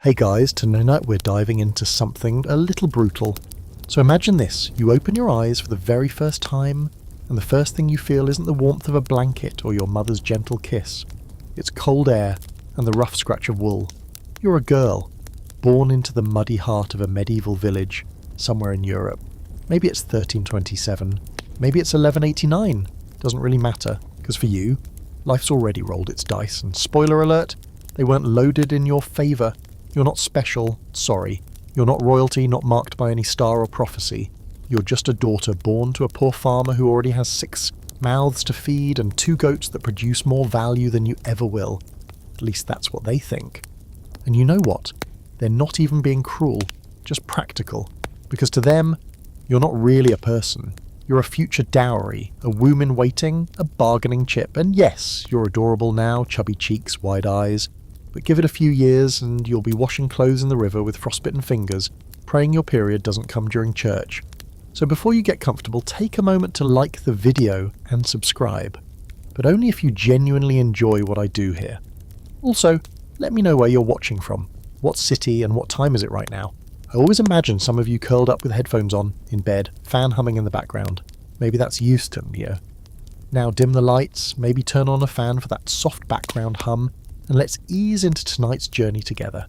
Hey guys, tonight we're diving into something a little brutal. So imagine this, you open your eyes for the very first time, and the first thing you feel isn't the warmth of a blanket or your mother's gentle kiss. It's cold air and the rough scratch of wool. You're a girl, born into the muddy heart of a medieval village, somewhere in Europe. Maybe it's 1327, maybe it's 1189, doesn't really matter, because for you, life's already rolled its dice, and spoiler alert, they weren't loaded in your favour. You're not special, sorry. You're not royalty, not marked by any star or prophecy. You're just a daughter born to a poor farmer who already has 6 mouths to feed and 2 goats that produce more value than you ever will. At least that's what they think. And you know what? They're not even being cruel, just practical. Because to them, you're not really a person. You're a future dowry, a womb in waiting, a bargaining chip. And yes, you're adorable now, chubby cheeks, wide eyes. But give it a few years and you'll be washing clothes in the river with frostbitten fingers, praying your period doesn't come during church. So before you get comfortable, take a moment to like the video and subscribe. But only if you genuinely enjoy what I do here. Also, let me know where you're watching from, what city and what time is it right now. I always imagine some of you curled up with headphones on, in bed, fan humming in the background. Maybe that's Houston, yeah. Now dim the lights, maybe turn on a fan for that soft background hum, and let's ease into tonight's journey together.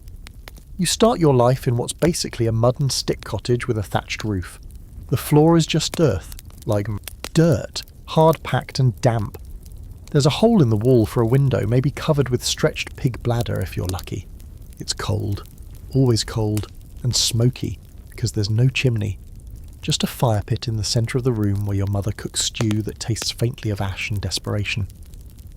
You start your life in what's basically a mud and stick cottage with a thatched roof. The floor is just earth, like dirt, hard-packed and damp. There's a hole in the wall for a window, maybe covered with stretched pig bladder if you're lucky. It's cold, always cold, and smoky, because there's no chimney. Just a fire pit in the centre of the room where your mother cooks stew that tastes faintly of ash and desperation.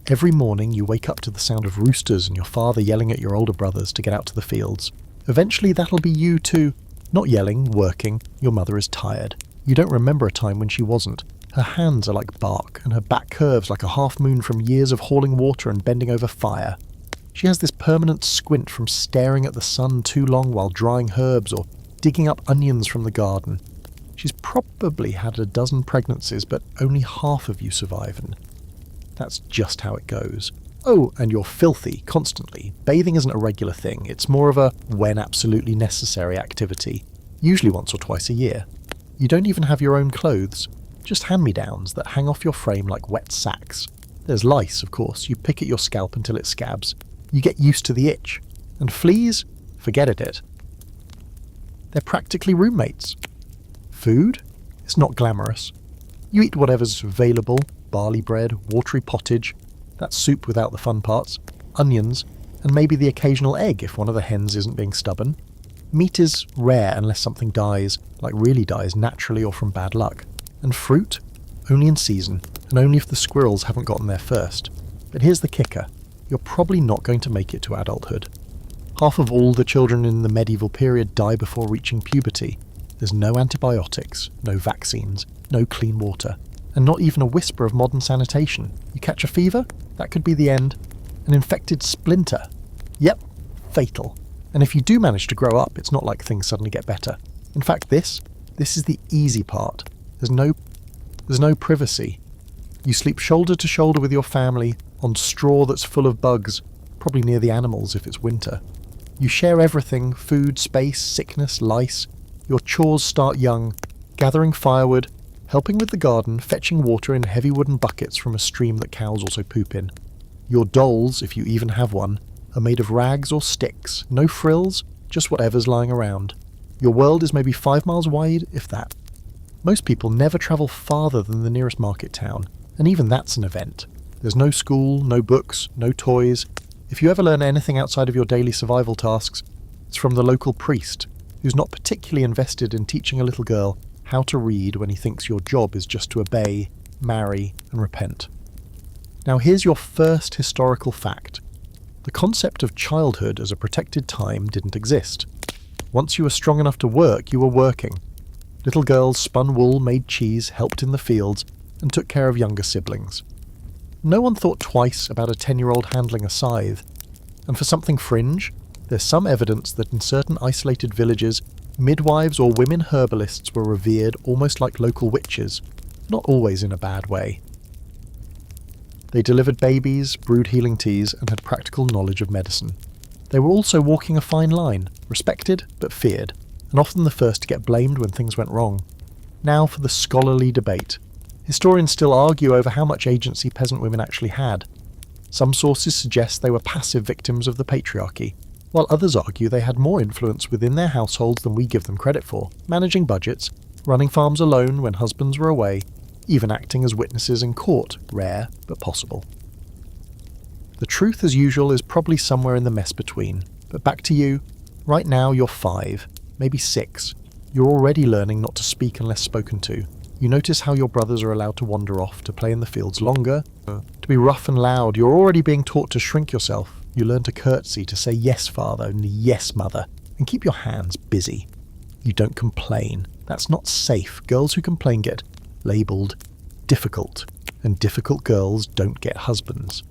Every morning you wake up to the sound of roosters and your father yelling at your older brothers to get out to the fields. Eventually that'll be you too. Not yelling, working. Your mother is tired. You don't remember a time when she wasn't. Her hands are like bark, and her back curves like a half moon from years of hauling water and bending over fire. She has this permanent squint from staring at the sun too long while drying herbs or digging up onions from the garden. She's probably had a dozen pregnancies, but only half of you survive, and that's just how it goes. Oh, and you're filthy, constantly. Bathing isn't a regular thing, it's more of a when absolutely necessary activity, usually once or twice a year. You don't even have your own clothes, just hand-me-downs that hang off your frame like wet sacks. There's lice, of course, you pick at your scalp until it scabs. You get used to the itch. And fleas? Forget it. They're practically roommates. Food? It's not glamorous. You eat whatever's available, barley bread, watery pottage, that soup without the fun parts, onions, and maybe the occasional egg if one of the hens isn't being stubborn. Meat is rare unless something dies, like really dies naturally or from bad luck. And fruit? Only in season, and only if the squirrels haven't gotten there first. But here's the kicker. You're probably not going to make it to adulthood. Half of all the children in the medieval period die before reaching puberty. There's no antibiotics, no vaccines, no clean water, and not even a whisper of modern sanitation. You catch a fever? That could be the end. An infected splinter? Yep, fatal. And if you do manage to grow up, it's not like things suddenly get better. In fact, this is the easy part. There's no privacy. You sleep shoulder to shoulder with your family on straw that's full of bugs, probably near the animals if it's winter. You share everything, food, space, sickness, lice. Your chores start young, gathering firewood, helping with the garden, fetching water in heavy wooden buckets from a stream that cows also poop in. Your dolls, if you even have one, are made of rags or sticks, no frills, just whatever's lying around. Your world is maybe 5 miles wide, if that. Most people never travel farther than the nearest market town, and even that's an event. There's no school, no books, no toys. If you ever learn anything outside of your daily survival tasks, it's from the local priest, who's not particularly invested in teaching a little girl how to read when he thinks your job is just to obey, marry, and repent. Now here's your first historical fact. The concept of childhood as a protected time didn't exist. Once you were strong enough to work, you were working. Little girls spun wool, made cheese, helped in the fields, and took care of younger siblings. No one thought twice about a 10-year-old handling a scythe. And for something fringe, there's some evidence that in certain isolated villages, midwives or women herbalists were revered almost like local witches, not always in a bad way. They delivered babies, brewed healing teas, and had practical knowledge of medicine. They were also walking a fine line, respected but feared, and often the first to get blamed when things went wrong. Now for the scholarly debate. Historians still argue over how much agency peasant women actually had. Some sources suggest they were passive victims of the patriarchy, while others argue they had more influence within their households than we give them credit for, managing budgets, running farms alone when husbands were away, even acting as witnesses in court, rare but possible. The truth, as usual, is probably somewhere in the mess between. But back to you. Right now you're 5, maybe 6. You're already learning not to speak unless spoken to. You notice how your brothers are allowed to wander off, to play in the fields longer, to be rough and loud. You're already being taught to shrink yourself. You learn to curtsy, to say yes, father, and yes, mother, and keep your hands busy. You don't complain. That's not safe. Girls who complain get labelled difficult, and difficult girls don't get husbands.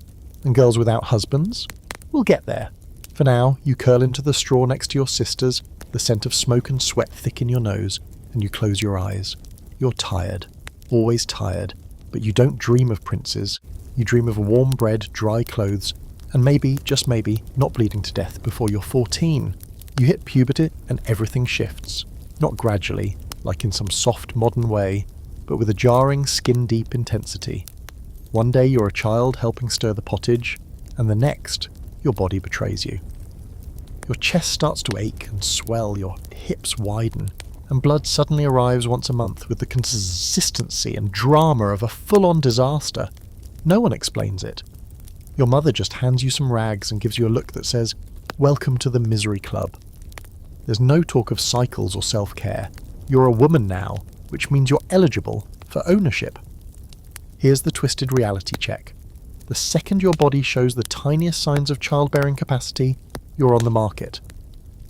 And girls without husbands? We'll get there. For now, you curl into the straw next to your sisters, the scent of smoke and sweat thick in your nose, and you close your eyes. You're tired, always tired, but you don't dream of princes. You dream of warm bread, dry clothes, and maybe, just maybe, not bleeding to death before you're 14. You hit puberty and everything shifts. Not gradually, like in some soft modern way, but with a jarring, skin-deep intensity. One day you're a child helping stir the pottage, and the next, your body betrays you. Your chest starts to ache and swell, your hips widen, and blood suddenly arrives once a month with the consistency and drama of a full-on disaster. No one explains it. Your mother just hands you some rags and gives you a look that says, "Welcome to the misery club." There's no talk of cycles or self-care. You're a woman now, which means you're eligible for ownership. Here's the twisted reality check. The second your body shows the tiniest signs of childbearing capacity, you're on the market.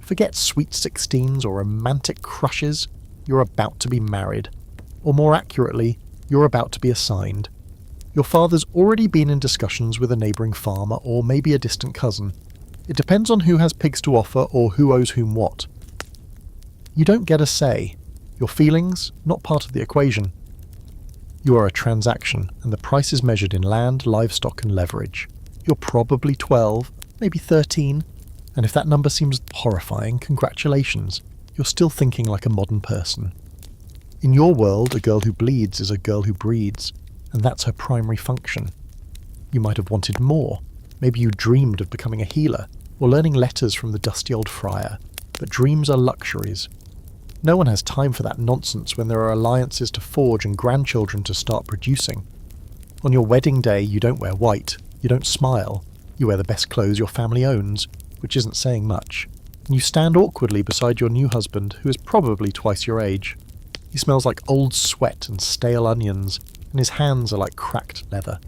Forget sweet 16s or romantic crushes, you're about to be married. Or more accurately, you're about to be assigned. Your father's already been in discussions with a neighbouring farmer or maybe a distant cousin. It depends on who has pigs to offer or who owes whom what. You don't get a say. Your feelings, not part of the equation. You are a transaction, and the price is measured in land, livestock and leverage. You're probably 12, maybe 13, and if that number seems horrifying, congratulations, you're still thinking like a modern person. In your world, a girl who bleeds is a girl who breeds, and that's her primary function. You might have wanted more. Maybe you dreamed of becoming a healer, or learning letters from the dusty old friar, but dreams are luxuries. No one has time for that nonsense when there are alliances to forge and grandchildren to start producing. On your wedding day, you don't wear white, you don't smile, you wear the best clothes your family owns, which isn't saying much, and you stand awkwardly beside your new husband, who is probably twice your age. He smells like old sweat and stale onions, and his hands are like cracked leather.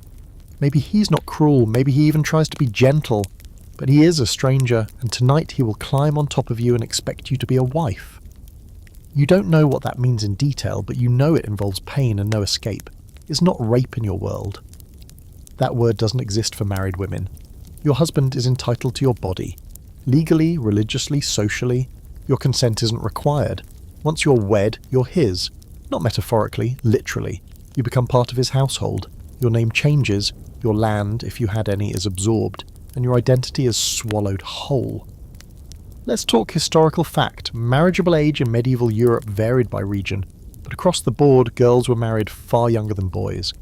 Maybe he's not cruel, maybe he even tries to be gentle, but he is a stranger, and tonight he will climb on top of you and expect you to be a wife. You don't know what that means in detail, but you know it involves pain and no escape. It's not rape in your world. That word doesn't exist for married women. Your husband is entitled to your body. Legally, religiously, socially, your consent isn't required. Once you're wed, you're his. Not metaphorically, literally. You become part of his household. Your name changes, your land, if you had any, is absorbed, and your identity is swallowed whole. Let's talk historical fact. Marriageable age in medieval Europe varied by region, but across the board, girls were married far younger than boys.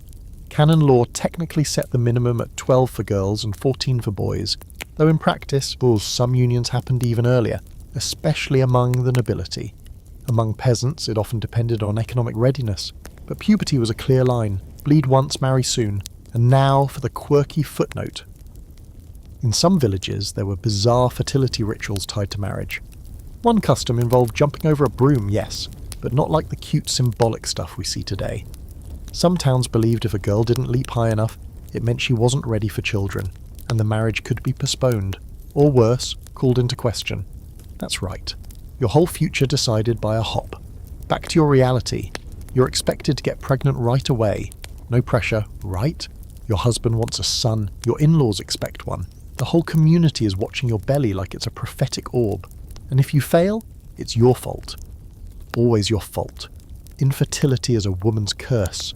Canon law technically set the minimum at 12 for girls and 14 for boys, though in practice, some unions happened even earlier, especially among the nobility. Among peasants, it often depended on economic readiness, but puberty was a clear line: bleed once, marry soon. And now for the quirky footnote. In some villages, there were bizarre fertility rituals tied to marriage. One custom involved jumping over a broom, yes, but not like the cute symbolic stuff we see today. Some towns believed if a girl didn't leap high enough, it meant she wasn't ready for children, and the marriage could be postponed, or worse, called into question. That's right. Your whole future decided by a hop. Back to your reality. You're expected to get pregnant right away. No pressure, right? Your husband wants a son, your in-laws expect one. The whole community is watching your belly like it's a prophetic orb. And if you fail, it's your fault. Always your fault. Infertility is a woman's curse.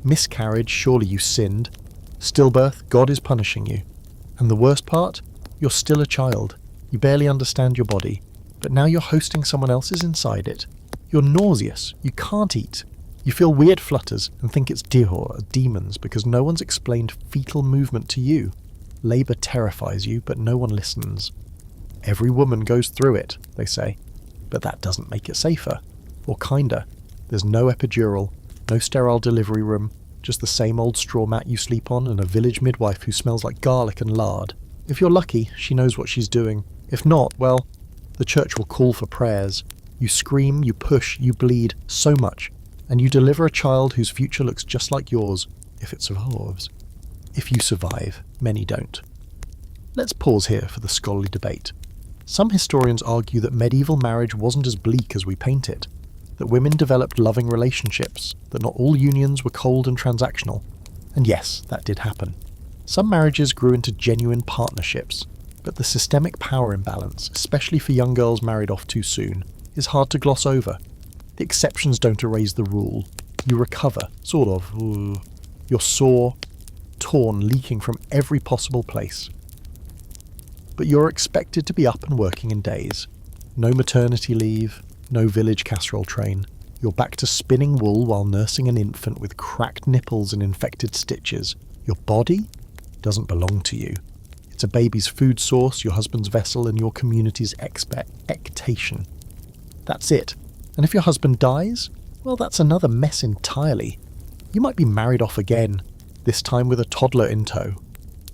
Miscarriage, surely you sinned. Stillbirth, God is punishing you. And the worst part? You're still a child. You barely understand your body, but now you're hosting someone else's inside it. You're nauseous, you can't eat. You feel weird flutters and think it's dihor or demons because no one's explained fetal movement to you. Labour terrifies you, but no one listens. Every woman goes through it, they say, but that doesn't make it safer. Or kinda. There's no epidural, no sterile delivery room, just the same old straw mat you sleep on and a village midwife who smells like garlic and lard. If you're lucky, she knows what she's doing. If not, well, the church will call for prayers. You scream, you push, you bleed so much, and you deliver a child whose future looks just like yours, if it survives. If you survive, many don't. Let's pause here for the scholarly debate. Some historians argue that medieval marriage wasn't as bleak as we paint it, that women developed loving relationships, that not all unions were cold and transactional. And yes, that did happen. Some marriages grew into genuine partnerships, but the systemic power imbalance, especially for young girls married off too soon, is hard to gloss over. The exceptions don't erase the rule. You recover, sort of. You're sore, torn, leaking from every possible place. But you're expected to be up and working in days. No maternity leave, no village casserole train. You're back to spinning wool while nursing an infant with cracked nipples and infected stitches. Your body doesn't belong to you. It's a baby's food source, your husband's vessel, and your community's expectation. That's it. And if your husband dies, well, that's another mess entirely. You might be married off again, this time with a toddler in tow.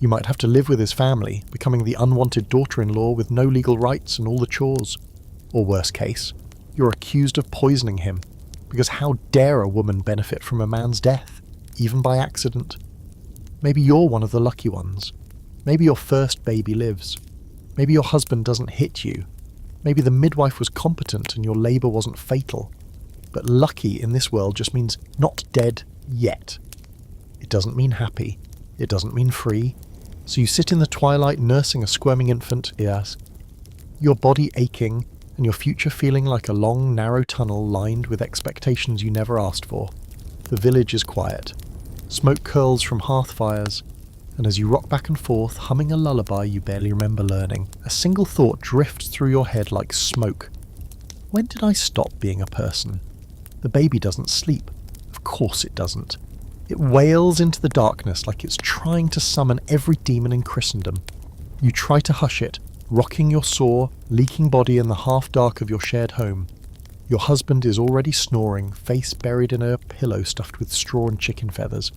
You might have to live with his family, becoming the unwanted daughter-in-law with no legal rights and all the chores. Or worst case, you're accused of poisoning him, because how dare a woman benefit from a man's death, even by accident? Maybe you're one of the lucky ones. Maybe your first baby lives. Maybe your husband doesn't hit you. Maybe the midwife was competent and your labour wasn't fatal. But lucky in this world just means not dead yet. It doesn't mean happy. It doesn't mean free. So you sit in the twilight nursing a squirming infant, yes, your body aching and your future feeling like a long, narrow tunnel lined with expectations you never asked for. The village is quiet. Smoke curls from hearth fires, and as you rock back and forth, humming a lullaby you barely remember learning, a single thought drifts through your head like smoke. When did I stop being a person? The baby doesn't sleep. Of course it doesn't. It wails into the darkness like it's trying to summon every demon in Christendom. You try to hush it, rocking your sore, leaking body in the half-dark of your shared home. Your husband is already snoring, face buried in a pillow stuffed with straw and chicken feathers.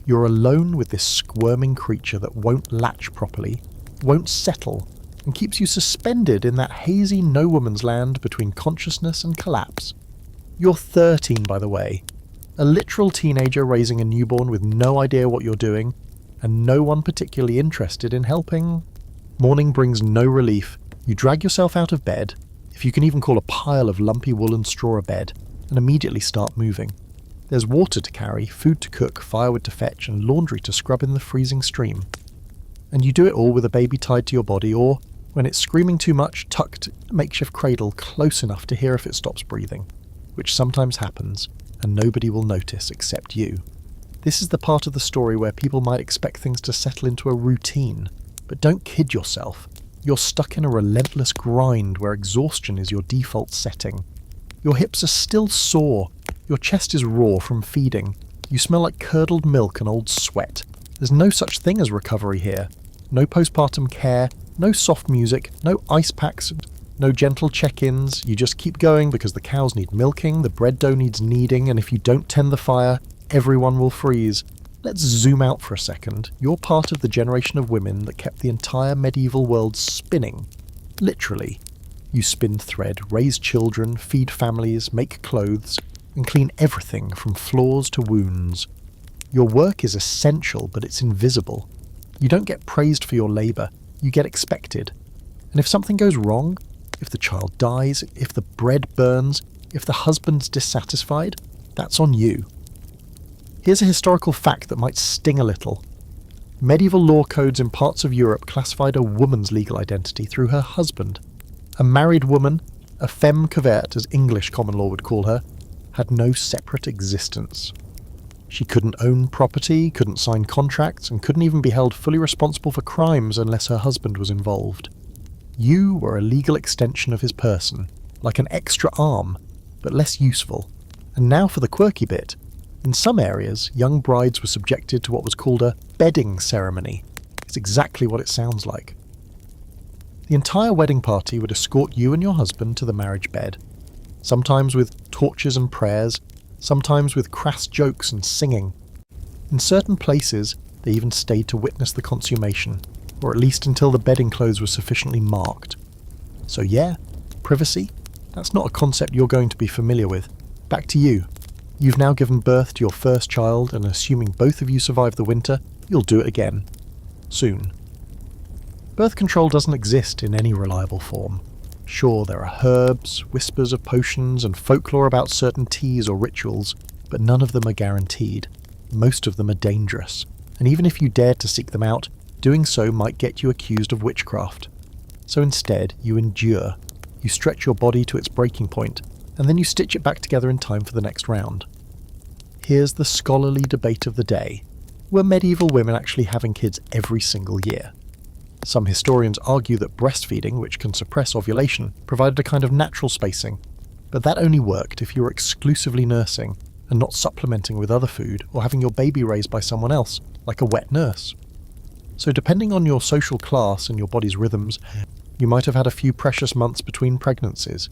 You're alone with this squirming creature that won't latch properly, won't settle, and keeps you suspended in that hazy no-woman's land between consciousness and collapse. You're 13, by the way. A literal teenager raising a newborn with no idea what you're doing, and no one particularly interested in helping. Morning brings no relief. You drag yourself out of bed, if you can even call a pile of lumpy woolen straw a bed, and immediately start moving. There's water to carry, food to cook, firewood to fetch, and laundry to scrub in the freezing stream. And you do it all with a baby tied to your body, or, when it's screaming too much, tucked in a makeshift cradle close enough to hear if it stops breathing, which sometimes happens, and nobody will notice except you. This is the part of the story where people might expect things to settle into a routine, but don't kid yourself. You're stuck in a relentless grind where exhaustion is your default setting. Your hips are still sore. Your chest is raw from feeding. You smell like curdled milk and old sweat. There's no such thing as recovery here. No postpartum care, no soft music, no ice packs, no gentle check-ins. You just keep going because the cows need milking, the bread dough needs kneading, and if you don't tend the fire, everyone will freeze. Let's zoom out for a second. You're part of the generation of women that kept the entire medieval world spinning. Literally. You spin thread, raise children, feed families, make clothes, and clean everything from floors to wounds. Your work is essential, but it's invisible. You don't get praised for your labour, you get expected. And if something goes wrong, if the child dies, if the bread burns, if the husband's dissatisfied, that's on you. Here's a historical fact that might sting a little. Medieval law codes in parts of Europe classified a woman's legal identity through her husband. A married woman, a femme covert as English common law would call her, had no separate existence. She couldn't own property, couldn't sign contracts, and couldn't even be held fully responsible for crimes unless her husband was involved. You were a legal extension of his person, like an extra arm, but less useful. And now for the quirky bit. In some areas, young brides were subjected to what was called a bedding ceremony. It's exactly what it sounds like. The entire wedding party would escort you and your husband to the marriage bed, sometimes with torches and prayers, sometimes with crass jokes and singing. In certain places, they even stayed to witness the consummation, or at least until the bedding clothes were sufficiently marked. So yeah, privacy, that's not a concept you're going to be familiar with. Back to you. You've now given birth to your first child, and assuming both of you survive the winter, you'll do it again. Soon. Birth control doesn't exist in any reliable form. Sure, there are herbs, whispers of potions, and folklore about certain teas or rituals, but none of them are guaranteed. Most of them are dangerous, and even if you dared to seek them out, doing so might get you accused of witchcraft. So instead, you endure. You stretch your body to its breaking point, and then you stitch it back together in time for the next round. Here's the scholarly debate of the day. Were medieval women actually having kids every single year? Some historians argue that breastfeeding, which can suppress ovulation, provided a kind of natural spacing, but that only worked if you were exclusively nursing and not supplementing with other food or having your baby raised by someone else, like a wet nurse. So depending on your social class and your body's rhythms, you might have had a few precious months between pregnancies,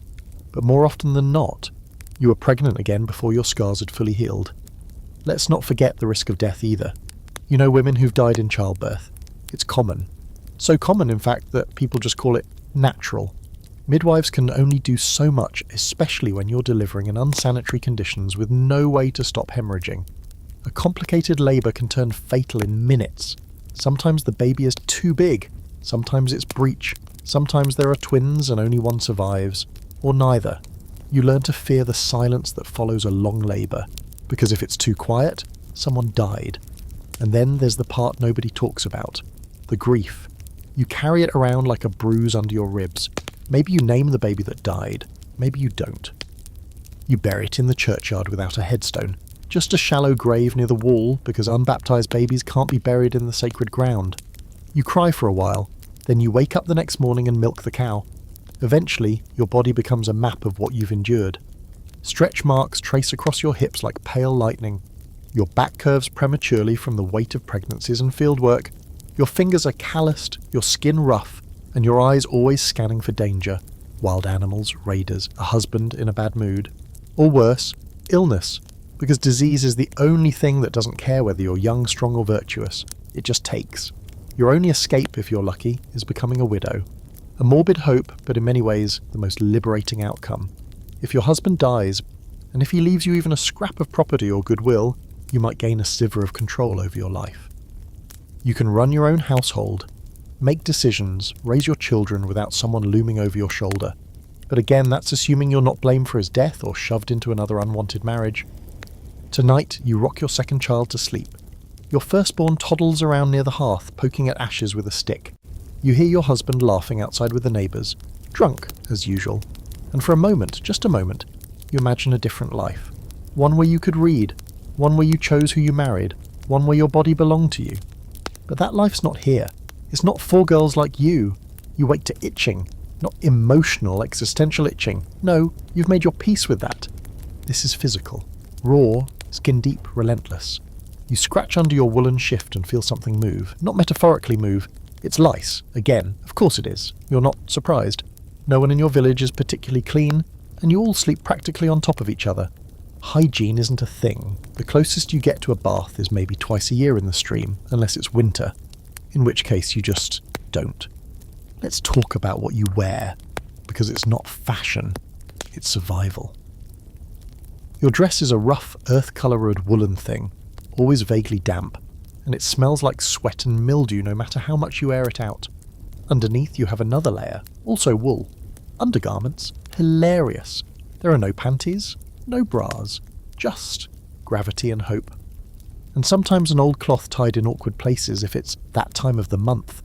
but more often than not, you were pregnant again before your scars had fully healed. Let's not forget the risk of death either. You know women who've died in childbirth. It's common. So common, in fact, that people just call it natural. Midwives can only do so much, especially when you're delivering in unsanitary conditions with no way to stop hemorrhaging. A complicated labour can turn fatal in minutes. Sometimes the baby is too big, sometimes it's breech, sometimes there are twins and only one survives, or neither. You learn to fear the silence that follows a long labour, because if it's too quiet, someone died. And then there's the part nobody talks about, the grief. You carry it around like a bruise under your ribs. Maybe you name the baby that died, maybe you don't. You bury it in the churchyard without a headstone, just a shallow grave near the wall because unbaptized babies can't be buried in the sacred ground. You cry for a while, then you wake up the next morning and milk the cow. Eventually, your body becomes a map of what you've endured. Stretch marks trace across your hips like pale lightning. Your back curves prematurely from the weight of pregnancies and fieldwork. Your fingers are calloused, your skin rough, and your eyes always scanning for danger. Wild animals, raiders, a husband in a bad mood. Or worse, illness, because disease is the only thing that doesn't care whether you're young, strong or virtuous. It just takes. Your only escape, if you're lucky, is becoming a widow. A morbid hope, but in many ways, the most liberating outcome. If your husband dies, and if he leaves you even a scrap of property or goodwill, you might gain a sliver of control over your life. You can run your own household, make decisions, raise your children without someone looming over your shoulder. But again, that's assuming you're not blamed for his death or shoved into another unwanted marriage. Tonight, you rock your second child to sleep. Your firstborn toddles around near the hearth, poking at ashes with a stick. You hear your husband laughing outside with the neighbours, drunk, as usual. And for a moment, just a moment, you imagine a different life. One where you could read, one where you chose who you married, one where your body belonged to you. But that life's not here. It's not for girls like you. You wake to itching, not emotional, existential itching. No, you've made your peace with that. This is physical, raw, skin-deep, relentless. You scratch under your woolen shift and feel something move. Not metaphorically move. It's lice. Again, of course it is. You're not surprised. No one in your village is particularly clean, and you all sleep practically on top of each other. Hygiene isn't a thing. The closest you get to a bath is maybe twice a year in the stream, unless it's winter, in which case you just don't. Let's talk about what you wear, because it's not fashion, it's survival. Your dress is a rough, earth-coloured woolen thing, always vaguely damp, and it smells like sweat and mildew no matter how much you air it out. Underneath you have another layer, also wool. Undergarments, hilarious. There are no panties, no bras, just gravity and hope. And sometimes an old cloth tied in awkward places if it's that time of the month.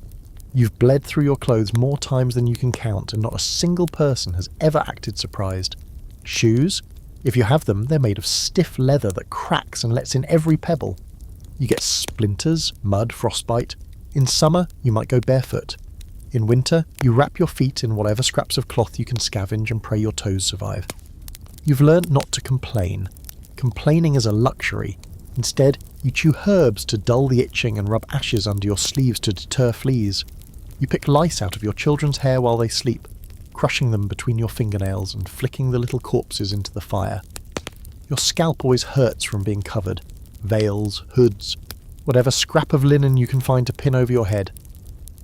You've bled through your clothes more times than you can count, and not a single person has ever acted surprised. Shoes? If you have them, they're made of stiff leather that cracks and lets in every pebble. You get splinters, mud, frostbite. In summer, you might go barefoot. In winter, you wrap your feet in whatever scraps of cloth you can scavenge and pray your toes survive. You've learned not to complain. Complaining is a luxury. Instead, you chew herbs to dull the itching and rub ashes under your sleeves to deter fleas. You pick lice out of your children's hair while they sleep, crushing them between your fingernails and flicking the little corpses into the fire. Your scalp always hurts from being covered. Veils, hoods, whatever scrap of linen you can find to pin over your head.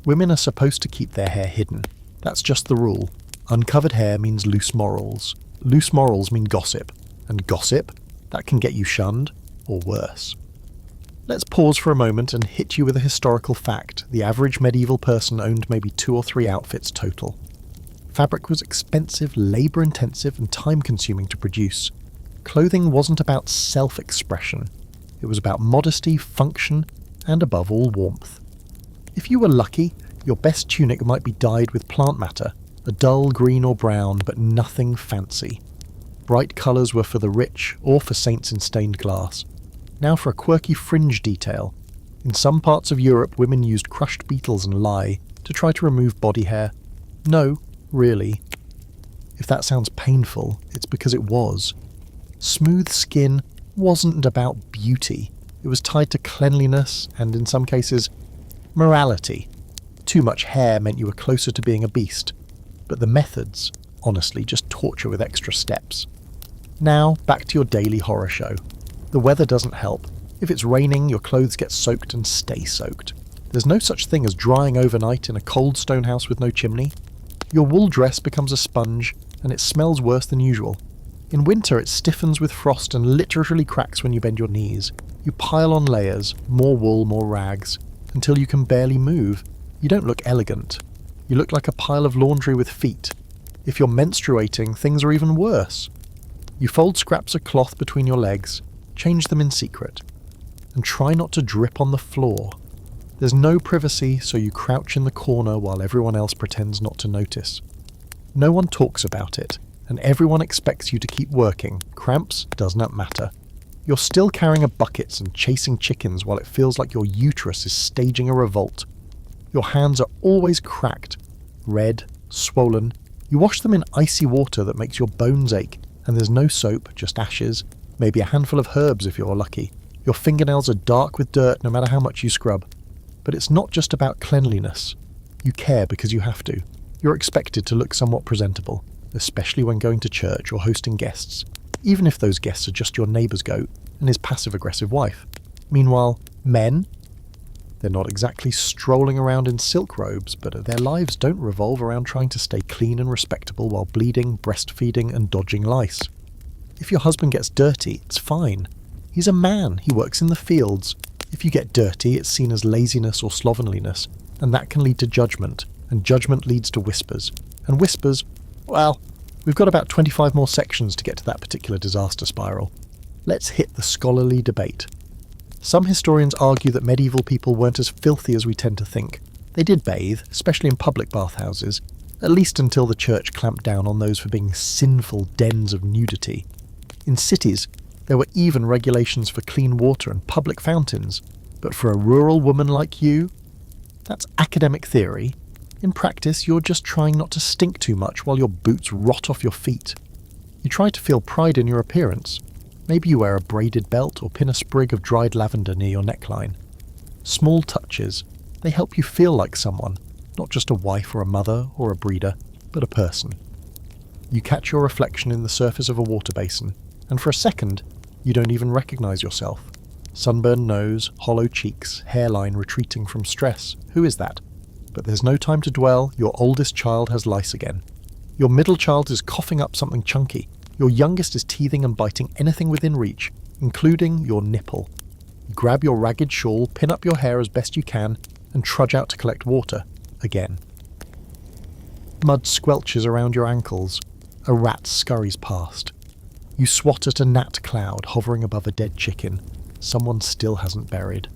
Women are supposed to keep their hair hidden. That's just the rule. Uncovered hair means loose morals. Loose morals mean gossip. And gossip, that can get you shunned, or worse. Let's pause for a moment and hit you with a historical fact. The average medieval person owned maybe 2 or 3 outfits total. Fabric was expensive, labour-intensive, and time-consuming to produce. Clothing wasn't about self-expression. It was about modesty, function, and above all, warmth. If you were lucky, your best tunic might be dyed with plant matter, a dull green or brown, but nothing fancy. Bright colours were for the rich, or for saints in stained glass. Now for a quirky fringe detail. In some parts of Europe, women used crushed beetles and lye to try to remove body hair. No, really. If that sounds painful, it's because it was. Smooth skin wasn't about beauty. It was tied to cleanliness and, in some cases, morality. Too much hair meant you were closer to being a beast. But the methods, honestly, just torture with extra steps. Now, back to your daily horror show. The weather doesn't help. If it's raining, your clothes get soaked and stay soaked. There's no such thing as drying overnight in a cold stone house with no chimney. Your wool dress becomes a sponge, and it smells worse than usual. In winter, it stiffens with frost and literally cracks when you bend your knees. You pile on layers, more wool, more rags, until you can barely move. You don't look elegant. You look like a pile of laundry with feet. If you're menstruating, things are even worse. You fold scraps of cloth between your legs, change them in secret, and try not to drip on the floor. There's no privacy, so you crouch in the corner while everyone else pretends not to notice. No one talks about it, and everyone expects you to keep working. Cramps does not matter. You're still carrying a buckets and chasing chickens while it feels like your uterus is staging a revolt. Your hands are always cracked, red, swollen. You wash them in icy water that makes your bones ache, and there's no soap, just ashes, maybe a handful of herbs if you're lucky. Your fingernails are dark with dirt no matter how much you scrub. But it's not just about cleanliness. You care because you have to. You're expected to look somewhat presentable, especially when going to church or hosting guests, even if those guests are just your neighbour's goat and his passive-aggressive wife. Meanwhile, men? They're not exactly strolling around in silk robes, but their lives don't revolve around trying to stay clean and respectable while bleeding, breastfeeding, and dodging lice. If your husband gets dirty, it's fine. He's a man, he works in the fields. If you get dirty, it's seen as laziness or slovenliness, and that can lead to judgment, and judgment leads to whispers. And whispers, well, we've got about 25 more sections to get to that particular disaster spiral. Let's hit the scholarly debate. Some historians argue that medieval people weren't as filthy as we tend to think. They did bathe, especially in public bathhouses, at least until the church clamped down on those for being sinful dens of nudity. In cities, there were even regulations for clean water and public fountains, but for a rural woman like you, that's academic theory. In practice, you're just trying not to stink too much while your boots rot off your feet. You try to feel pride in your appearance. Maybe you wear a braided belt or pin a sprig of dried lavender near your neckline. Small touches, they help you feel like someone, not just a wife or a mother or a breeder, but a person. You catch your reflection in the surface of a water basin, and for a second, you don't even recognize yourself. Sunburned nose, hollow cheeks, hairline retreating from stress. Who is that? But there's no time to dwell. Your oldest child has lice again. Your middle child is coughing up something chunky. Your youngest is teething and biting anything within reach, including your nipple. You grab your ragged shawl, pin up your hair as best you can, and trudge out to collect water. Again. Mud squelches around your ankles. A rat scurries past. You swat at a gnat cloud hovering above a dead chicken someone still hasn't buried.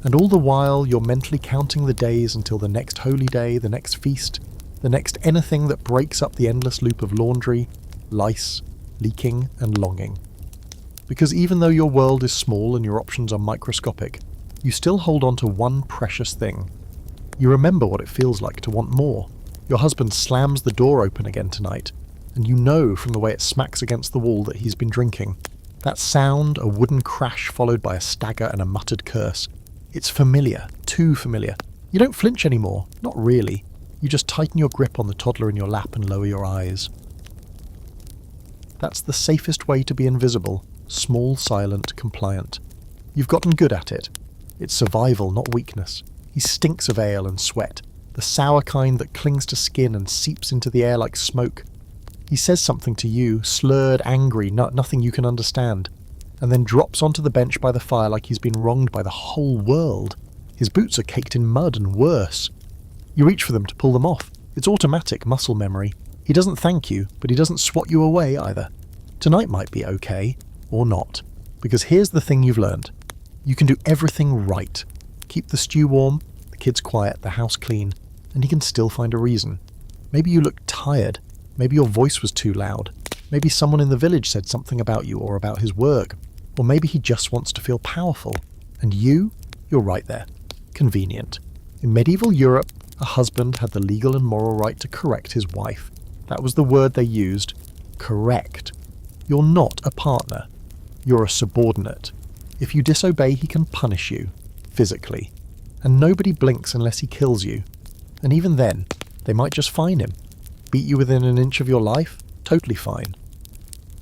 And all the while, you're mentally counting the days until the next holy day, the next feast, the next anything that breaks up the endless loop of laundry, lice, leaking, and longing. Because even though your world is small and your options are microscopic, you still hold on to one precious thing. You remember what it feels like to want more. Your husband slams the door open again tonight, and you know from the way it smacks against the wall that he's been drinking. That sound, a wooden crash followed by a stagger and a muttered curse. It's familiar, too familiar. You don't flinch anymore, not really. You just tighten your grip on the toddler in your lap and lower your eyes. That's the safest way to be invisible. Small, silent, compliant. You've gotten good at it. It's survival, not weakness. He stinks of ale and sweat, the sour kind that clings to skin and seeps into the air like smoke. He says something to you, slurred, angry, nothing you can understand, and then drops onto the bench by the fire like he's been wronged by the whole world. His boots are caked in mud and worse. You reach for them to pull them off. It's automatic muscle memory. He doesn't thank you, but he doesn't swat you away either. Tonight might be okay, or not, because here's the thing you've learned. You can do everything right. Keep the stew warm, the kids quiet, the house clean, and he can still find a reason. Maybe you look tired. Maybe your voice was too loud. Maybe someone in the village said something about you or about his work. Or maybe he just wants to feel powerful. And you're right there. Convenient. In medieval Europe, a husband had the legal and moral right to correct his wife. That was the word they used. Correct. You're not a partner. You're a subordinate. If you disobey, he can punish you. Physically. And nobody blinks unless he kills you. And even then, they might just fine him. Beat you within an inch of your life? Totally fine.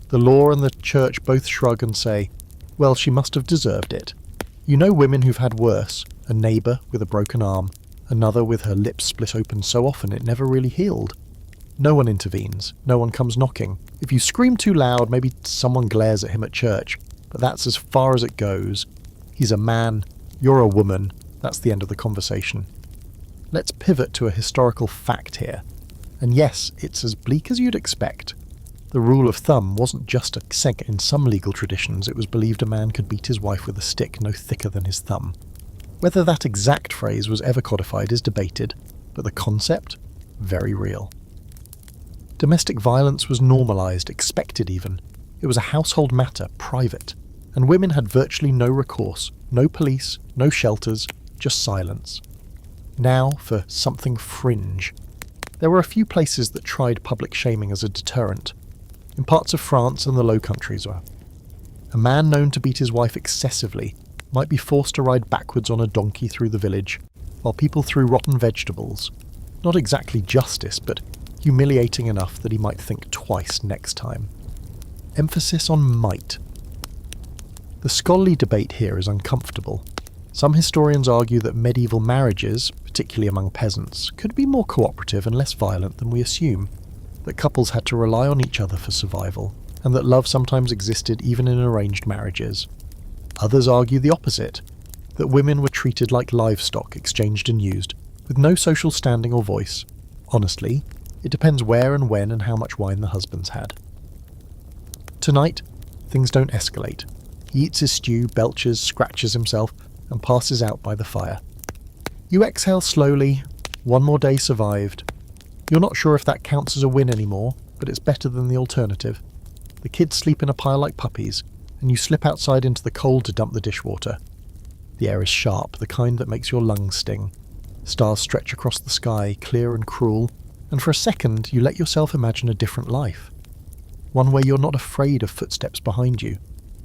The law and the church both shrug and say, well, she must have deserved it. You know women who've had worse, a neighbour with a broken arm, another with her lips split open so often it never really healed. No one intervenes, no one comes knocking. If you scream too loud, maybe someone glares at him at church, but that's as far as it goes. He's a man, you're a woman, that's the end of the conversation. Let's pivot to a historical fact here. And yes, it's as bleak as you'd expect. The rule of thumb wasn't just a seg in some legal traditions. It was believed a man could beat his wife with a stick no thicker than his thumb. Whether that exact phrase was ever codified is debated, but the concept? Very real. Domestic violence was normalised, expected even. It was a household matter, private, and women had virtually no recourse, no police, no shelters, just silence. Now for something fringe. There were a few places that tried public shaming as a deterrent. In parts of France and the Low Countries, a man known to beat his wife excessively might be forced to ride backwards on a donkey through the village, while people threw rotten vegetables. Not exactly justice, but humiliating enough that he might think twice next time. Emphasis on might. The scholarly debate here is uncomfortable. Some historians argue that medieval marriages, particularly among peasants, could be more cooperative and less violent than we assume, that couples had to rely on each other for survival, and that love sometimes existed even in arranged marriages. Others argue the opposite, that women were treated like livestock exchanged and used, with no social standing or voice. Honestly, it depends where and when and how much wine the husbands had. Tonight, things don't escalate. He eats his stew, belches, scratches himself, and passes out by the fire. You exhale slowly. One more day survived. You're not sure if that counts as a win anymore, but it's better than the alternative. The kids sleep in a pile like puppies, and you slip outside into the cold to dump the dishwater. The air is sharp, the kind that makes your lungs sting. Stars stretch across the sky, clear and cruel, and for a second you let yourself imagine a different life. One where you're not afraid of footsteps behind you.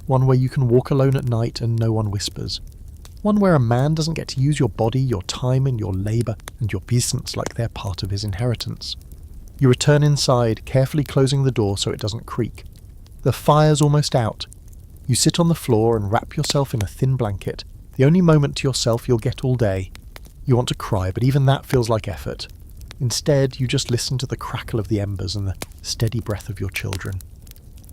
One where you can walk alone at night and no one whispers. One where a man doesn't get to use your body, your time and your labour and your peasants like they're part of his inheritance. You return inside, carefully closing the door so it doesn't creak. The fire's almost out. You sit on the floor and wrap yourself in a thin blanket, the only moment to yourself you'll get all day. You want to cry, but even that feels like effort. Instead, you just listen to the crackle of the embers and the steady breath of your children.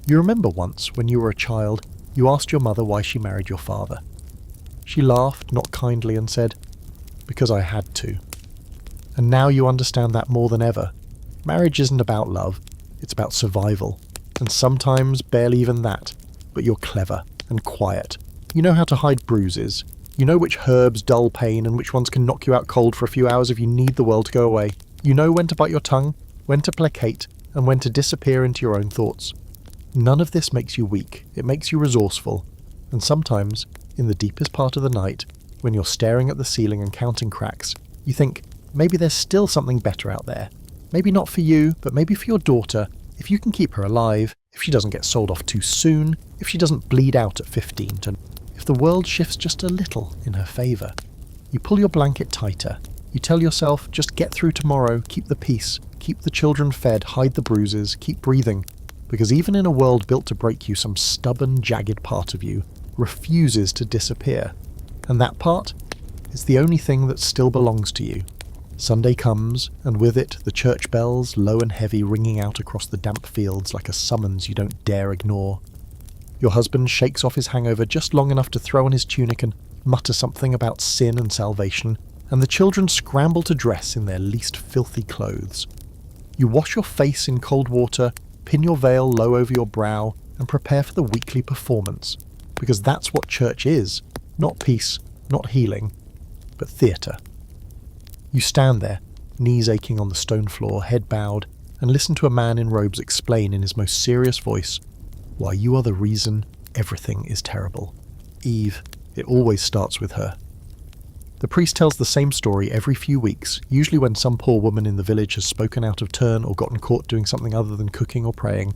You remember once, when you were a child, you asked your mother why she married your father. She laughed, not kindly, and said, "Because I had to." And now you understand that more than ever. Marriage isn't about love, it's about survival. And sometimes barely even that. But you're clever and quiet. You know how to hide bruises. You know which herbs dull pain and which ones can knock you out cold for a few hours if you need the world to go away. You know when to bite your tongue, when to placate, and when to disappear into your own thoughts. None of this makes you weak. It makes you resourceful. And sometimes, in the deepest part of the night, when you're staring at the ceiling and counting cracks, You think, maybe there's still something better out there. Maybe not for you, but maybe for your daughter, if you can keep her alive, if she doesn't get sold off too soon, if she doesn't bleed out at 15, and if the world shifts just a little in her favour. You pull your blanket tighter. You tell yourself, just get through tomorrow, keep the peace, keep the children fed, hide the bruises, keep breathing. Because even in a world built to break you, some stubborn, jagged part of you refuses to disappear. And that part is the only thing that still belongs to you. Sunday comes, and with it the church bells, low and heavy, ringing out across the damp fields like a summons you don't dare ignore. Your husband shakes off his hangover just long enough to throw on his tunic and mutter something about sin and salvation, and the children scramble to dress in their least filthy clothes. You wash your face in cold water, pin your veil low over your brow, and prepare for the weekly performance, because that's what church is, not peace, not healing, but theatre. You stand there, knees aching on the stone floor, head bowed, and listen to a man in robes explain in his most serious voice why you are the reason everything is terrible. Eve, it always starts with her. The priest tells the same story every few weeks, usually when some poor woman in the village has spoken out of turn or gotten caught doing something other than cooking or praying.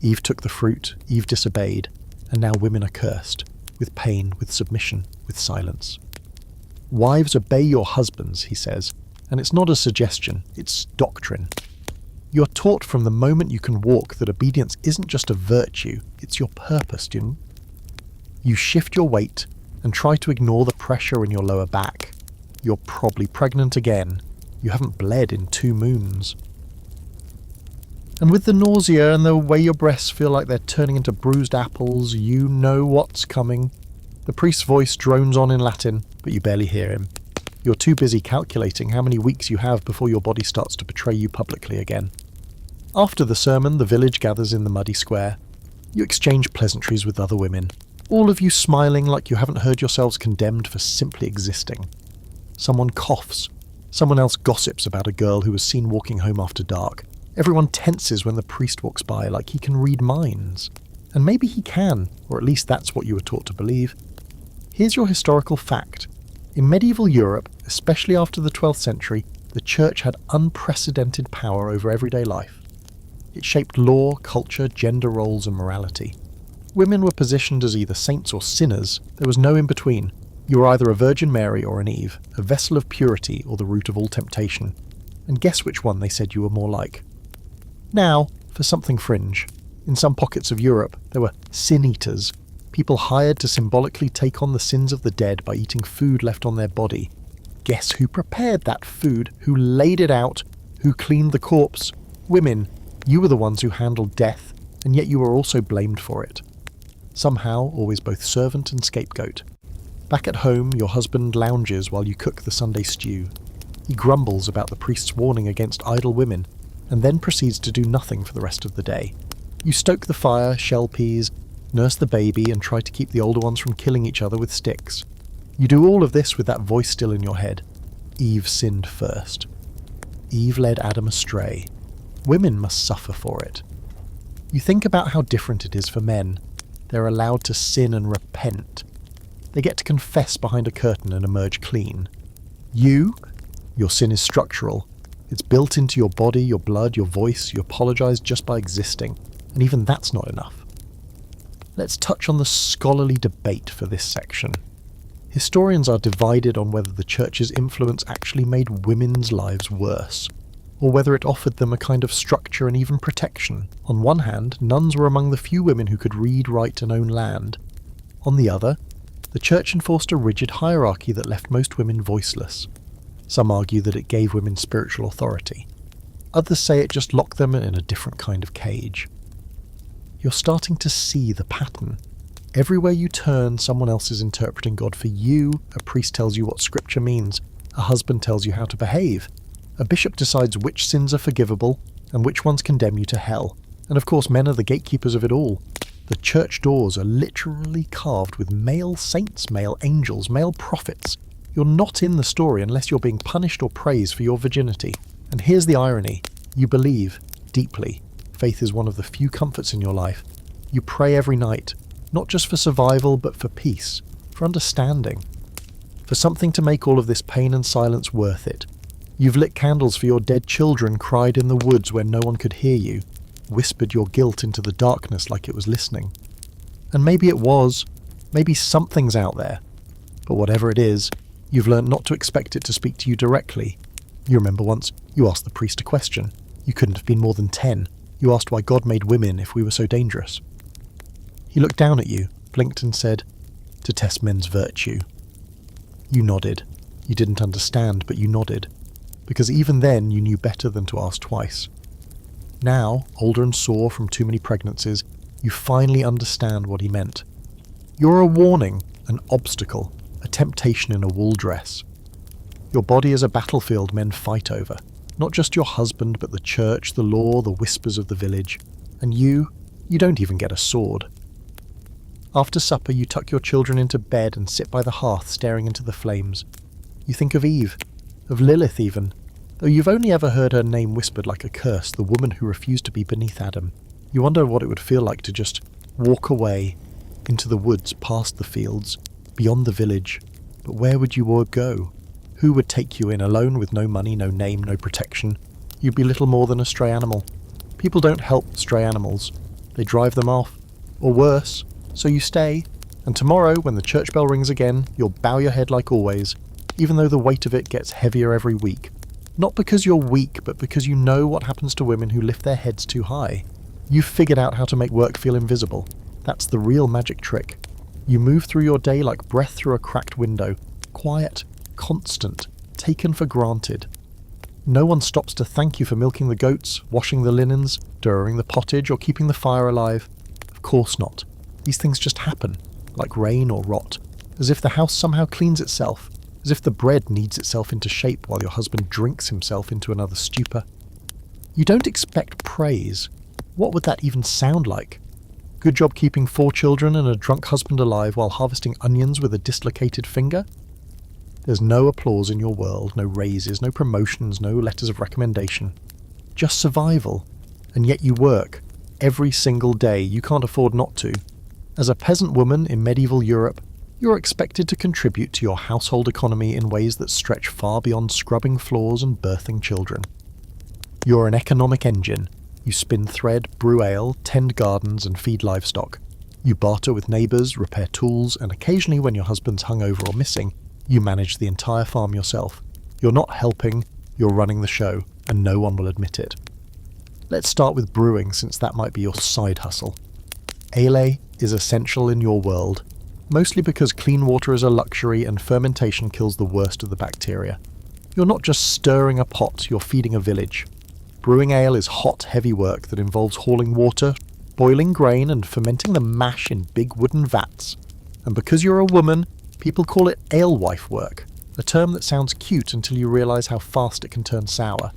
Eve took the fruit, Eve disobeyed, and now women are cursed, with pain, with submission, with silence. Wives, obey your husbands, he says, and it's not a suggestion, it's doctrine. You're taught from the moment you can walk that obedience isn't just a virtue, it's your purpose, do you know? You shift your weight and try to ignore the pressure in your lower back. You're probably pregnant again. You haven't bled in 2 moons. And with the nausea and the way your breasts feel like they're turning into bruised apples, you know what's coming. The priest's voice drones on in Latin, but you barely hear him. You're too busy calculating how many weeks you have before your body starts to betray you publicly again. After the sermon, the village gathers in the muddy square. You exchange pleasantries with other women, all of you smiling like you haven't heard yourselves condemned for simply existing. Someone coughs. Someone else gossips about a girl who was seen walking home after dark. Everyone tenses when the priest walks by like he can read minds. And maybe he can, or at least that's what you were taught to believe. Here's your historical fact. In medieval Europe, especially after the 12th century, the church had unprecedented power over everyday life. It shaped law, culture, gender roles, and morality. Women were positioned as either saints or sinners. There was no in-between. You were either a Virgin Mary or an Eve, a vessel of purity or the root of all temptation. And guess which one they said you were more like. Now, for something fringe. In some pockets of Europe, there were sin-eaters, people hired to symbolically take on the sins of the dead by eating food left on their body. Guess who prepared that food? Who laid it out? Who cleaned the corpse? Women. You were the ones who handled death, and yet you were also blamed for it. Somehow, always both servant and scapegoat. Back at home, your husband lounges while you cook the Sunday stew. He grumbles about the priest's warning against idle women, and then proceeds to do nothing for the rest of the day. You stoke the fire, shell peas, nurse the baby, and try to keep the older ones from killing each other with sticks. You do all of this with that voice still in your head. Eve sinned first. Eve led Adam astray. Women must suffer for it. You think about how different it is for men. They're allowed to sin and repent. They get to confess behind a curtain and emerge clean. You? Your sin is structural. It's built into your body, your blood, your voice. You apologize just by existing. And even that's not enough. Let's touch on the scholarly debate for this section. Historians are divided on whether the church's influence actually made women's lives worse, or whether it offered them a kind of structure and even protection. On one hand, nuns were among the few women who could read, write, and own land. On the other, the church enforced a rigid hierarchy that left most women voiceless. Some argue that it gave women spiritual authority. Others say it just locked them in a different kind of cage. You're starting to see the pattern. Everywhere you turn, someone else is interpreting God for you. A priest tells you what scripture means. A husband tells you how to behave. A bishop decides which sins are forgivable and which ones condemn you to hell. And of course, men are the gatekeepers of it all. The church doors are literally carved with male saints, male angels, male prophets. You're not in the story unless you're being punished or praised for your virginity. And here's the irony. You believe deeply. Faith is one of the few comforts in your life. You pray every night, not just for survival, but for peace, for understanding, for something to make all of this pain and silence worth it. You've lit candles for your dead children, cried in the woods where no one could hear you, whispered your guilt into the darkness like it was listening. And maybe it was, maybe something's out there. But whatever it is, you've learned not to expect it to speak to you directly. You remember once, you asked the priest a question. You couldn't have been more than 10. You asked why God made women if we were so dangerous. He looked down at you, blinked and said, "To test men's virtue." You nodded. You didn't understand, but you nodded. Because even then you knew better than to ask twice. Now, older and sore from too many pregnancies, you finally understand what he meant. You're a warning, an obstacle, a temptation in a wool dress. Your body is a battlefield men fight over. Not just your husband, but the church, the law, the whispers of the village. And you don't even get a sword. After supper, you tuck your children into bed and sit by the hearth staring into the flames. You think of Eve, of Lilith even. Though you've only ever heard her name whispered like a curse, the woman who refused to be beneath Adam. You wonder what it would feel like to just walk away, into the woods, past the fields, beyond the village. But where would you all go? Who would take you in alone with no money, no name, no protection? You'd be little more than a stray animal. People don't help stray animals. They drive them off. Or worse. So you stay, and tomorrow, when the church bell rings again, you'll bow your head like always, even though the weight of it gets heavier every week. Not because you're weak, but because you know what happens to women who lift their heads too high. You've figured out how to make work feel invisible. That's the real magic trick. You move through your day like breath through a cracked window. Quiet, constant, taken for granted. No one stops to thank you for milking the goats, washing the linens, stirring the pottage, or keeping the fire alive. Of course not. These things just happen, like rain or rot, as if the house somehow cleans itself, as if the bread kneads itself into shape while your husband drinks himself into another stupor. You don't expect praise. What would that even sound like? Good job keeping 4 children and a drunk husband alive while harvesting onions with a dislocated finger? There's no applause in your world, no raises, no promotions, no letters of recommendation. Just survival. And yet you work. Every single day. You can't afford not to. As a peasant woman in medieval Europe, you're expected to contribute to your household economy in ways that stretch far beyond scrubbing floors and birthing children. You're an economic engine. You spin thread, brew ale, tend gardens and feed livestock. You barter with neighbours, repair tools, and occasionally when your husband's hungover or missing, you manage the entire farm yourself. You're not helping, you're running the show, and no one will admit it. Let's start with brewing, since that might be your side hustle. Ale is essential in your world, mostly because clean water is a luxury and fermentation kills the worst of the bacteria. You're not just stirring a pot, you're feeding a village. Brewing ale is hot, heavy work that involves hauling water, boiling grain and fermenting the mash in big wooden vats. And because you're a woman, people call it alewife work, a term that sounds cute until you realise how fast it can turn sour.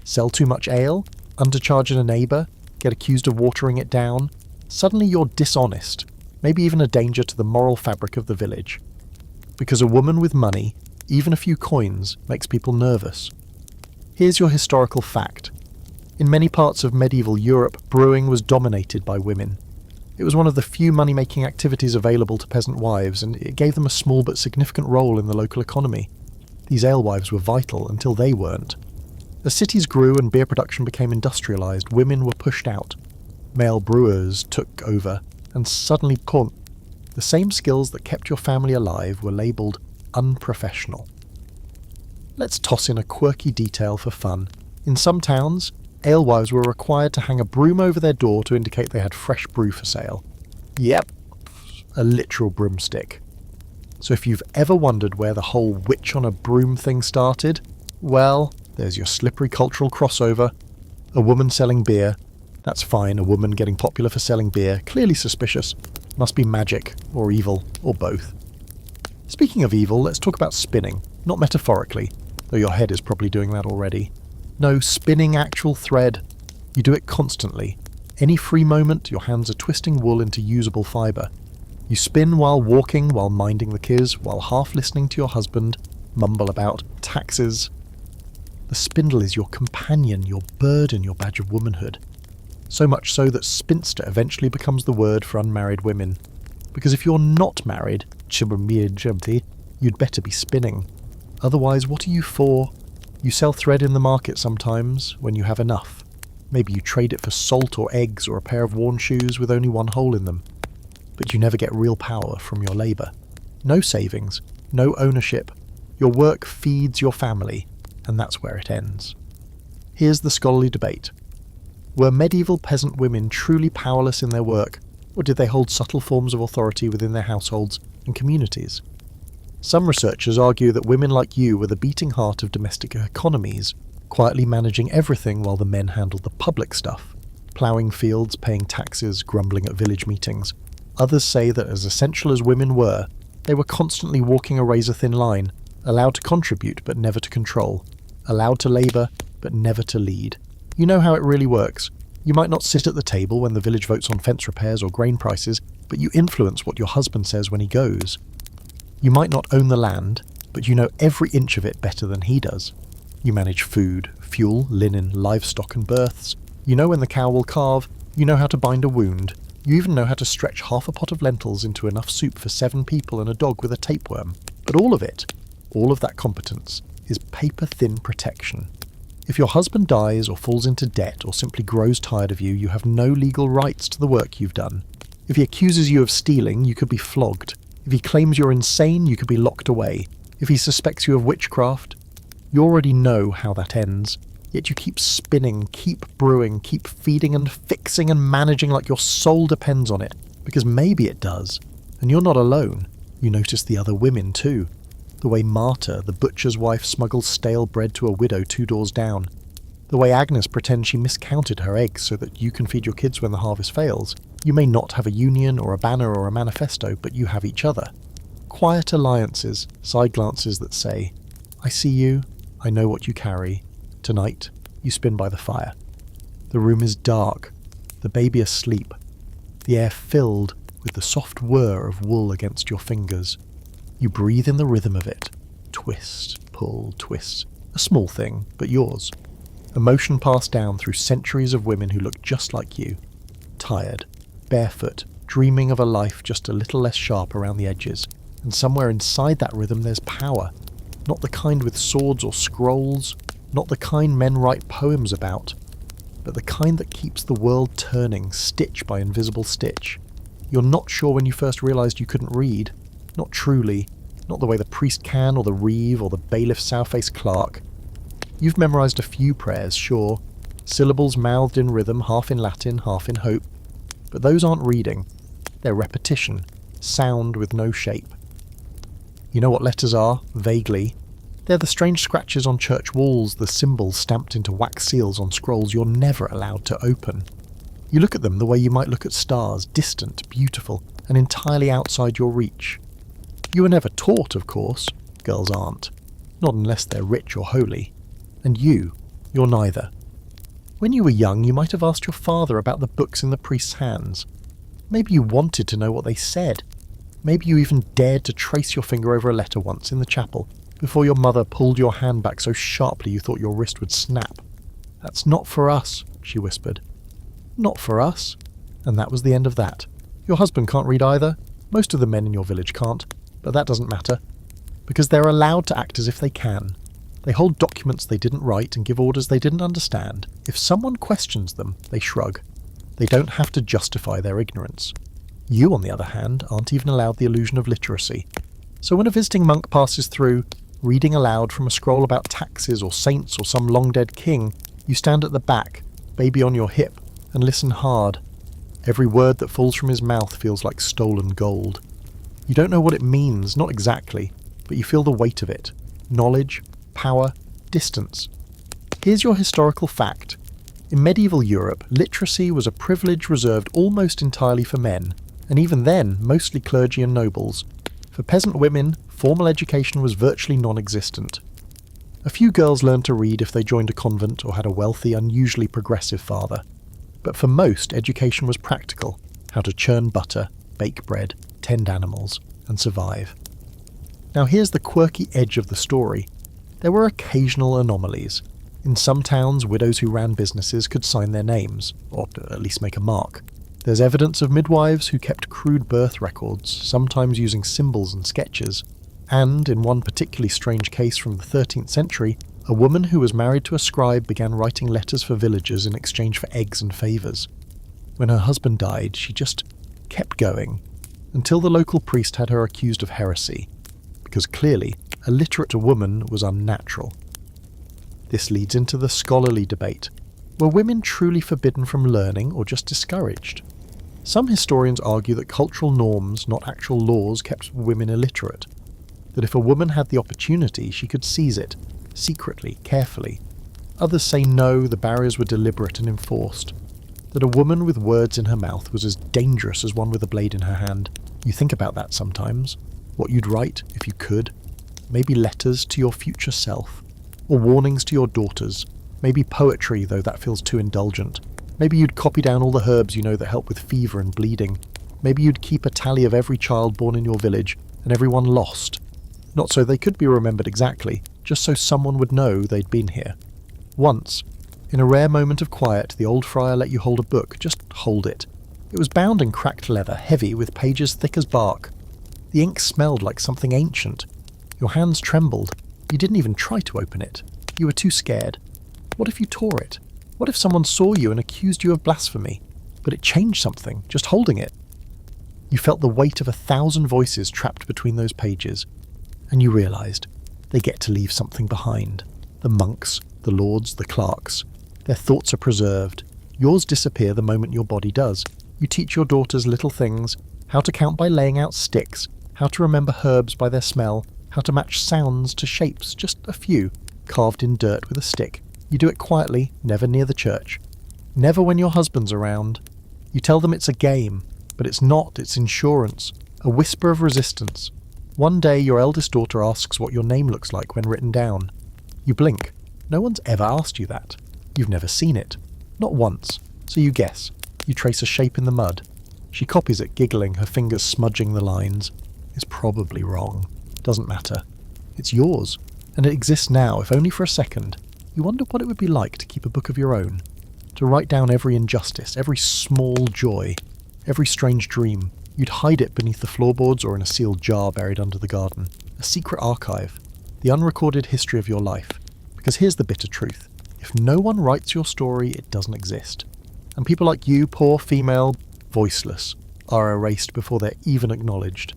Sell too much ale, undercharge a neighbour, get accused of watering it down. Suddenly you're dishonest, maybe even a danger to the moral fabric of the village. Because a woman with money, even a few coins, makes people nervous. Here's your historical fact. In many parts of medieval Europe, brewing was dominated by women. It was one of the few money-making activities available to peasant wives, and it gave them a small but significant role in the local economy. These alewives were vital until they weren't. As cities grew and beer production became industrialised, women were pushed out. Male brewers took over, and suddenly the same skills that kept your family alive were labelled unprofessional. Let's toss in a quirky detail for fun. In some towns, alewives were required to hang a broom over their door to indicate they had fresh brew for sale. Yep, a literal broomstick. So if you've ever wondered where the whole witch on a broom thing started, well, there's your slippery cultural crossover. A woman selling beer. That's fine, a woman getting popular for selling beer. Clearly suspicious. Must be magic, or evil, or both. Speaking of evil, let's talk about spinning. Not metaphorically, though your head is probably doing that already. No, spinning actual thread. You do it constantly. Any free moment, your hands are twisting wool into usable fibre. You spin while walking, while minding the kids, while half listening to your husband mumble about taxes. The spindle is your companion, your burden, your badge of womanhood. So much so that spinster eventually becomes the word for unmarried women. Because if you're not married, you'd better be spinning. Otherwise, what are you for? You sell thread in the market sometimes when you have enough. Maybe you trade it for salt or eggs or a pair of worn shoes with only one hole in them. But you never get real power from your labour. No savings, no ownership. Your work feeds your family, and that's where it ends. Here's the scholarly debate. Were medieval peasant women truly powerless in their work, or did they hold subtle forms of authority within their households and communities? Some researchers argue that women like you were the beating heart of domestic economies, quietly managing everything while the men handled the public stuff, ploughing fields, paying taxes, grumbling at village meetings. Others say that as essential as women were, they were constantly walking a razor-thin line, allowed to contribute but never to control, allowed to labour but never to lead. You know how it really works. You might not sit at the table when the village votes on fence repairs or grain prices, but you influence what your husband says when he goes. You might not own the land, but you know every inch of it better than he does. You manage food, fuel, linen, livestock and births. You know when the cow will calve. You know how to bind a wound. You even know how to stretch half a pot of lentils into enough soup for 7 people and a dog with a tapeworm. But all of it, all of that competence, is paper-thin protection. If your husband dies or falls into debt or simply grows tired of you, you have no legal rights to the work you've done. If he accuses you of stealing, you could be flogged. If he claims you're insane, you could be locked away. If he suspects you of witchcraft, you already know how that ends. Yet you keep spinning, keep brewing, keep feeding and fixing and managing like your soul depends on it. Because maybe it does. And you're not alone. You notice the other women too. The way Marta, the butcher's wife, smuggles stale bread to a widow 2 doors down. The way Agnes pretends she miscounted her eggs so that you can feed your kids when the harvest fails. You may not have a union or a banner or a manifesto, but you have each other. Quiet alliances, side glances that say, I see you, I know what you carry. Tonight, you spin by the fire. The room is dark, the baby asleep, the air filled with the soft whir of wool against your fingers. You breathe in the rhythm of it. Twist, pull, twist. A small thing, but yours. Emotion passed down through centuries of women who look just like you. Tired, barefoot, dreaming of a life just a little less sharp around the edges. And somewhere inside that rhythm there's power. Not the kind with swords or scrolls, not the kind men write poems about, but the kind that keeps the world turning, stitch by invisible stitch. You're not sure when you first realised you couldn't read. Not truly, not the way the priest can, or the reeve, or the bailiff sow-faced clerk. You've memorised a few prayers, sure, syllables mouthed in rhythm, half in Latin, half in hope. But those aren't reading. They're repetition, sound with no shape. You know what letters are, vaguely. They're the strange scratches on church walls, the symbols stamped into wax seals on scrolls you're never allowed to open. You look at them the way you might look at stars, distant, beautiful, and entirely outside your reach. You were never taught, of course. Girls aren't. Not unless they're rich or holy. And you're neither. When you were young, you might have asked your father about the books in the priest's hands. Maybe you wanted to know what they said. Maybe you even dared to trace your finger over a letter once in the chapel, before your mother pulled your hand back so sharply you thought your wrist would snap. That's not for us, she whispered. Not for us. And that was the end of that. Your husband can't read either. Most of the men in your village can't. But that doesn't matter, because they're allowed to act as if they can. They hold documents they didn't write and give orders they didn't understand. If someone questions them, they shrug. They don't have to justify their ignorance. You, on the other hand, aren't even allowed the illusion of literacy. So when a visiting monk passes through, reading aloud from a scroll about taxes or saints or some long-dead king, you stand at the back, baby on your hip, and listen hard. Every word that falls from his mouth feels like stolen gold. You don't know what it means, not exactly, but you feel the weight of it. Knowledge, power, distance. Here's your historical fact. In medieval Europe, literacy was a privilege reserved almost entirely for men, and even then, mostly clergy and nobles. For peasant women, formal education was virtually non-existent. A few girls learned to read if they joined a convent or had a wealthy, unusually progressive father. But for most, education was practical. How to churn butter, bake bread, tend animals, and survive. Now here's the quirky edge of the story. There were occasional anomalies. In some towns, widows who ran businesses could sign their names, or at least make a mark. There's evidence of midwives who kept crude birth records, sometimes using symbols and sketches. And, in one particularly strange case from the 13th century, A woman who was married to a scribe began writing letters for villagers in exchange for eggs and favours. When her husband died, she just kept going, until the local priest had her accused of heresy, because clearly a literate woman was unnatural. This leads into the scholarly debate. Were women truly forbidden from learning or just discouraged? Some historians argue that cultural norms, not actual laws, kept women illiterate. That if a woman had the opportunity, she could seize it, secretly, carefully. Others say no, the barriers were deliberate and enforced. That a woman with words in her mouth was as dangerous as one with a blade in her hand. You think about that sometimes. What you'd write, if you could. Maybe letters to your future self. Or warnings to your daughters. Maybe poetry, though that feels too indulgent. Maybe you'd copy down all the herbs you know that help with fever and bleeding. Maybe you'd keep a tally of every child born in your village and everyone lost. Not so they could be remembered exactly, just so someone would know they'd been here. Once, in a rare moment of quiet, the old friar let you hold a book. Just hold it. It was bound in cracked leather, heavy, with pages thick as bark. The ink smelled like something ancient. Your hands trembled. You didn't even try to open it. You were too scared. What if you tore it? What if someone saw you and accused you of blasphemy? But it changed something, just holding it. You felt the weight of 1,000 voices trapped between those pages, and you realised they get to leave something behind. The monks, the lords, the clerks. Their thoughts are preserved. Yours disappear the moment your body does. You teach your daughters little things, how to count by laying out sticks, how to remember herbs by their smell, how to match sounds to shapes, just a few, carved in dirt with a stick. You do it quietly, never near the church. Never when your husband's around. You tell them it's a game, but it's not, it's insurance. A whisper of resistance. One day your eldest daughter asks what your name looks like when written down. You blink. No one's ever asked you that. You've never seen it. Not once. So you guess. You trace a shape in the mud. She copies it, giggling, her fingers smudging the lines. It's probably wrong. Doesn't matter. It's yours. And it exists now, if only for a second. You wonder what it would be like to keep a book of your own. To write down every injustice, every small joy, every strange dream. You'd hide it beneath the floorboards or in a sealed jar buried under the garden. A secret archive. The unrecorded history of your life. Because here's the bitter truth. If no one writes your story, it doesn't exist. And people like you, poor, female, voiceless, are erased before they're even acknowledged.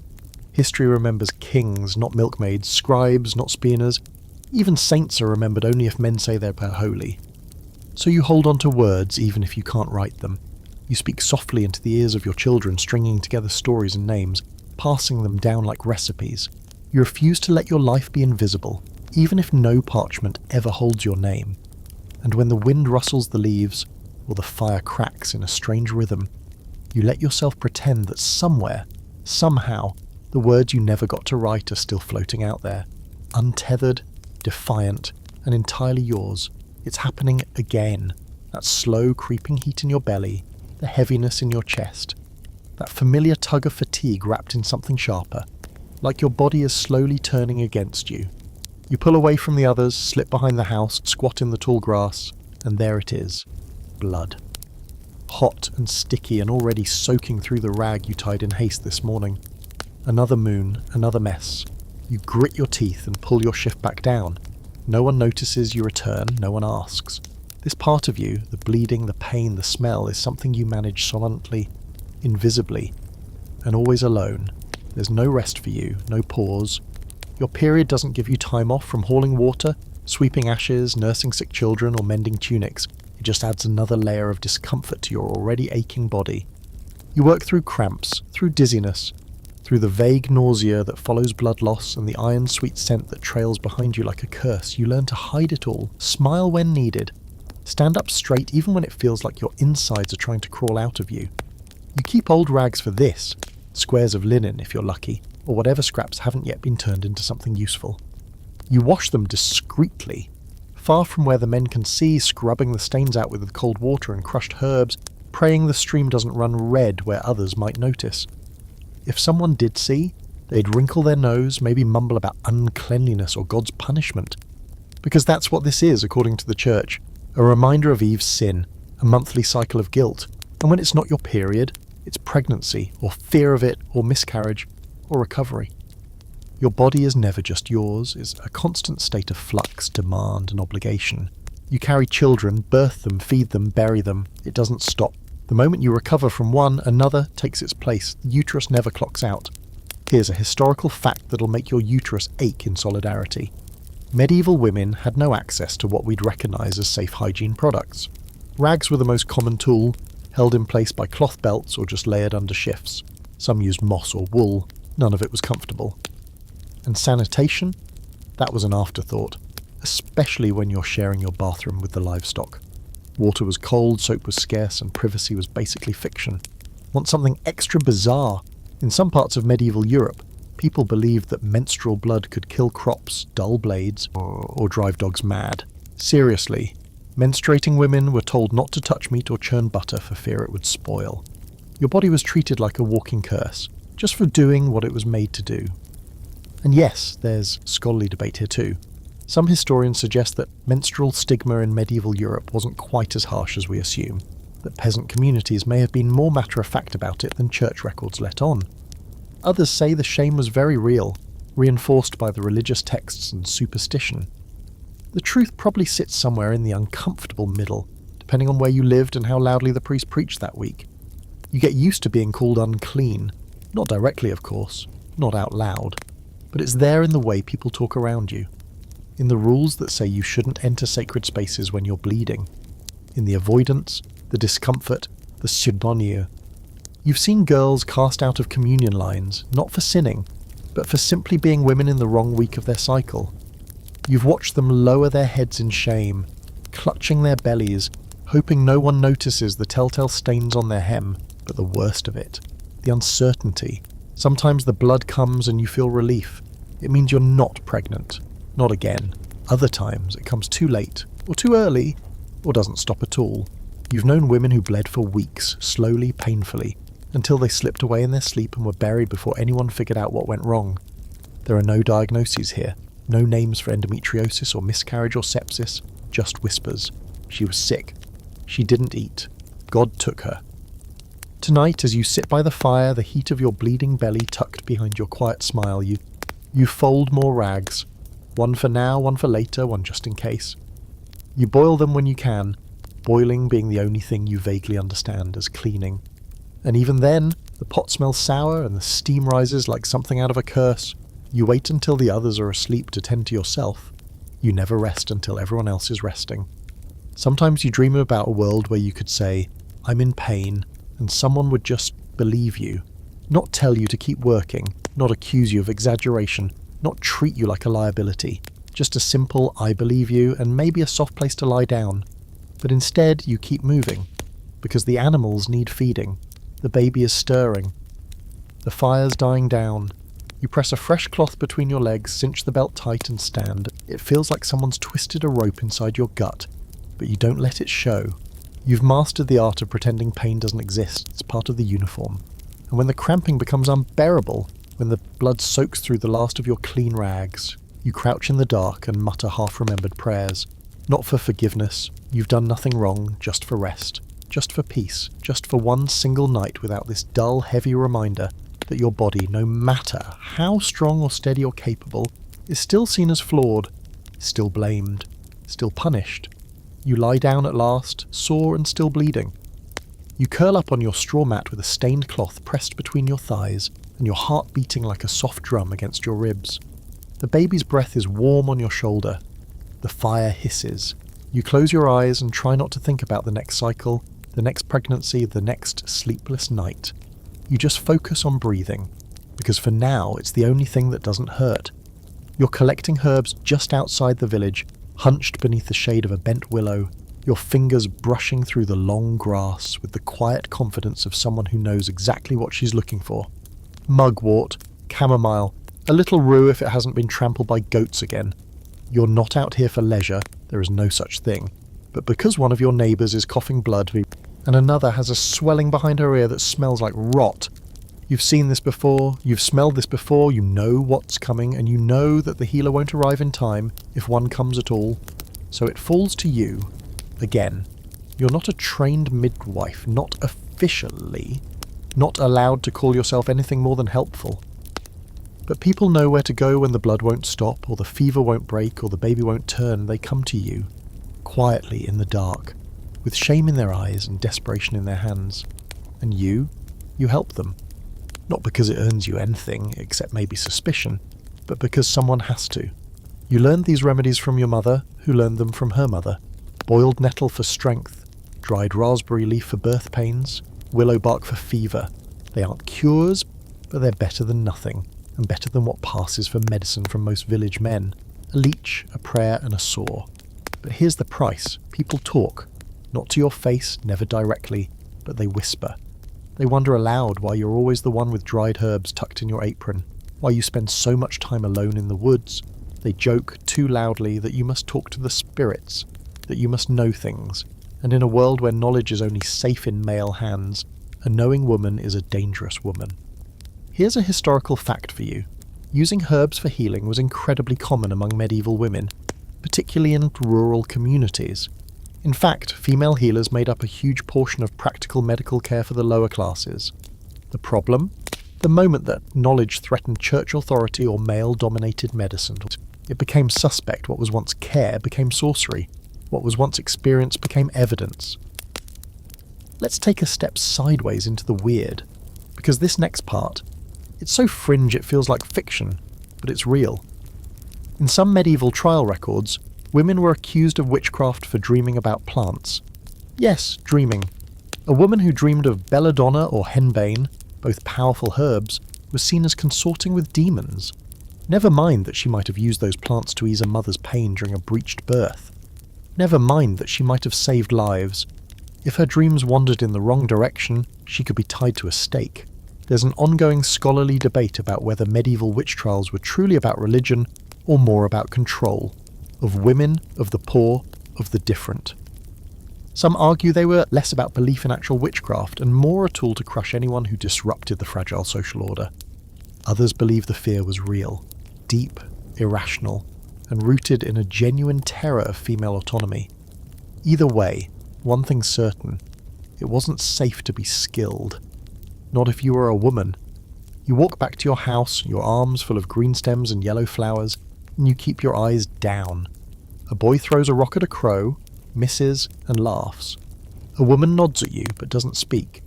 History remembers kings, not milkmaids, scribes, not spinners. Even saints are remembered only if men say they're holy. So you hold on to words even if you can't write them. You speak softly into the ears of your children, stringing together stories and names, passing them down like recipes. You refuse to let your life be invisible, even if no parchment ever holds your name. And when the wind rustles the leaves, or the fire cracks in a strange rhythm, you let yourself pretend that somewhere, somehow, the words you never got to write are still floating out there, untethered, defiant, and entirely yours. It's happening again. That slow creeping heat in your belly, the heaviness in your chest, that familiar tug of fatigue wrapped in something sharper, like your body is slowly turning against you. You pull away from the others, slip behind the house, squat in the tall grass, and there it is. Blood. Hot and sticky and already soaking through the rag you tied in haste this morning. Another moon, another mess. You grit your teeth and pull your shift back down. No one notices you return, no one asks. This part of you, the bleeding, the pain, the smell, is something you manage silently, invisibly, and always alone. There's no rest for you, no pause. Your period doesn't give you time off from hauling water, sweeping ashes, nursing sick children, or mending tunics. It just adds another layer of discomfort to your already aching body. You work through cramps, through dizziness, through the vague nausea that follows blood loss and the iron-sweet scent that trails behind you like a curse. You learn to hide it all, smile when needed, stand up straight even when it feels like your insides are trying to crawl out of you. You keep old rags for this, squares of linen if you're lucky, or whatever scraps haven't yet been turned into something useful. You wash them discreetly, far from where the men can see, scrubbing the stains out with cold water and crushed herbs, praying the stream doesn't run red where others might notice. If someone did see, they'd wrinkle their nose, maybe mumble about uncleanliness or God's punishment. Because that's what this is, according to the church, a reminder of Eve's sin, a monthly cycle of guilt. And when it's not your period, it's pregnancy, or fear of it, or miscarriage, or recovery. Your body is never just yours, it's a constant state of flux, demand and obligation. You carry children, birth them, feed them, bury them. It doesn't stop. The moment you recover from one, another takes its place. The uterus never clocks out. Here's a historical fact that'll make your uterus ache in solidarity. Medieval women had no access to what we'd recognise as safe hygiene products. Rags were the most common tool, held in place by cloth belts or just layered under shifts. Some used moss or wool. None of it was comfortable. And sanitation? That was an afterthought, especially when you're sharing your bathroom with the livestock. Water was cold, soap was scarce, and privacy was basically fiction. Want something extra bizarre? In some parts of medieval Europe, people believed that menstrual blood could kill crops, dull blades, or drive dogs mad. Seriously, menstruating women were told not to touch meat or churn butter for fear it would spoil. Your body was treated like a walking curse, just for doing what it was made to do. And yes, there's scholarly debate here too. Some historians suggest that menstrual stigma in medieval Europe wasn't quite as harsh as we assume, that peasant communities may have been more matter-of-fact about it than church records let on. Others say the shame was very real, reinforced by the religious texts and superstition. The truth probably sits somewhere in the uncomfortable middle, depending on where you lived and how loudly the priest preached that week. You get used to being called unclean, not directly of course, not out loud, but it's there in the way people talk around you, in the rules that say you shouldn't enter sacred spaces when you're bleeding, in the avoidance, the discomfort, the pseudonyme. You've seen girls cast out of communion lines, not for sinning, but for simply being women in the wrong week of their cycle. You've watched them lower their heads in shame, clutching their bellies, hoping no one notices the telltale stains on their hem, but the worst of it, the uncertainty. Sometimes the blood comes and you feel relief. It means you're not pregnant. Not again. Other times it comes too late, or too early, or doesn't stop at all. You've known women who bled for weeks, slowly, painfully, until they slipped away in their sleep and were buried before anyone figured out what went wrong. There are no diagnoses here, no names for endometriosis or miscarriage or sepsis, just whispers. She was sick. She didn't eat. God took her. Tonight, as you sit by the fire, the heat of your bleeding belly tucked behind your quiet smile, you fold more rags. One for now, one for later, one just in case. You boil them when you can, boiling being the only thing you vaguely understand as cleaning. And even then, the pot smells sour and the steam rises like something out of a curse. You wait until the others are asleep to tend to yourself. You never rest until everyone else is resting. Sometimes you dream about a world where you could say, "I'm in pain," and someone would just believe you. Not tell you to keep working, not accuse you of exaggeration, not treat you like a liability. Just a simple "I believe you" and maybe a soft place to lie down. But instead you keep moving, because the animals need feeding. The baby is stirring. The fire's dying down. You press a fresh cloth between your legs, cinch the belt tight and stand. It feels like someone's twisted a rope inside your gut, but you don't let it show. You've mastered the art of pretending pain doesn't exist. It's part of the uniform. And when the cramping becomes unbearable, when the blood soaks through the last of your clean rags, you crouch in the dark and mutter half-remembered prayers. Not for forgiveness. You've done nothing wrong, just for rest. Just for peace. Just for one single night without this dull, heavy reminder that your body, no matter how strong or steady or capable, is still seen as flawed, still blamed, still punished. You lie down at last, sore and still bleeding. You curl up on your straw mat with a stained cloth pressed between your thighs and your heart beating like a soft drum against your ribs. The baby's breath is warm on your shoulder. The fire hisses. You close your eyes and try not to think about the next cycle, the next pregnancy, the next sleepless night. You just focus on breathing, because for now it's the only thing that doesn't hurt. You're collecting herbs just outside the village, hunched beneath the shade of a bent willow, your fingers brushing through the long grass with the quiet confidence of someone who knows exactly what she's looking for. Mugwort, chamomile, a little rue if it hasn't been trampled by goats again. You're not out here for leisure, there is no such thing, but because one of your neighbours is coughing blood and another has a swelling behind her ear that smells like rot. You've seen this before, you've smelled this before, you know what's coming, and you know that the healer won't arrive in time, if one comes at all. So it falls to you, again. You're not a trained midwife, not officially, not allowed to call yourself anything more than helpful. But people know where to go when the blood won't stop, or the fever won't break, or the baby won't turn. They come to you, quietly in the dark, with shame in their eyes and desperation in their hands. And you help them. Not because it earns you anything, except maybe suspicion, but because someone has to. You learned these remedies from your mother, who learned them from her mother. Boiled nettle for strength, dried raspberry leaf for birth pains, willow bark for fever. They aren't cures, but they're better than nothing, and better than what passes for medicine from most village men. A leech, a prayer, and a sore. But here's the price. People talk. Not to your face, never directly, but they whisper. They wonder aloud why you're always the one with dried herbs tucked in your apron, why you spend so much time alone in the woods. They joke too loudly that you must talk to the spirits, that you must know things, and in a world where knowledge is only safe in male hands, a knowing woman is a dangerous woman. Here's a historical fact for you. Using herbs for healing was incredibly common among medieval women, particularly in rural communities. In fact, female healers made up a huge portion of practical medical care for the lower classes. The problem? The moment that knowledge threatened church authority or male-dominated medicine, it became suspect. What was once care became sorcery. What was once experience became evidence. Let's take a step sideways into the weird, because this next part, it's so fringe it feels like fiction, but it's real. In some medieval trial records, women were accused of witchcraft for dreaming about plants. Yes, dreaming. A woman who dreamed of belladonna or henbane, both powerful herbs, was seen as consorting with demons. Never mind that she might have used those plants to ease a mother's pain during a breached birth. Never mind that she might have saved lives. If her dreams wandered in the wrong direction, she could be tied to a stake. There's an ongoing scholarly debate about whether medieval witch trials were truly about religion or more about control. Of women, of the poor, of the different. Some argue they were less about belief in actual witchcraft and more a tool to crush anyone who disrupted the fragile social order. Others believe the fear was real, deep, irrational, and rooted in a genuine terror of female autonomy. Either way, one thing's certain, it wasn't safe to be skilled. Not if you were a woman. You walk back to your house, your arms full of green stems and yellow flowers, and you keep your eyes down. A boy throws a rock at a crow, misses, and laughs. A woman nods at you, but doesn't speak.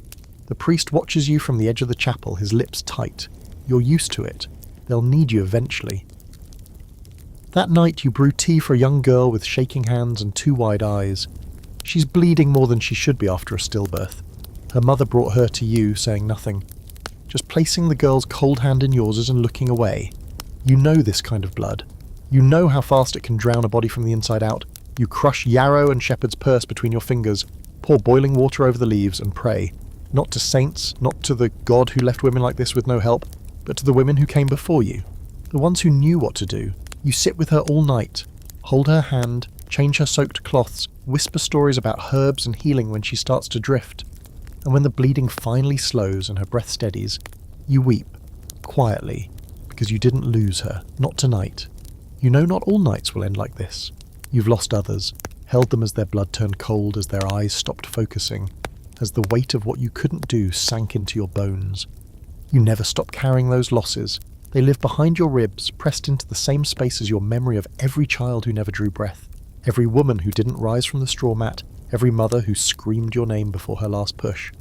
The priest watches you from the edge of the chapel, his lips tight. You're used to it. They'll need you eventually. That night you brew tea for a young girl with shaking hands and two wide eyes. She's bleeding more than she should be after a stillbirth. Her mother brought her to you, saying nothing. Just placing the girl's cold hand in yours and looking away. You know this kind of blood. You know how fast it can drown a body from the inside out. You crush yarrow and shepherd's purse between your fingers, pour boiling water over the leaves and pray. Not to saints, not to the God who left women like this with no help, but to the women who came before you. The ones who knew what to do. You sit with her all night, hold her hand, change her soaked cloths, whisper stories about herbs and healing when she starts to drift. And when the bleeding finally slows and her breath steadies, you weep, quietly, because you didn't lose her, not tonight. You know not all nights will end like this. You've lost others, held them as their blood turned cold, as their eyes stopped focusing, as the weight of what you couldn't do sank into your bones. You never stop carrying those losses. They live behind your ribs, pressed into the same space as your memory of every child who never drew breath, every woman who didn't rise from the straw mat, every mother who screamed your name before her last push.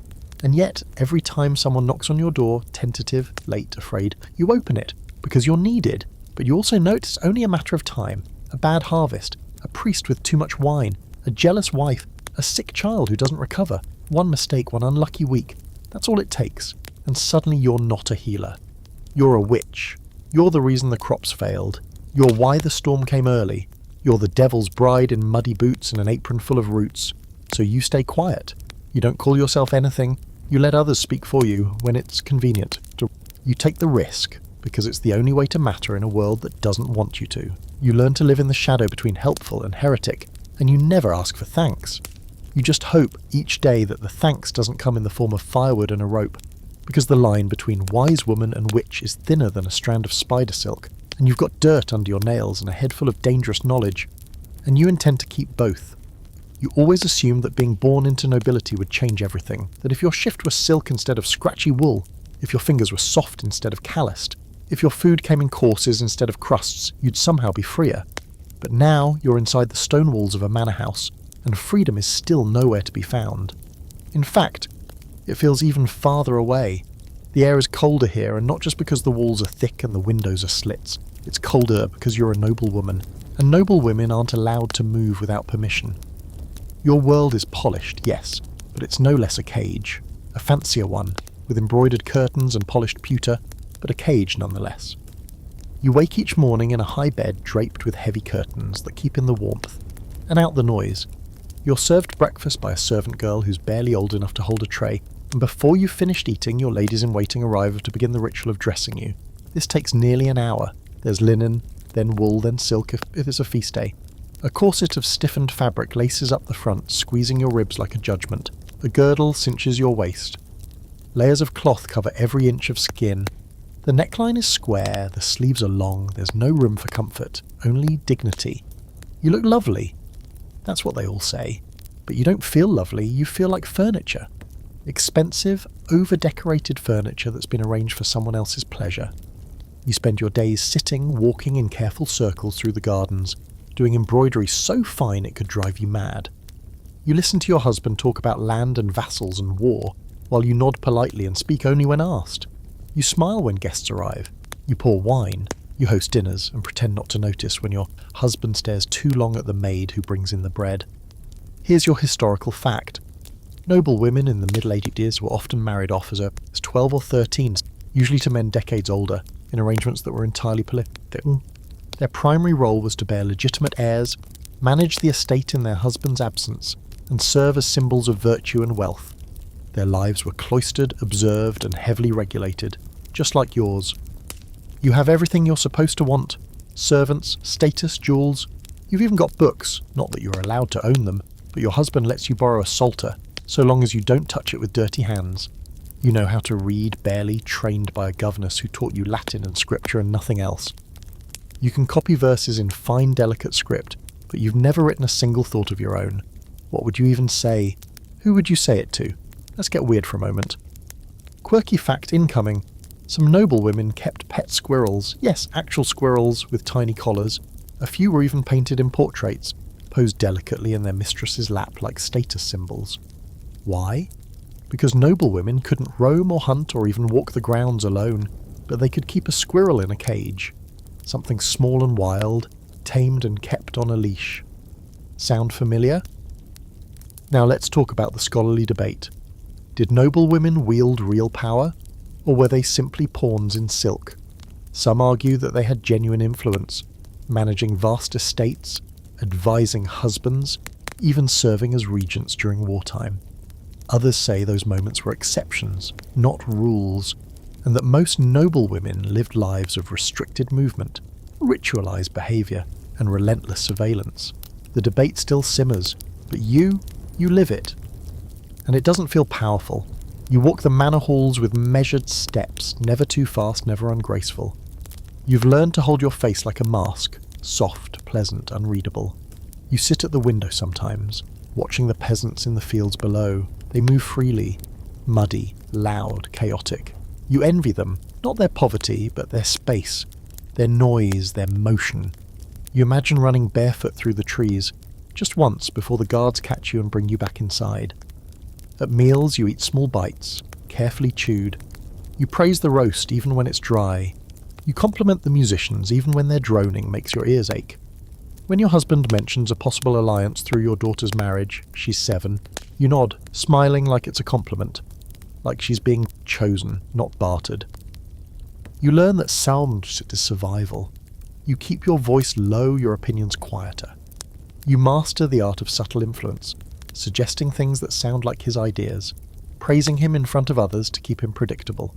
And yet, every time someone knocks on your door, tentative, late, afraid, you open it, because you're needed. But you also know it's only a matter of time. A bad harvest, a priest with too much wine, a jealous wife, a sick child who doesn't recover, one mistake, one unlucky week. That's all it takes. And suddenly you're not a healer. You're a witch. You're the reason the crops failed. You're why the storm came early. You're the devil's bride in muddy boots and an apron full of roots. So you stay quiet. You don't call yourself anything. You let others speak for you when it's convenient. You take the risk, because it's the only way to matter in a world that doesn't want you to. You learn to live in the shadow between helpful and heretic, and you never ask for thanks. You just hope each day that the thanks doesn't come in the form of firewood and a rope, because the line between wise woman and witch is thinner than a strand of spider silk, and you've got dirt under your nails and a head full of dangerous knowledge, and you intend to keep both. You always assumed that being born into nobility would change everything, that if your shift was silk instead of scratchy wool, if your fingers were soft instead of calloused, If your food came in courses instead of crusts, you'd somehow be freer. But now you're inside the stone walls of a manor house, and freedom is still nowhere to be found. In fact, it feels even farther away. The air is colder here, and not just because the walls are thick and the windows are slits. It's colder because you're a noble woman, and noble women aren't allowed to move without permission. Your world is polished, yes, but it's no less a cage. A fancier one, with embroidered curtains and polished pewter, but a cage nonetheless. You wake each morning in a high bed draped with heavy curtains that keep in the warmth, and out the noise. You're served breakfast by a servant girl who's barely old enough to hold a tray, and before you've finished eating, your ladies-in-waiting arrive to begin the ritual of dressing you. This takes nearly an hour. There's linen, then wool, then silk if it's a feast day. A corset of stiffened fabric laces up the front, squeezing your ribs like a judgment. A girdle cinches your waist. Layers of cloth cover every inch of skin. The neckline is square, the sleeves are long, there's no room for comfort, only dignity. You look lovely. That's what they all say. But you don't feel lovely, you feel like furniture. Expensive, over-decorated furniture that's been arranged for someone else's pleasure. You spend your days sitting, walking in careful circles through the gardens, doing embroidery so fine it could drive you mad. You listen to your husband talk about land and vassals and war, while you nod politely and speak only when asked. You smile when guests arrive. You pour wine. You host dinners and pretend not to notice when your husband stares too long at the maid who brings in the bread. Here's your historical fact. Noble women in the Middle Ages were often married off as 12 or 13, usually to men decades older, in arrangements that were entirely political. Their primary role was to bear legitimate heirs, manage the estate in their husband's absence, and serve as symbols of virtue and wealth. Their lives were cloistered, observed, and heavily regulated, just like yours. You have everything you're supposed to want. Servants, status, jewels. You've even got books, not that you're allowed to own them, but your husband lets you borrow a psalter, so long as you don't touch it with dirty hands. You know how to read barely, trained by a governess who taught you Latin and scripture and nothing else. You can copy verses in fine, delicate script, but you've never written a single thought of your own. What would you even say? Who would you say it to? Let's get weird for a moment. Quirky fact incoming. Some noble women kept pet squirrels, yes, actual squirrels with tiny collars. A few were even painted in portraits, posed delicately in their mistress's lap like status symbols. Why? Because noble women couldn't roam or hunt or even walk the grounds alone, but they could keep a squirrel in a cage. Something small and wild, tamed and kept on a leash. Sound familiar? Now let's talk about the scholarly debate. Did noble women wield real power, or were they simply pawns in silk? Some argue that they had genuine influence, managing vast estates, advising husbands, even serving as regents during wartime. Others say those moments were exceptions, not rules, and that most noble women lived lives of restricted movement, ritualized behavior, and relentless surveillance. The debate still simmers, but you live it. And it doesn't feel powerful. You walk the manor halls with measured steps, never too fast, never ungraceful. You've learned to hold your face like a mask, soft, pleasant, unreadable. You sit at the window sometimes, watching the peasants in the fields below. They move freely, muddy, loud, chaotic. You envy them, not their poverty, but their space, their noise, their motion. You imagine running barefoot through the trees, just once before the guards catch you and bring you back inside. At meals you eat small bites, carefully chewed. You praise the roast even when it's dry. You compliment the musicians even when their droning makes your ears ache. When your husband mentions a possible alliance through your daughter's marriage, she's 7, you nod, smiling like it's a compliment, like she's being chosen, not bartered. You learn that sound is survival. You keep your voice low, your opinions quieter. You master the art of subtle influence, suggesting things that sound like his ideas, praising him in front of others to keep him predictable.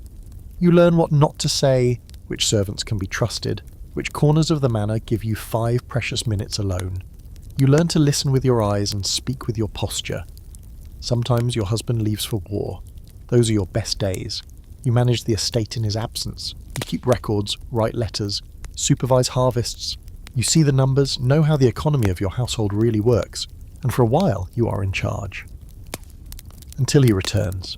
You learn what not to say, which servants can be trusted, which corners of the manor give you 5 precious minutes alone. You learn to listen with your eyes and speak with your posture. Sometimes your husband leaves for war. Those are your best days. You manage the estate in his absence. You keep records, write letters, supervise harvests. You see the numbers, know how the economy of your household really works, and for a while you are in charge. Until he returns,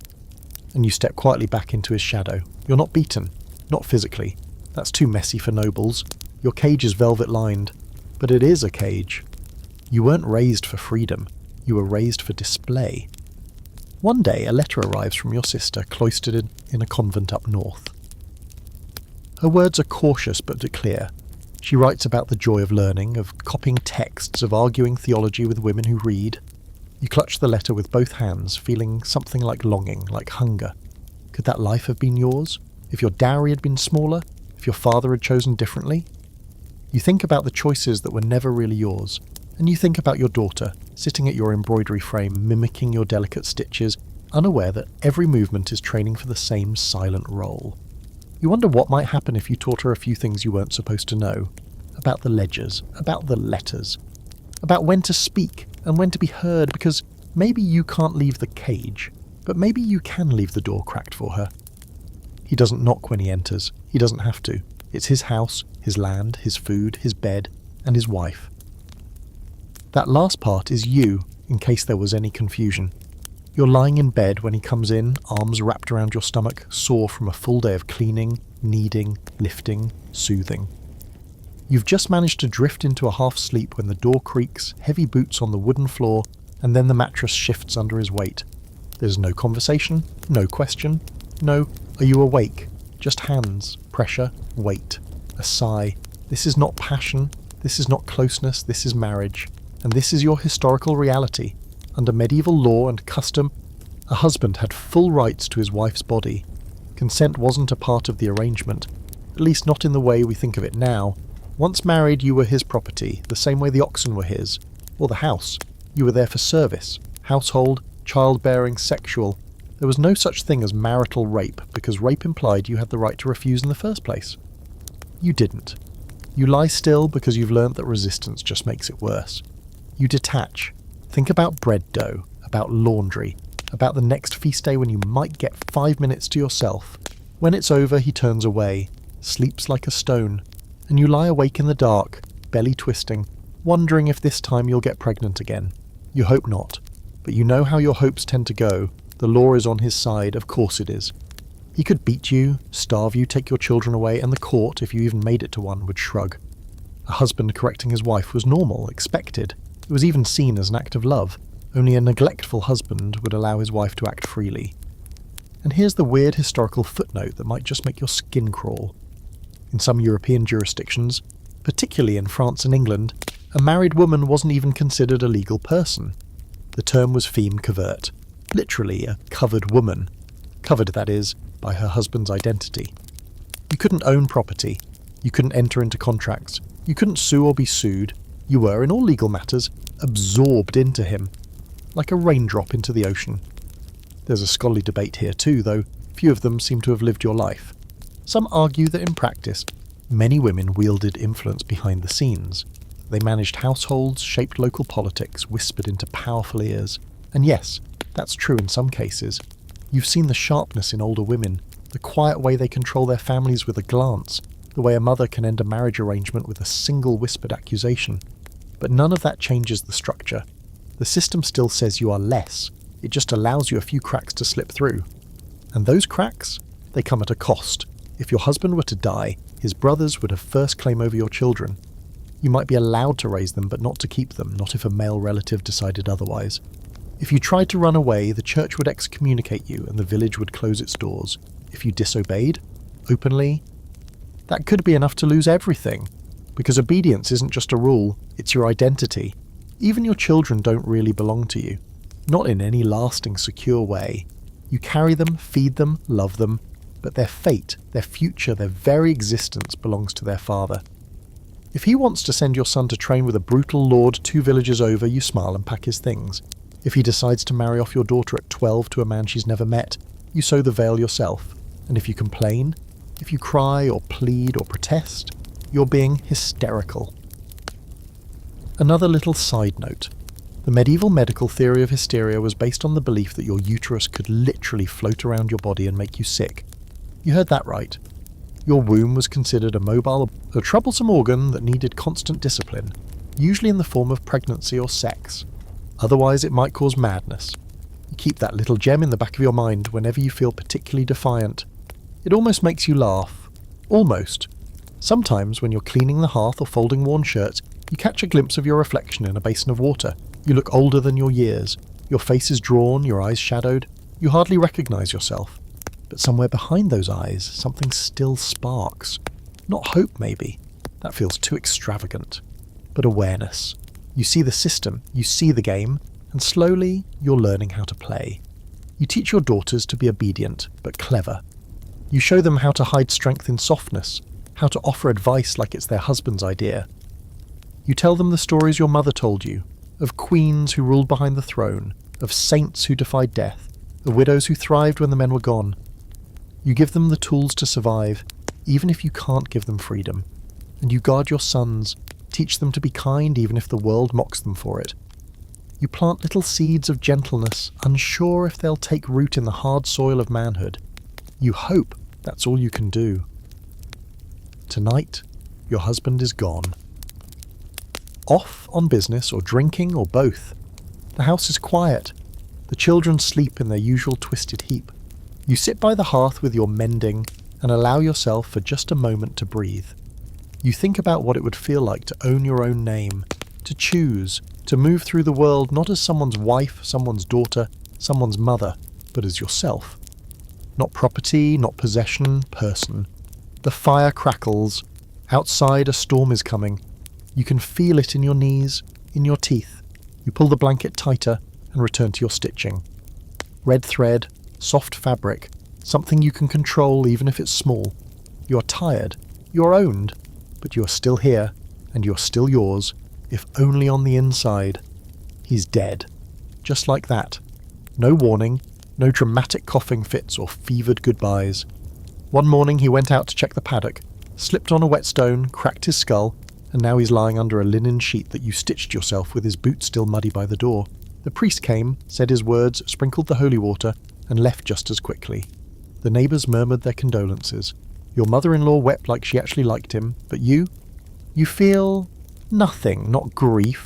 and you step quietly back into his shadow. You're not beaten, not physically, That's too messy for nobles. Your cage is velvet lined. But it is a cage. You weren't raised for freedom. You were raised for display. One day, a letter arrives from your sister, cloistered in a convent up north. Her words are cautious but clear. She writes about the joy of learning, of copying texts, of arguing theology with women who read. You clutch the letter with both hands, feeling something like longing, like hunger. Could that life have been yours? If your dowry had been smaller? If your father had chosen differently? You think about the choices that were never really yours, and you think about your daughter, sitting at your embroidery frame, mimicking your delicate stitches, unaware that every movement is training for the same silent role. You wonder what might happen if you taught her a few things you weren't supposed to know. About the ledgers, about the letters, about when to speak and when to be heard, because maybe you can't leave the cage, but maybe you can leave the door cracked for her. He doesn't knock when he enters. He doesn't have to. It's his house, his land, his food, his bed, and his wife. That last part is you, in case there was any confusion. You're lying in bed when he comes in, arms wrapped around your stomach, sore from a full day of cleaning, kneading, lifting, soothing. You've just managed to drift into a half-sleep when the door creaks, heavy boots on the wooden floor, and then the mattress shifts under his weight. There's no conversation, no question, no, are you awake? Just hands, pressure, weight, a sigh. This is not passion, this is not closeness, this is marriage. And this is your historical reality. Under medieval law and custom, a husband had full rights to his wife's body. Consent wasn't a part of the arrangement, at least not in the way we think of it now. Once married, you were his property, the same way the oxen were his, or the house. You were there for service, household, childbearing, sexual. There was no such thing as marital rape, because rape implied you had the right to refuse in the first place. You didn't. You lie still because you've learnt that resistance just makes it worse. You detach. Think about bread dough, about laundry, about the next feast day when you might get 5 minutes to yourself. When it's over, he turns away, sleeps like a stone, and you lie awake in the dark, belly twisting, wondering if this time you'll get pregnant again. You hope not, but you know how your hopes tend to go. The law is on his side, of course it is. He could beat you, starve you, take your children away, and the court, if you even made it to one, would shrug. A husband correcting his wife was normal, expected. It was even seen as an act of love. Only a neglectful husband would allow his wife to act freely. And here's the weird historical footnote that might just make your skin crawl. In some European jurisdictions, particularly in France and England, a married woman wasn't even considered a legal person. The term was femme covert, literally a covered woman. Covered, that is, by her husband's identity. You couldn't own property. You couldn't enter into contracts. You couldn't sue or be sued. You were, in all legal matters, absorbed into him, like a raindrop into the ocean. There's a scholarly debate here too, though few of them seem to have lived your life. Some argue that in practice, many women wielded influence behind the scenes. They managed households, shaped local politics, whispered into powerful ears. And yes, that's true in some cases. You've seen the sharpness in older women, the quiet way they control their families with a glance, the way a mother can end a marriage arrangement with a single whispered accusation. But none of that changes the structure. The system still says you are less. It just allows you a few cracks to slip through. And those cracks, they come at a cost. If your husband were to die, his brothers would have first claim over your children. You might be allowed to raise them, but not to keep them, not if a male relative decided otherwise. If you tried to run away, the church would excommunicate you and the village would close its doors. If you disobeyed, openly, that could be enough to lose everything. Because obedience isn't just a rule, it's your identity. Even your children don't really belong to you. Not in any lasting, secure way. You carry them, feed them, love them, but their fate, their future, their very existence belongs to their father. If he wants to send your son to train with a brutal lord 2 villages over, you smile and pack his things. If he decides to marry off your daughter at 12 to a man she's never met, you sew the veil yourself. And if you complain, if you cry or plead or protest, you're being hysterical. Another little side note. The medieval medical theory of hysteria was based on the belief that your uterus could literally float around your body and make you sick. You heard that right. Your womb was considered a mobile, a troublesome organ that needed constant discipline, usually in the form of pregnancy or sex. Otherwise it might cause madness. You keep that little gem in the back of your mind whenever you feel particularly defiant. It almost makes you laugh. Almost. Sometimes, when you're cleaning the hearth or folding worn shirts, you catch a glimpse of your reflection in a basin of water. You look older than your years. Your face is drawn, your eyes shadowed. You hardly recognise yourself. But somewhere behind those eyes, something still sparks. Not hope, maybe. That feels too extravagant. But awareness. You see the system, you see the game, and slowly you're learning how to play. You teach your daughters to be obedient, but clever. You show them how to hide strength in softness, how to offer advice like it's their husband's idea. You tell them the stories your mother told you, of queens who ruled behind the throne, of saints who defied death, of widows who thrived when the men were gone. You give them the tools to survive, even if you can't give them freedom. And you guard your sons, teach them to be kind even if the world mocks them for it. You plant little seeds of gentleness, unsure if they'll take root in the hard soil of manhood. You hope that's all you can do. Tonight, your husband is gone. Off on business or drinking or both. The house is quiet. The children sleep in their usual twisted heap. You sit by the hearth with your mending and allow yourself for just a moment to breathe. You think about what it would feel like to own your own name, to choose, to move through the world not as someone's wife, someone's daughter, someone's mother, but as yourself. Not property, not possession, person. The fire crackles. Outside a storm is coming. You can feel it in your knees, in your teeth. You pull the blanket tighter and return to your stitching. Red thread, soft fabric, something you can control even if it's small. You're tired, you're owned, but you're still here, and you're still yours, if only on the inside. He's dead. Just like that. No warning, no dramatic coughing fits or fevered goodbyes. One morning he went out to check the paddock, slipped on a whetstone, cracked his skull, and now he's lying under a linen sheet that you stitched yourself with his boot still muddy by the door. The priest came, said his words, sprinkled the holy water, and left just as quickly. The neighbours murmured their condolences. Your mother-in-law wept like she actually liked him, but you feel nothing, not grief,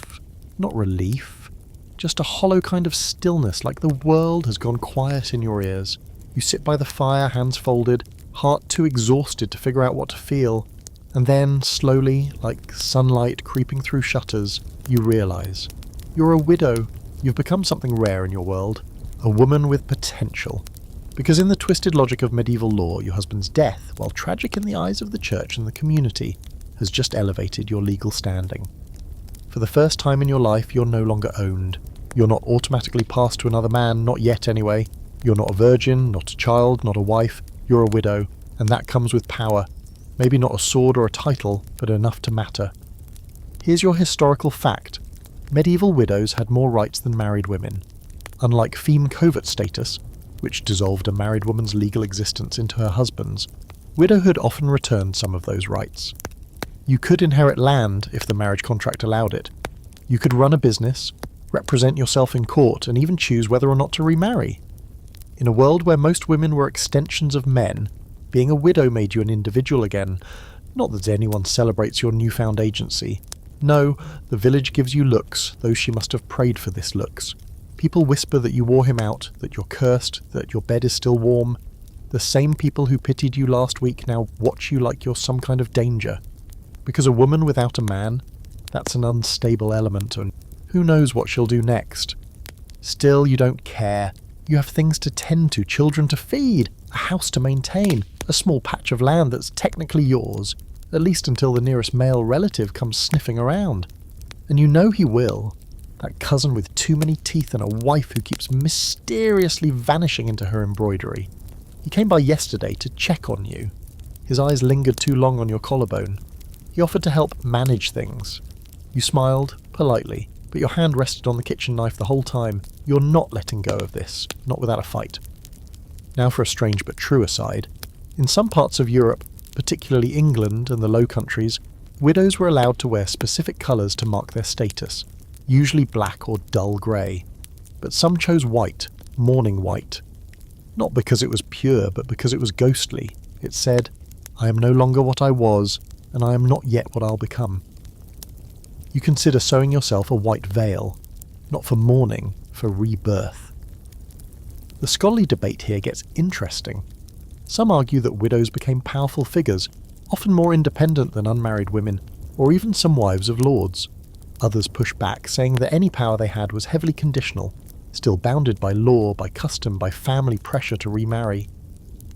not relief, just a hollow kind of stillness, like the world has gone quiet in your ears. You sit by the fire, hands folded, heart too exhausted to figure out what to feel, and then, slowly, like sunlight creeping through shutters, you realise. You're a widow. You've become something rare in your world. A woman with potential. Because in the twisted logic of medieval law, your husband's death, while tragic in the eyes of the church and the community, has just elevated your legal standing. For the first time in your life, you're no longer owned. You're not automatically passed to another man, not yet anyway. You're not a virgin, not a child, not a wife. You're a widow, and that comes with power. Maybe not a sword or a title, but enough to matter. Here's your historical fact. Medieval widows had more rights than married women. Unlike feme covert status, which dissolved a married woman's legal existence into her husband's, widowhood often returned some of those rights. You could inherit land if the marriage contract allowed it. You could run a business, represent yourself in court, and even choose whether or not to remarry. In a world where most women were extensions of men, being a widow made you an individual again. Not that anyone celebrates your newfound agency. No, the village gives you looks, though she must have prayed for this looks. People whisper that you wore him out, that you're cursed, that your bed is still warm. The same people who pitied you last week now watch you like you're some kind of danger. Because a woman without a man, that's an unstable element, and who knows what she'll do next. Still, you don't care. You have things to tend to, children to feed, a house to maintain, a small patch of land that's technically yours, at least until the nearest male relative comes sniffing around. And you know he will. That cousin with too many teeth and a wife who keeps mysteriously vanishing into her embroidery. He came by yesterday to check on you. His eyes lingered too long on your collarbone. He offered to help manage things. You smiled, politely, but your hand rested on the kitchen knife the whole time. You're not letting go of this, not without a fight. Now for a strange but true aside. In some parts of Europe, particularly England and the Low Countries, widows were allowed to wear specific colours to mark their status, usually black or dull grey. But some chose white, mourning white. Not because it was pure, but because it was ghostly. It said, "I am no longer what I was, and I am not yet what I'll become." You consider sewing yourself a white veil, not for mourning, for rebirth. The scholarly debate here gets interesting. Some argue that widows became powerful figures, often more independent than unmarried women, or even some wives of lords. Others push back, saying that any power they had was heavily conditional, still bounded by law, by custom, by family pressure to remarry.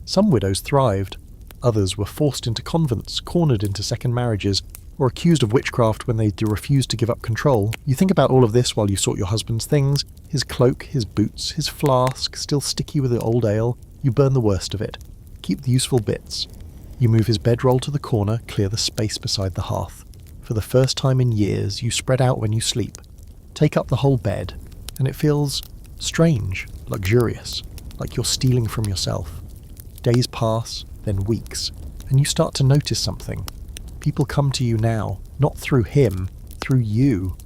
Some widows thrived. Others were forced into convents, cornered into second marriages, or accused of witchcraft when they refused to give up control. You think about all of this while you sort your husband's things, his cloak, his boots, his flask, still sticky with the old ale. You burn the worst of it. Keep the useful bits. You move his bedroll to the corner, clear the space beside the hearth. For the first time in years, you spread out when you sleep. Take up the whole bed, and it feels strange, luxurious, like you're stealing from yourself. Days pass, then weeks, and you start to notice something. People come to you now, not through him, through you.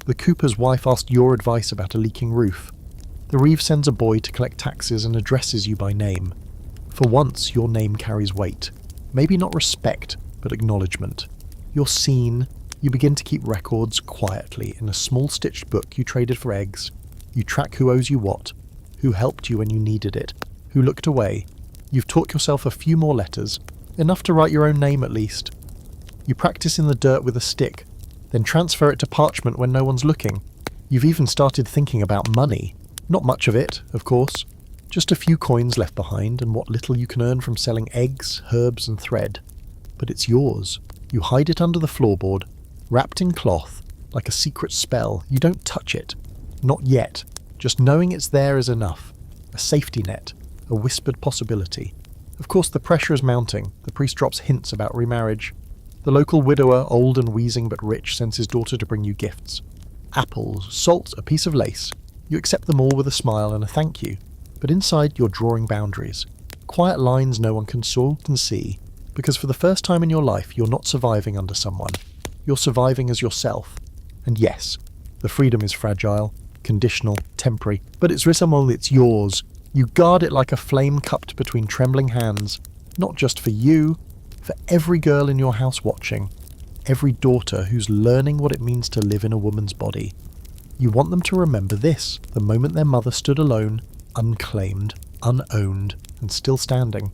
The cooper's wife asked your advice about a leaking roof. The reeve sends a boy to collect taxes and addresses you by name. For once, your name carries weight. Maybe not respect, but acknowledgement. You're seen. You begin to keep records quietly in a small stitched book you traded for eggs. You track who owes you what, who helped you when you needed it, who looked away. You've taught yourself a few more letters, enough to write your own name at least. You practice in the dirt with a stick, then transfer it to parchment when no one's looking. You've even started thinking about money. Not much of it, of course. Just a few coins left behind and what little you can earn from selling eggs, herbs and thread. But it's yours. You hide it under the floorboard, wrapped in cloth, like a secret spell. You don't touch it. Not yet. Just knowing it's there is enough. A safety net. A whispered possibility. Of course the pressure is mounting. The priest drops hints about remarriage. The local widower, old and wheezing but rich, sends his daughter to bring you gifts. Apples, salt, a piece of lace. You accept them all with a smile and a thank you. But inside you're drawing boundaries. Quiet lines no one can see. Because for the first time in your life you're not surviving under someone. You're surviving as yourself. And yes, the freedom is fragile, conditional, temporary, but it's reasonable, it's yours. You guard it like a flame cupped between trembling hands, not just for you, for every girl in your house watching, every daughter who's learning what it means to live in a woman's body. You want them to remember this, the moment their mother stood alone, unclaimed, unowned, and still standing.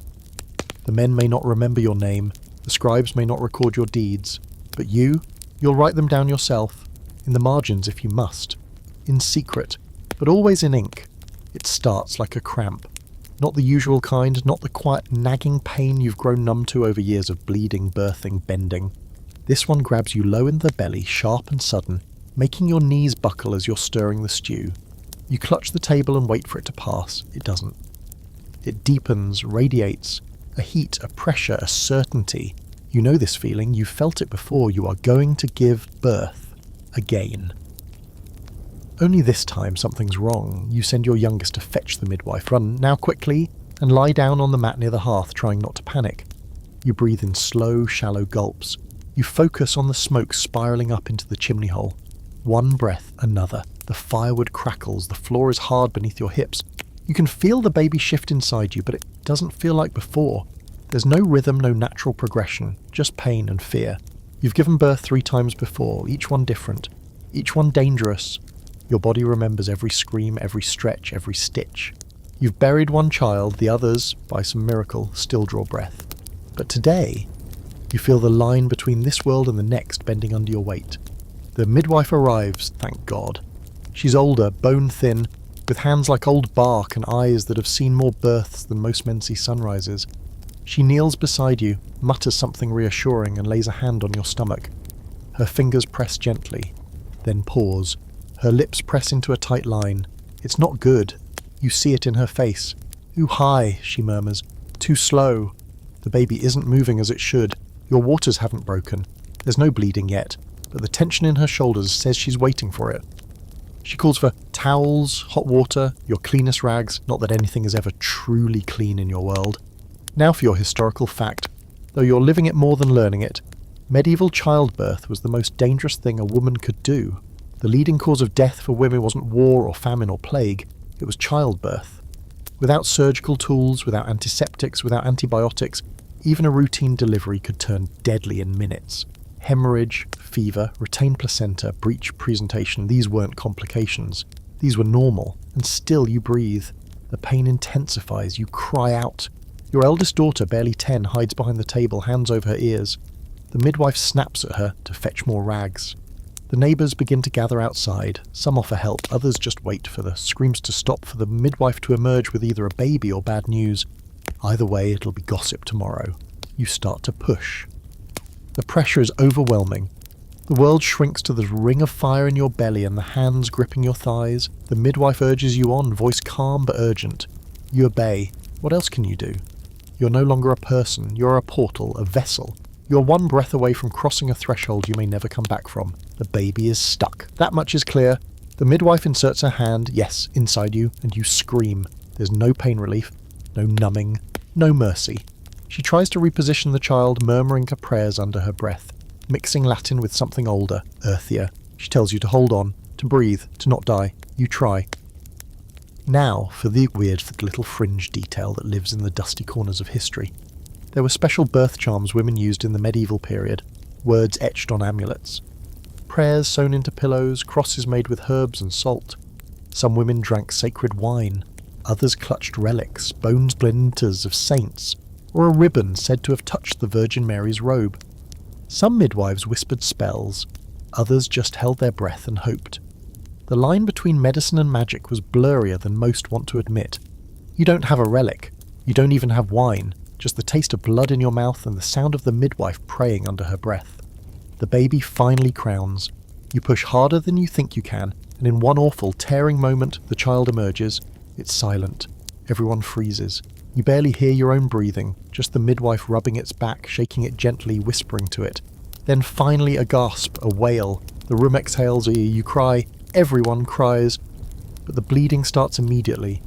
The men may not remember your name, the scribes may not record your deeds, but you'll write them down yourself, in the margins if you must, in secret, but always in ink. It starts like a cramp. Not the usual kind, not the quiet nagging pain you've grown numb to over years of bleeding, birthing, bending. This one grabs you low in the belly, sharp and sudden, making your knees buckle as you're stirring the stew. You clutch the table and wait for it to pass. It doesn't. It deepens, radiates, a heat, a pressure, a certainty. You know this feeling, you've felt it before. You are going to give birth. Again. Only this time something's wrong. You send your youngest to fetch the midwife. Run now quickly and lie down on the mat near the hearth, trying not to panic. You breathe in slow, shallow gulps. You focus on the smoke spiralling up into the chimney hole. One breath, another. The firewood crackles. The floor is hard beneath your hips. You can feel the baby shift inside you, but it doesn't feel like before. There's no rhythm, no natural progression, just pain and fear. You've given birth 3 times before, each one different, each one dangerous. Your body remembers every scream, every stretch, every stitch. You've buried one child, the others, by some miracle, still draw breath. But today, you feel the line between this world and the next bending under your weight. The midwife arrives, thank God. She's older, bone-thin, with hands like old bark and eyes that have seen more births than most men see sunrises. She kneels beside you, mutters something reassuring, and lays a hand on your stomach. Her fingers press gently, then pause. Her lips press into a tight line. It's not good. You see it in her face. "Ooh, hi," she murmurs. "Too slow. The baby isn't moving as it should. Your waters haven't broken. There's no bleeding yet, but the tension in her shoulders says she's waiting for it." She calls for towels, hot water, your cleanest rags, not that anything is ever truly clean in your world. Now for your historical fact. Though you're living it more than learning it, medieval childbirth was the most dangerous thing a woman could do. The leading cause of death for women wasn't war or famine or plague, it was childbirth. Without surgical tools, without antiseptics, without antibiotics, even a routine delivery could turn deadly in minutes. Hemorrhage, fever, retained placenta, breech presentation, these weren't complications. These were normal, and still you breathe. The pain intensifies, you cry out. Your eldest daughter, barely 10, hides behind the table, hands over her ears. The midwife snaps at her to fetch more rags. The neighbours begin to gather outside. Some offer help, others just wait for the screams to stop, for the midwife to emerge with either a baby or bad news. Either way, it'll be gossip tomorrow. You start to push. The pressure is overwhelming. The world shrinks to the ring of fire in your belly and the hands gripping your thighs. The midwife urges you on, voice calm but urgent. You obey. What else can you do? You're no longer a person. You're a portal, a vessel. You're one breath away from crossing a threshold you may never come back from. The baby is stuck. That much is clear. The midwife inserts her hand, yes, inside you, and you scream. There's no pain relief, no numbing, no mercy. She tries to reposition the child, murmuring her prayers under her breath, mixing Latin with something older, earthier. She tells you to hold on, to breathe, to not die. You try. Now for the weird little fringe detail that lives in the dusty corners of history. There were special birth charms women used in the medieval period, words etched on amulets. Prayers sewn into pillows, crosses made with herbs and salt. Some women drank sacred wine, others clutched relics, bone splinters of saints, or a ribbon said to have touched the Virgin Mary's robe. Some midwives whispered spells, others just held their breath and hoped. The line between medicine and magic was blurrier than most want to admit. You don't have a relic, you don't even have wine, just the taste of blood in your mouth and the sound of the midwife praying under her breath. The baby finally crowns. You push harder than you think you can, and in one awful, tearing moment, the child emerges. It's silent. Everyone freezes. You barely hear your own breathing, just the midwife rubbing its back, shaking it gently, whispering to it. Then finally a gasp, a wail. The room exhales, you cry. Everyone cries. But the bleeding starts immediately.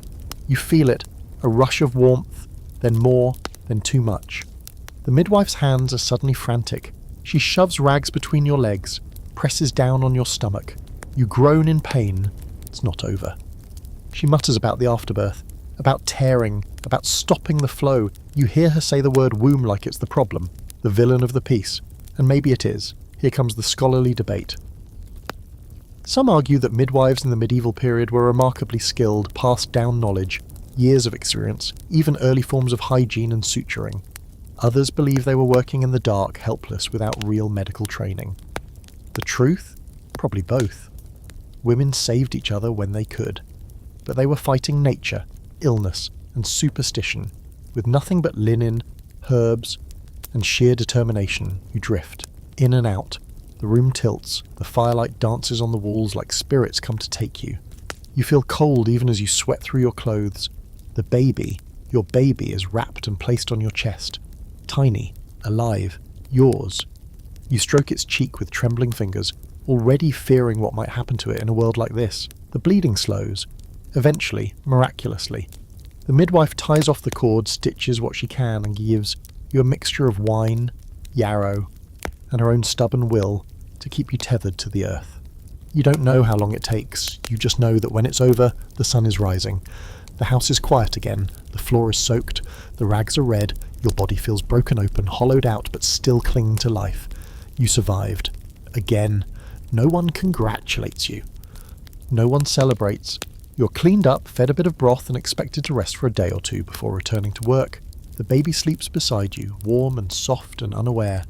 You feel it, a rush of warmth, then more, then too much. The midwife's hands are suddenly frantic. She shoves rags between your legs, presses down on your stomach. You groan in pain. It's not over. She mutters about the afterbirth, about tearing, about stopping the flow. You hear her say the word womb like it's the problem, the villain of the piece. And maybe it is. Here comes the scholarly debate. Some argue that midwives in the medieval period were remarkably skilled, passed down knowledge, years of experience, even early forms of hygiene and suturing. Others believe they were working in the dark, helpless, without real medical training. The truth? Probably both. Women saved each other when they could. But they were fighting nature, illness, and superstition, with nothing but linen, herbs, and sheer determination. You drift, in and out. The room tilts, the firelight dances on the walls like spirits come to take you. You feel cold even as you sweat through your clothes. The baby, your baby, is wrapped and placed on your chest. Tiny, alive, yours. You stroke its cheek with trembling fingers, already fearing what might happen to it in a world like this. The bleeding slows. Eventually, miraculously. The midwife ties off the cord, stitches what she can, and gives you a mixture of wine, yarrow, and her own stubborn will to keep you tethered to the earth. You don't know how long it takes. You just know that when it's over, the sun is rising. The house is quiet again. The floor is soaked. The rags are red. Your body feels broken open, hollowed out, but still clinging to life. You survived. Again. No one congratulates you. No one celebrates. You're cleaned up, fed a bit of broth, and expected to rest for a day or two before returning to work. The baby sleeps beside you, warm and soft and unaware.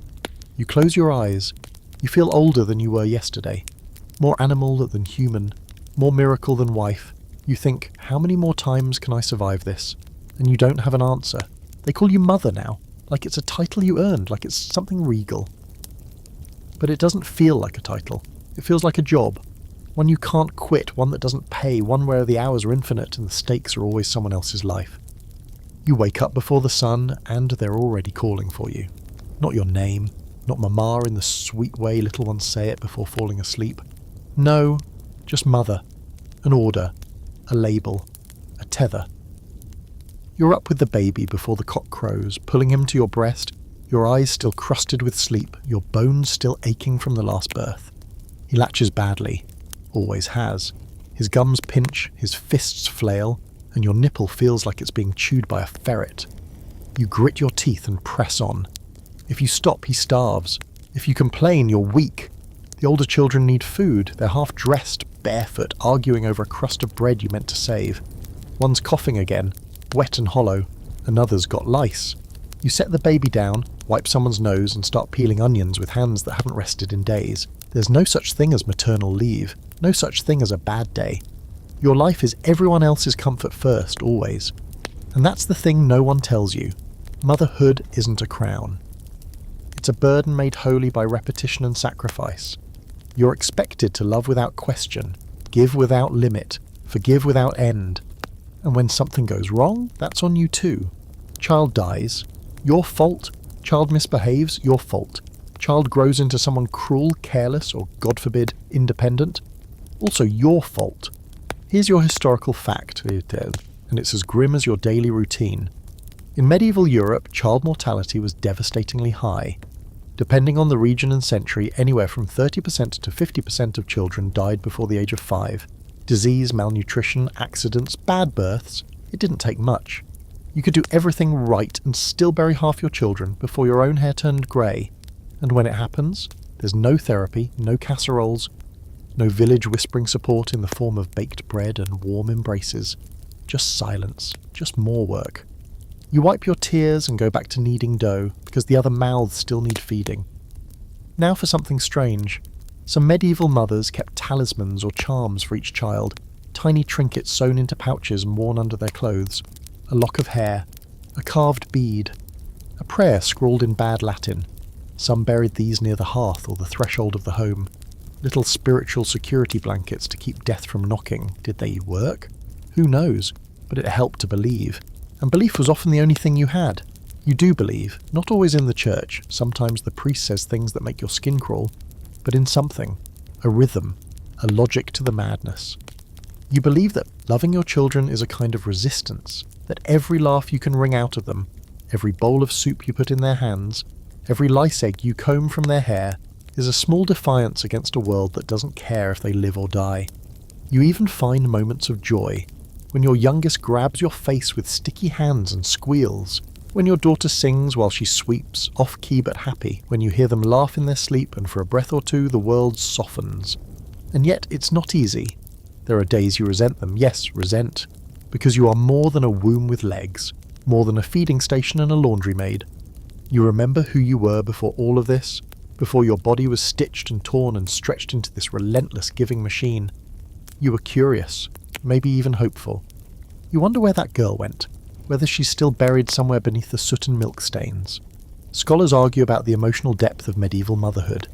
You close your eyes. You feel older than you were yesterday. More animal than human. More miracle than wife. You think, how many more times can I survive this? And you don't have an answer. They call you mother now, like it's a title you earned, like it's something regal. But it doesn't feel like a title. It feels like a job. One you can't quit, one that doesn't pay, one where the hours are infinite and the stakes are always someone else's life. You wake up before the sun, and they're already calling for you. Not your name, not mama in the sweet way little ones say it before falling asleep. No, just mother. An order. A label. A tether. You're up with the baby before the cock crows, pulling him to your breast, your eyes still crusted with sleep, your bones still aching from the last birth. He latches badly. Always has. His gums pinch, his fists flail, and your nipple feels like it's being chewed by a ferret. You grit your teeth and press on. If you stop, he starves. If you complain, you're weak. The older children need food. They're half-dressed, barefoot, arguing over a crust of bread you meant to save. One's coughing again, wet and hollow, Another's got lice. You set the baby down, wipe someone's nose and start peeling onions with hands that haven't rested in days. There's no such thing as maternal leave, no such thing as a bad day. Your life is everyone else's comfort first, always. And that's the thing no one tells you. Motherhood isn't a crown. It's a burden made holy by repetition and sacrifice. You're expected to love without question, give without limit, forgive without end. And when something goes wrong, that's on you too. Child dies, your fault. Child misbehaves, your fault. Child grows into someone cruel, careless, or, God forbid, independent, also your fault. Here's your historical fact, and it's as grim as your daily routine. In medieval Europe, child mortality was devastatingly high. Depending on the region and century, anywhere from 30% to 50% of children died before the age of 5. Disease, malnutrition, accidents, bad births, it didn't take much. You could do everything right and still bury half your children before your own hair turned grey. And when it happens, there's no therapy, no casseroles, no village whispering support in the form of baked bread and warm embraces. Just silence, just more work. You wipe your tears and go back to kneading dough because the other mouths still need feeding. Now for something strange. Some medieval mothers kept talismans or charms for each child, tiny trinkets sewn into pouches and worn under their clothes, a lock of hair, a carved bead, a prayer scrawled in bad Latin. Some buried these near the hearth or the threshold of the home. Little spiritual security blankets to keep death from knocking. Did they work? Who knows? But it helped to believe. And belief was often the only thing you had. You do believe, not always in the church. Sometimes the priest says things that make your skin crawl. But in something, a rhythm, a logic to the madness. You believe that loving your children is a kind of resistance, that every laugh you can wring out of them, every bowl of soup you put in their hands, every lice egg you comb from their hair, is a small defiance against a world that doesn't care if they live or die. You even find moments of joy, when your youngest grabs your face with sticky hands and squeals, when your daughter sings while she sweeps, off-key but happy, when you hear them laugh in their sleep and for a breath or two the world softens. And yet it's not easy. There are days you resent them, yes, resent, because you are more than a womb with legs, more than a feeding station and a laundry maid. You remember who you were before all of this, before your body was stitched and torn and stretched into this relentless giving machine. You were curious, maybe even hopeful. You wonder where that girl went, whether she's still buried somewhere beneath the soot and milk stains. Scholars argue about the emotional depth of medieval motherhood.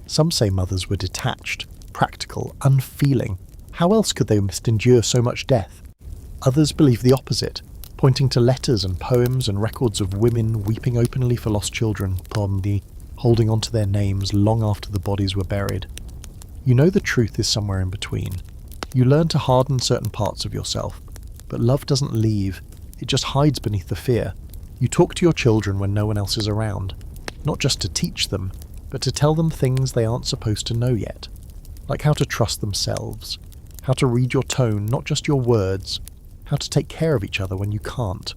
Some say mothers were detached, practical, unfeeling. How else could they must endure so much death? Others believe the opposite, pointing to letters and poems and records of women weeping openly for lost children, holding on to their names long after the bodies were buried. You know the truth is somewhere in between. You learn to harden certain parts of yourself, but love doesn't leave. It just hides beneath the fear. You talk to your children when no one else is around, not just to teach them, but to tell them things they aren't supposed to know yet, like how to trust themselves, how to read your tone, not just your words, how to take care of each other when you can't.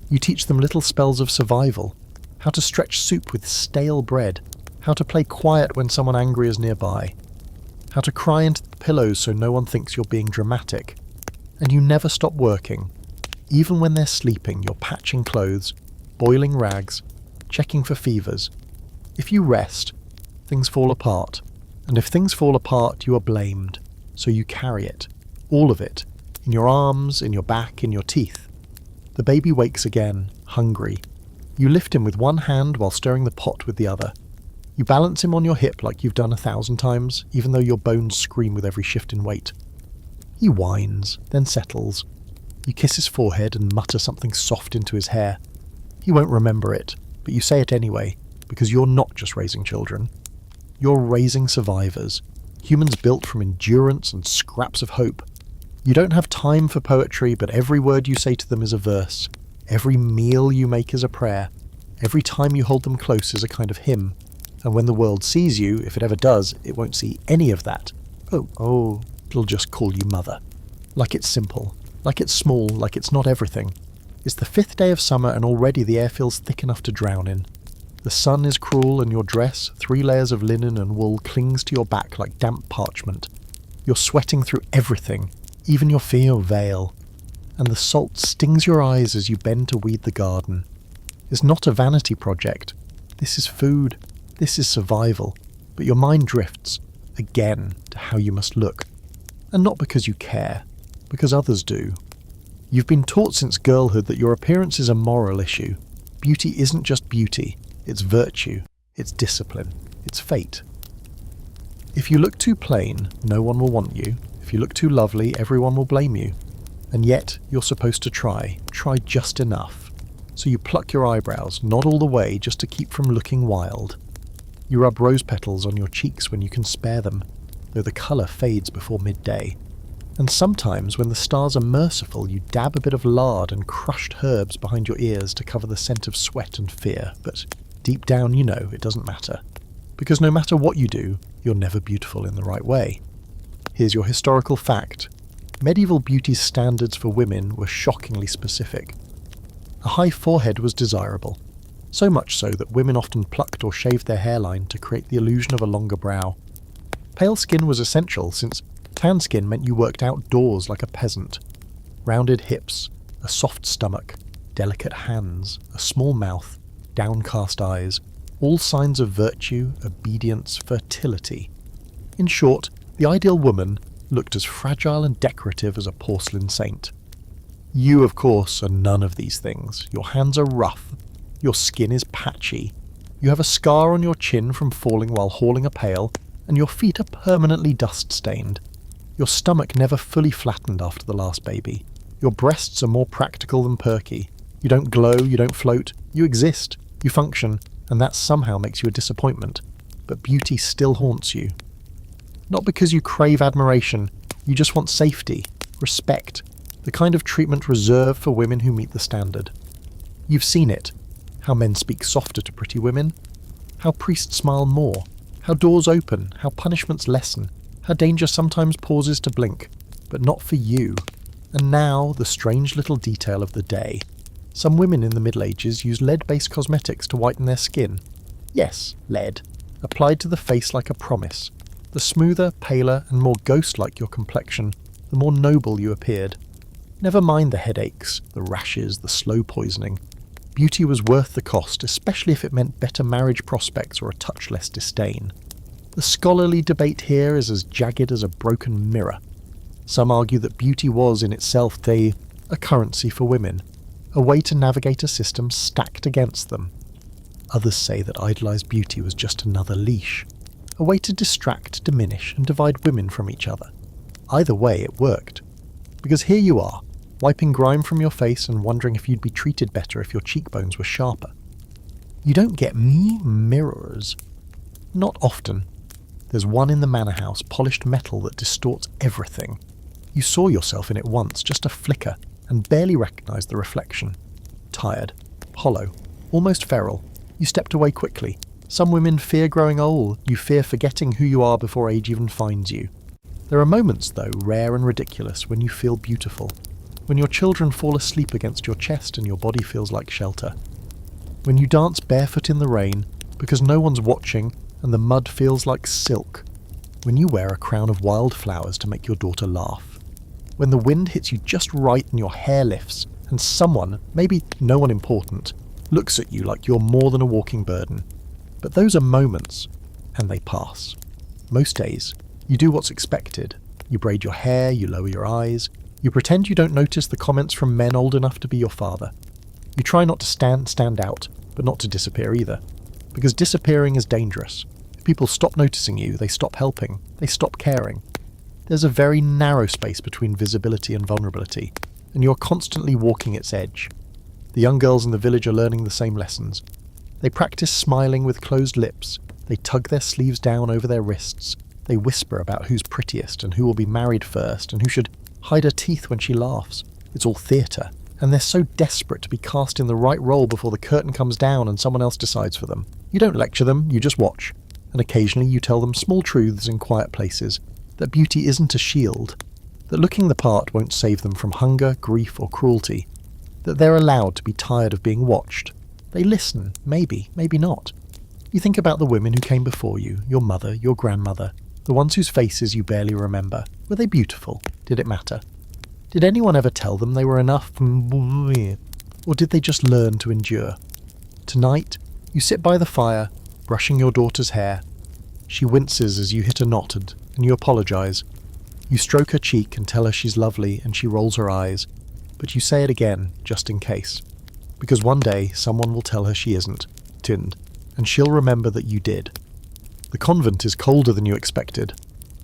You teach them little spells of survival, how to stretch soup with stale bread, how to play quiet when someone angry is nearby, how to cry into the pillows so no one thinks you're being dramatic. And you never stop working. Even when they're sleeping, you're patching clothes, boiling rags, checking for fevers. If you rest, things fall apart. And if things fall apart, you are blamed. So you carry it, all of it, in your arms, in your back, in your teeth. The baby wakes again, hungry. You lift him with one hand while stirring the pot with the other. You balance him on your hip like you've done 1,000 times, even though your bones scream with every shift in weight. He whines, then settles. You kiss his forehead and mutter something soft into his hair. He won't remember it, but you say it anyway, because you're not just raising children. You're raising survivors, humans built from endurance and scraps of hope. You don't have time for poetry, but every word you say to them is a verse. Every meal you make is a prayer. Every time you hold them close is a kind of hymn. And when the world sees you, if it ever does, it won't see any of that. It'll just call you mother. Like it's simple, like it's small, like it's not everything. It's the 5th day of summer and already the air feels thick enough to drown in. The sun is cruel and your dress, 3 layers of linen and wool, clings to your back like damp parchment. You're sweating through everything, even your veil. and the salt stings your eyes as you bend to weed the garden. It's not a vanity project. This is food. This is survival. But your mind drifts, again, to how you must look. And not because you care, because others do. You've been taught since girlhood that your appearance is a moral issue. Beauty isn't just beauty, it's virtue, it's discipline, it's fate. If you look too plain, no one will want you. If you look too lovely, everyone will blame you. And yet, you're supposed to try just enough. So you pluck your eyebrows, not all the way, just to keep from looking wild. You rub rose petals on your cheeks when you can spare them, though the colour fades before midday. And sometimes, when the stars are merciful, you dab a bit of lard and crushed herbs behind your ears to cover the scent of sweat and fear, but deep down you know it doesn't matter. Because no matter what you do, you're never beautiful in the right way. Here's your historical fact. Medieval beauty standards for women were shockingly specific. A high forehead was desirable, so much so that women often plucked or shaved their hairline to create the illusion of a longer brow. Pale skin was essential, since tan skin meant you worked outdoors like a peasant. Rounded hips, a soft stomach, delicate hands, a small mouth, downcast eyes, all signs of virtue, obedience, fertility. In short, the ideal woman looked as fragile and decorative as a porcelain saint. You, of course, are none of these things. Your hands are rough, your skin is patchy, you have a scar on your chin from falling while hauling a pail, and your feet are permanently dust-stained. Your stomach never fully flattened after the last baby. Your breasts are more practical than perky. You don't glow, you don't float, you exist, you function, and that somehow makes you a disappointment. But beauty still haunts you. Not because you crave admiration, you just want safety, respect, the kind of treatment reserved for women who meet the standard. You've seen it. How men speak softer to pretty women, how priests smile more, how doors open, how punishments lessen, how danger sometimes pauses to blink, but not for you. And now, the strange little detail of the day. Some women in the Middle Ages used lead-based cosmetics to whiten their skin. Yes, lead, applied to the face like a promise. The smoother, paler, and more ghost-like your complexion, the more noble you appeared. Never mind the headaches, the rashes, the slow poisoning. Beauty was worth the cost, especially if it meant better marriage prospects or a touch less disdain. The scholarly debate here is as jagged as a broken mirror. Some argue that beauty was in itself a currency for women, a way to navigate a system stacked against them. Others say that idolized beauty was just another leash, a way to distract, diminish, and divide women from each other. Either way, it worked. Because here you are, wiping grime from your face and wondering if you'd be treated better if your cheekbones were sharper. You don't get me mirrors. Not often. There's one in the manor house, polished metal that distorts everything. You saw yourself in it once, just a flicker, and barely recognized the reflection. Tired, hollow, almost feral. You stepped away quickly. Some women fear growing old. You fear forgetting who you are before age even finds you. There are moments, though, rare and ridiculous, when you feel beautiful. When your children fall asleep against your chest and your body feels like shelter. When you dance barefoot in the rain because no one's watching and the mud feels like silk. When you wear a crown of wildflowers to make your daughter laugh. When the wind hits you just right and your hair lifts and someone, maybe no one important, looks at you like you're more than a walking burden. But those are moments, and they pass. Most days, you do what's expected. You braid your hair, you lower your eyes, you pretend you don't notice the comments from men old enough to be your father. You try not to stand out, but not to disappear either. Because disappearing is dangerous. If people stop noticing you, they stop helping, they stop caring. There's a very narrow space between visibility and vulnerability, and you're constantly walking its edge. The young girls in the village are learning the same lessons. They practice smiling with closed lips, they tug their sleeves down over their wrists, they whisper about who's prettiest and who will be married first and who should hide her teeth when she laughs. It's all theatre, and they're so desperate to be cast in the right role before the curtain comes down and someone else decides for them. You don't lecture them, you just watch, and occasionally you tell them small truths in quiet places, that beauty isn't a shield, that looking the part won't save them from hunger, grief or cruelty, that they're allowed to be tired of being watched. They listen, maybe, maybe not. You think about the women who came before you, your mother, your grandmother, the ones whose faces you barely remember. Were they beautiful? Did it matter? Did anyone ever tell them they were enough? Or did they just learn to endure? Tonight, you sit by the fire, brushing your daughter's hair. She winces as you hit a knot and you apologise. You stroke her cheek and tell her she's lovely and she rolls her eyes, but you say it again, just in case. Because one day someone will tell her she isn't, and she'll remember that you did. The convent is colder than you expected.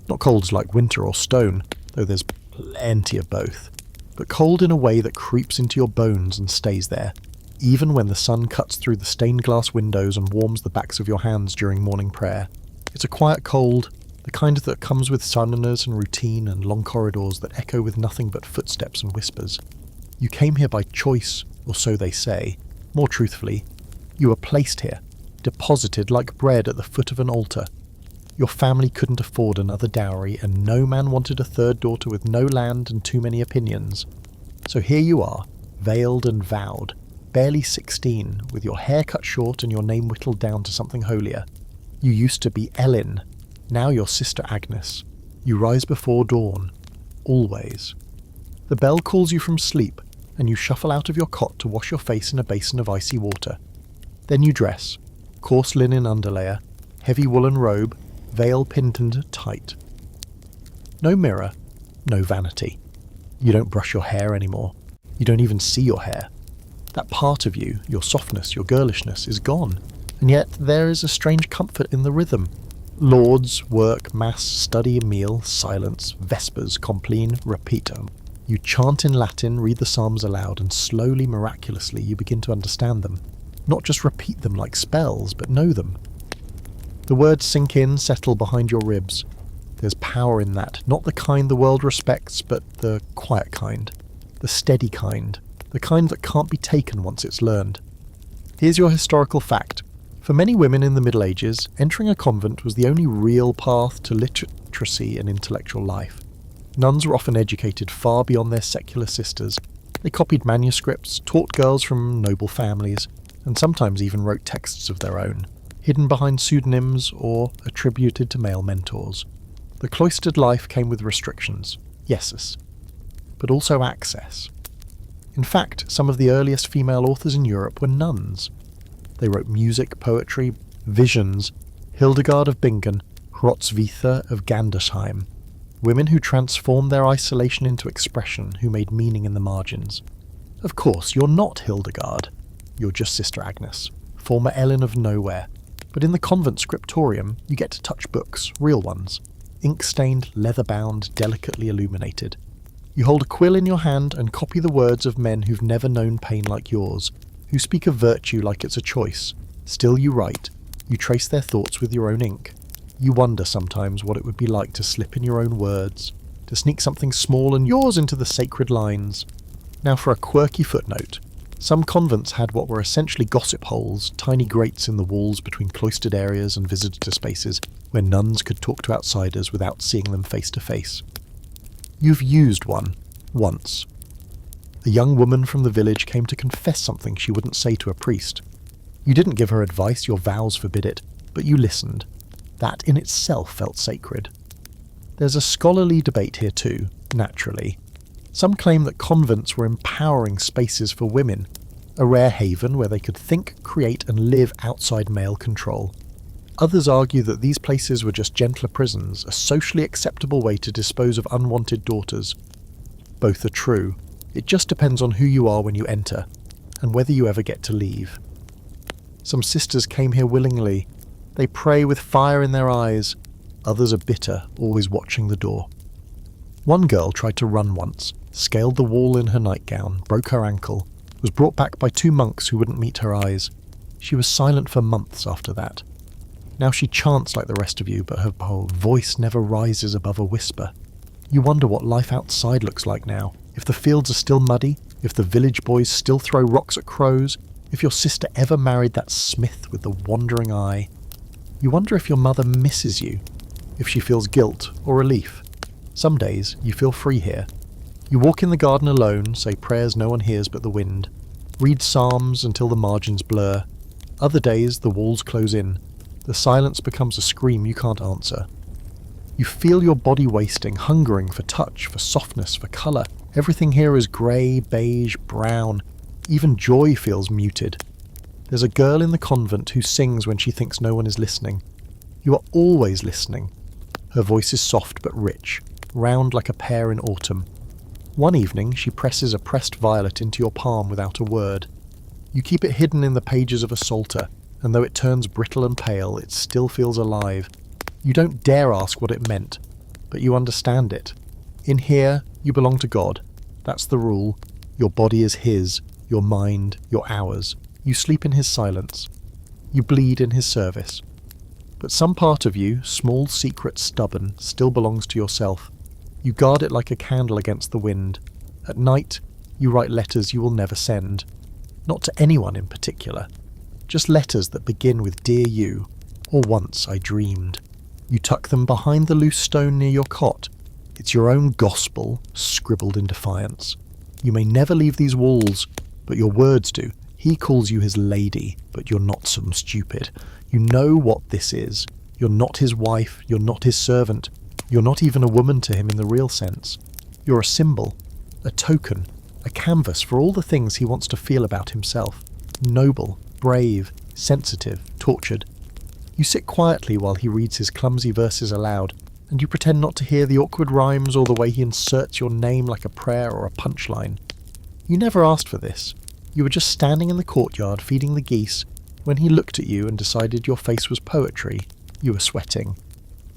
Not cold like winter or stone, though there's plenty of both, but cold in a way that creeps into your bones and stays there, even when the sun cuts through the stained glass windows and warms the backs of your hands during morning prayer. It's a quiet cold, the kind that comes with sunness and routine and long corridors that echo with nothing but footsteps and whispers. You came here by choice, or so they say. More truthfully, you were placed here, deposited like bread at the foot of an altar. Your family couldn't afford another dowry, and no man wanted a third daughter with no land and too many opinions. So here you are, veiled and vowed, barely 16, with your hair cut short and your name whittled down to something holier. You used to be Ellen, now you're Sister Agnes. You rise before dawn, always. The bell calls you from sleep, and you shuffle out of your cot to wash your face in a basin of icy water. Then you dress, coarse linen underlayer, heavy woolen robe, veil pinned tight. No mirror, no vanity. You don't brush your hair anymore. You don't even see your hair. That part of you, your softness, your girlishness, is gone. And yet there is a strange comfort in the rhythm. Lauds, work, mass, study, meal, silence, vespers, compline, repeatum. You chant in Latin, read the Psalms aloud, and slowly, miraculously, you begin to understand them. Not just repeat them like spells, but know them. The words sink in, settle behind your ribs. There's power in that, not the kind the world respects, but the quiet kind, the steady kind, the kind that can't be taken once it's learned. Here's your historical fact. For many women in the Middle Ages, entering a convent was the only real path to literacy and intellectual life. Nuns were often educated far beyond their secular sisters. They copied manuscripts, taught girls from noble families, and sometimes even wrote texts of their own, hidden behind pseudonyms or attributed to male mentors. The cloistered life came with restrictions, yeses, but also access. In fact, some of the earliest female authors in Europe were nuns. They wrote music, poetry, visions, Hildegard of Bingen, Hrotsvitha of Gandersheim, women who transformed their isolation into expression, who made meaning in the margins. Of course, you're not Hildegard. You're just Sister Agnes, former Ellen of nowhere. But in the convent scriptorium, you get to touch books, real ones, ink-stained, leather-bound, delicately illuminated. You hold a quill in your hand and copy the words of men who've never known pain like yours, who speak of virtue like it's a choice. Still you write. You trace their thoughts with your own ink. You wonder sometimes what it would be like to slip in your own words, to sneak something small and yours into the sacred lines. Now for a quirky footnote. Some convents had what were essentially gossip holes, tiny grates in the walls between cloistered areas and visitor spaces, where nuns could talk to outsiders without seeing them face to face. You've used one, once. A young woman from the village came to confess something she wouldn't say to a priest. You didn't give her advice, your vows forbid it, but you listened. That in itself felt sacred. There's a scholarly debate here too, naturally. Some claim that convents were empowering spaces for women, a rare haven where they could think, create and live outside male control. Others argue that these places were just gentler prisons, a socially acceptable way to dispose of unwanted daughters. Both are true. It just depends on who you are when you enter, and whether you ever get to leave. Some sisters came here willingly. They pray with fire in their eyes. Others are bitter, always watching the door. One girl tried to run once, scaled the wall in her nightgown, broke her ankle, was brought back by 2 monks who wouldn't meet her eyes. She was silent for months after that. Now she chants like the rest of you, but her voice never rises above a whisper. You wonder what life outside looks like now, if the fields are still muddy, if the village boys still throw rocks at crows, if your sister ever married that smith with the wandering eye. You wonder if your mother misses you, if she feels guilt or relief. Some days you feel free here. You walk in the garden alone, say prayers no one hears but the wind, read psalms until the margins blur. Other days the walls close in. The silence becomes a scream you can't answer. You feel your body wasting, hungering for touch, for softness, for colour, Everything here is grey, beige, brown. Even joy feels muted. There's a girl in the convent who sings when she thinks no one is listening. You are always listening. Her voice is soft but rich, round like a pear in autumn. One evening she presses a pressed violet into your palm without a word. You keep it hidden in the pages of a psalter, and though it turns brittle and pale, it still feels alive. You don't dare ask what it meant, but you understand it. In here, you belong to God. That's the rule. Your body is His, your mind, your hours. You sleep in His silence. You bleed in His service. But some part of you, small, secret, stubborn, still belongs to yourself. You guard it like a candle against the wind. At night, you write letters you will never send. Not to anyone in particular. Just letters that begin with "Dear you," or "Once I dreamed." You tuck them behind the loose stone near your cot. It's your own gospel, scribbled in defiance. You may never leave these walls, but your words do. He calls you his lady, but you're not some stupid. You know what this is. You're not his wife, you're not his servant. You're not even a woman to him in the real sense. You're a symbol, a token, a canvas for all the things he wants to feel about himself. Noble, brave, sensitive, tortured. You sit quietly while he reads his clumsy verses aloud, and you pretend not to hear the awkward rhymes or the way he inserts your name like a prayer or a punchline. You never asked for this. You were just standing in the courtyard feeding the geese when he looked at you and decided your face was poetry. You were sweating,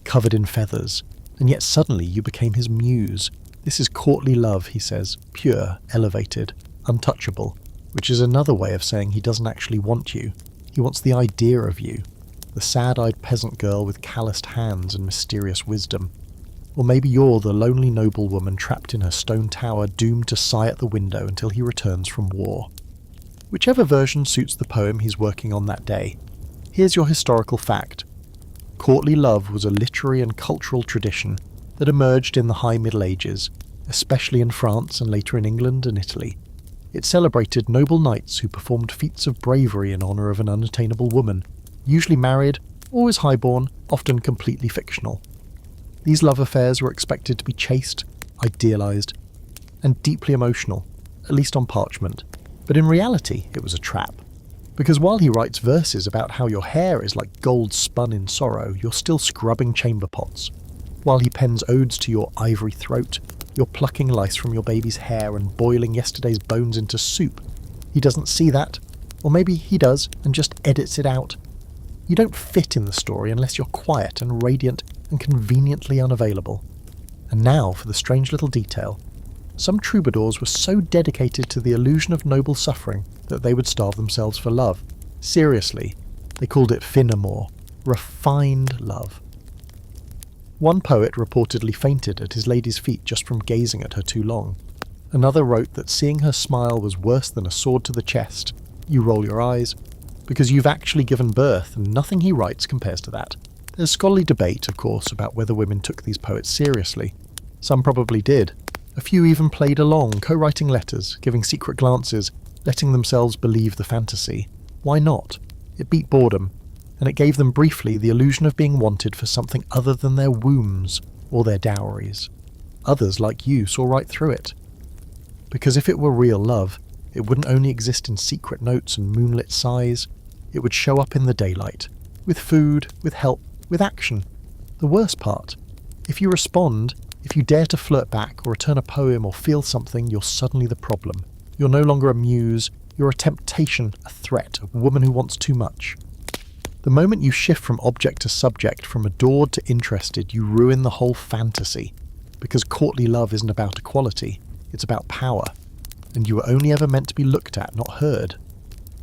covered in feathers, and yet suddenly you became his muse. This is courtly love, he says, pure, elevated, untouchable, which is another way of saying he doesn't actually want you. He wants the idea of you, the sad-eyed peasant girl with calloused hands and mysterious wisdom. Or maybe you're the lonely noblewoman trapped in her stone tower, doomed to sigh at the window until he returns from war. Whichever version suits the poem he's working on that day. Here's your historical fact. Courtly love was a literary and cultural tradition that emerged in the High Middle Ages, especially in France and later in England and Italy. It celebrated noble knights who performed feats of bravery in honour of an unattainable woman, usually married, always highborn, often completely fictional. These love affairs were expected to be chaste, idealised, and deeply emotional, at least on parchment. But in reality, it was a trap. Because while he writes verses about how your hair is like gold spun in sorrow, you're still scrubbing chamber pots. While he pens odes to your ivory throat, you're plucking lice from your baby's hair and boiling yesterday's bones into soup. He doesn't see that, or maybe he does and just edits it out. You don't fit in the story unless you're quiet and radiant and conveniently unavailable. And now for the strange little detail. Some troubadours were so dedicated to the illusion of noble suffering that they would starve themselves for love. Seriously, they called it fin amour, refined love. One poet reportedly fainted at his lady's feet just from gazing at her too long. Another wrote that seeing her smile was worse than a sword to the chest. You roll your eyes, because you've actually given birth, and nothing he writes compares to that. There's scholarly debate, of course, about whether women took these poets seriously. Some probably did. A few even played along, co-writing letters, giving secret glances, letting themselves believe the fantasy. Why not? It beat boredom, and it gave them briefly the illusion of being wanted for something other than their wombs or their dowries. Others, like you, saw right through it. Because if it were real love, it wouldn't only exist in secret notes and moonlit sighs, it would show up in the daylight, with food, with help, with action. The worst part, if you respond, if you dare to flirt back or return a poem or feel something, you're suddenly the problem. You're no longer a muse, you're a temptation, a threat, a woman who wants too much. The moment you shift from object to subject, from adored to interested, you ruin the whole fantasy. Because courtly love isn't about equality, it's about power. And you were only ever meant to be looked at, not heard.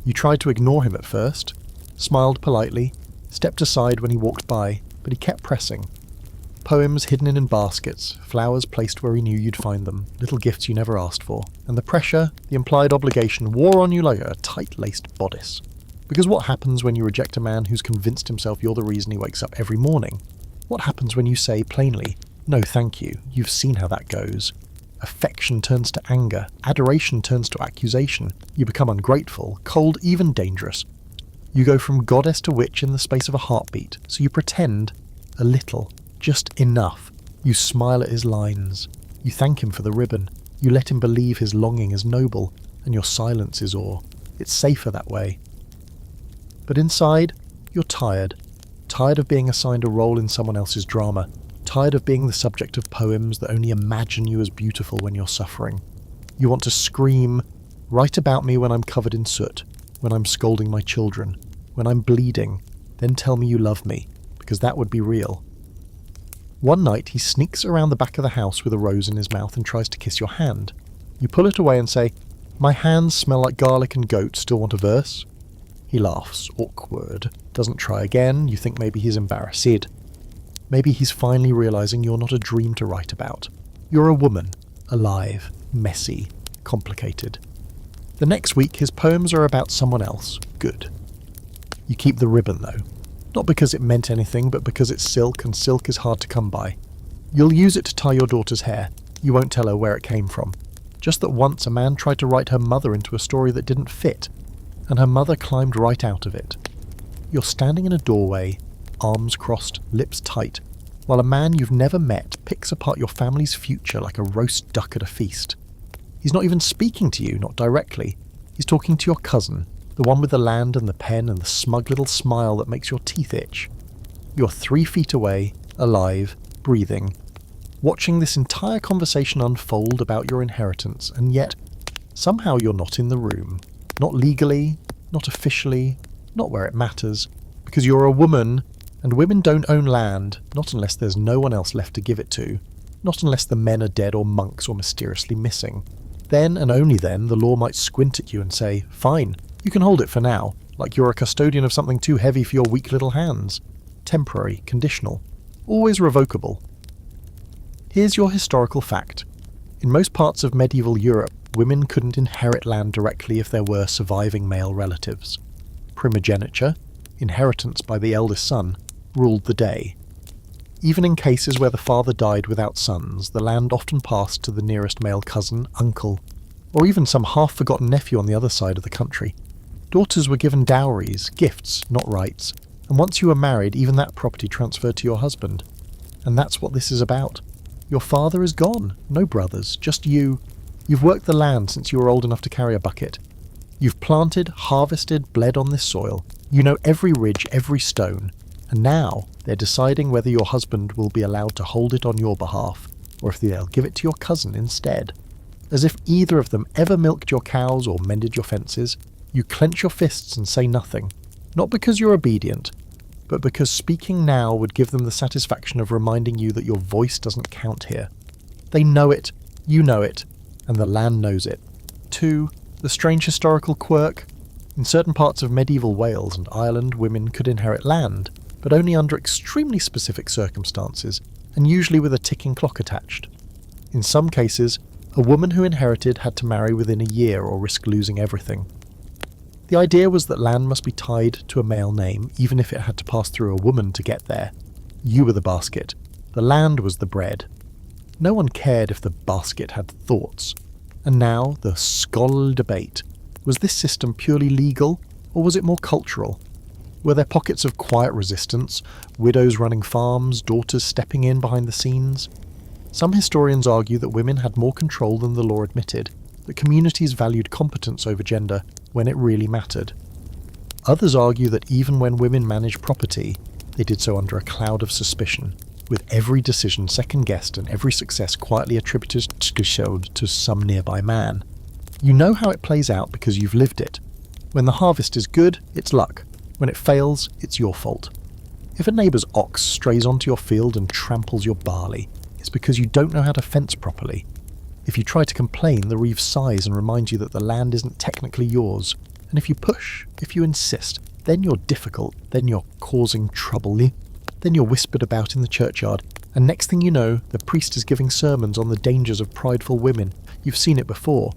You tried to ignore him at first, smiled politely, stepped aside when he walked by, but he kept pressing. Poems hidden in baskets, flowers placed where he knew you'd find them, little gifts you never asked for, and the pressure, the implied obligation, wore on you like a tight-laced bodice. Because what happens when you reject a man who's convinced himself you're the reason he wakes up every morning? What happens when you say plainly, "No, thank you, you've seen how that goes"? Affection turns to anger, adoration turns to accusation, you become ungrateful, cold, even dangerous. You go from goddess to witch in the space of a heartbeat, so you pretend a little. Just enough. You smile at his lines. You thank him for the ribbon. You let him believe his longing is noble, and your silence is awe. It's safer that way. But inside, you're tired. Tired of being assigned a role in someone else's drama. Tired of being the subject of poems that only imagine you as beautiful when you're suffering. You want to scream, "Write about me when I'm covered in soot, when I'm scolding my children, when I'm bleeding, then tell me you love me, because that would be real." One night he sneaks around the back of the house with a rose in his mouth and tries to kiss your hand. You pull it away and say, "My hands smell like garlic and goat, still want a verse?" He laughs, awkward, doesn't try again. You think maybe he's embarrassed. Maybe he's finally realizing you're not a dream to write about. You're a woman, alive, messy, complicated. The next week his poems are about someone else. Good. You keep the ribbon though. Not because it meant anything, but because it's silk, and silk is hard to come by. You'll use it to tie your daughter's hair. You won't tell her where it came from. Just that once a man tried to write her mother into a story that didn't fit, and her mother climbed right out of it. You're standing in a doorway, arms crossed, lips tight, while a man you've never met picks apart your family's future like a roast duck at a feast. He's not even speaking to you, not directly. He's talking to your cousin, the one with the land and the pen and the smug little smile that makes your teeth itch. You're 3 feet away, alive, breathing, watching this entire conversation unfold about your inheritance, and yet somehow you're not in the room. Not legally, not officially, not where it matters, because you're a woman, and women don't own land, not unless there's no one else left to give it to, not unless the men are dead or monks or mysteriously missing. Then, and only then, the law might squint at you and say, "Fine, you can hold it for now, like you're a custodian of something too heavy for your weak little hands. Temporary, conditional, always revocable." Here's your historical fact. In most parts of medieval Europe, women couldn't inherit land directly if there were surviving male relatives. Primogeniture, inheritance by the eldest son, ruled the day. Even in cases where the father died without sons, the land often passed to the nearest male cousin, uncle, or even some half-forgotten nephew on the other side of the country. Daughters were given dowries, gifts, not rights, and once you were married, even that property transferred to your husband. And that's what this is about. Your father is gone, no brothers, just you. You've worked the land since you were old enough to carry a bucket. You've planted, harvested, bled on this soil. You know every ridge, every stone, and now they're deciding whether your husband will be allowed to hold it on your behalf, or if they'll give it to your cousin instead. As if either of them ever milked your cows or mended your fences, you clench your fists and say nothing, not because you're obedient, but because speaking now would give them the satisfaction of reminding you that your voice doesn't count here. They know it, you know it, and the land knows it. 2. The strange historical quirk. In certain parts of medieval Wales and Ireland, women could inherit land, but only under extremely specific circumstances, and usually with a ticking clock attached. In some cases, a woman who inherited had to marry within a year or risk losing everything. The idea was that land must be tied to a male name, even if it had to pass through a woman to get there. You were the basket. The land was the bread. No one cared if the basket had thoughts. And now, the scholarly debate. Was this system purely legal, or was it more cultural? Were there pockets of quiet resistance, widows running farms, daughters stepping in behind the scenes? Some historians argue that women had more control than the law admitted, that communities valued competence over gender when it really mattered. Others argue that even when women managed property, they did so under a cloud of suspicion, with every decision second-guessed and every success quietly attributed to some nearby man. You know how it plays out because you've lived it. When the harvest is good, it's luck. When it fails, it's your fault. If a neighbour's ox strays onto your field and tramples your barley, it's because you don't know how to fence properly. If you try to complain, the reeve sighs and reminds you that the land isn't technically yours. And if you push, if you insist, then you're difficult, then you're causing trouble, then you're whispered about in the churchyard, and next thing you know, the priest is giving sermons on the dangers of prideful women. You've seen it before.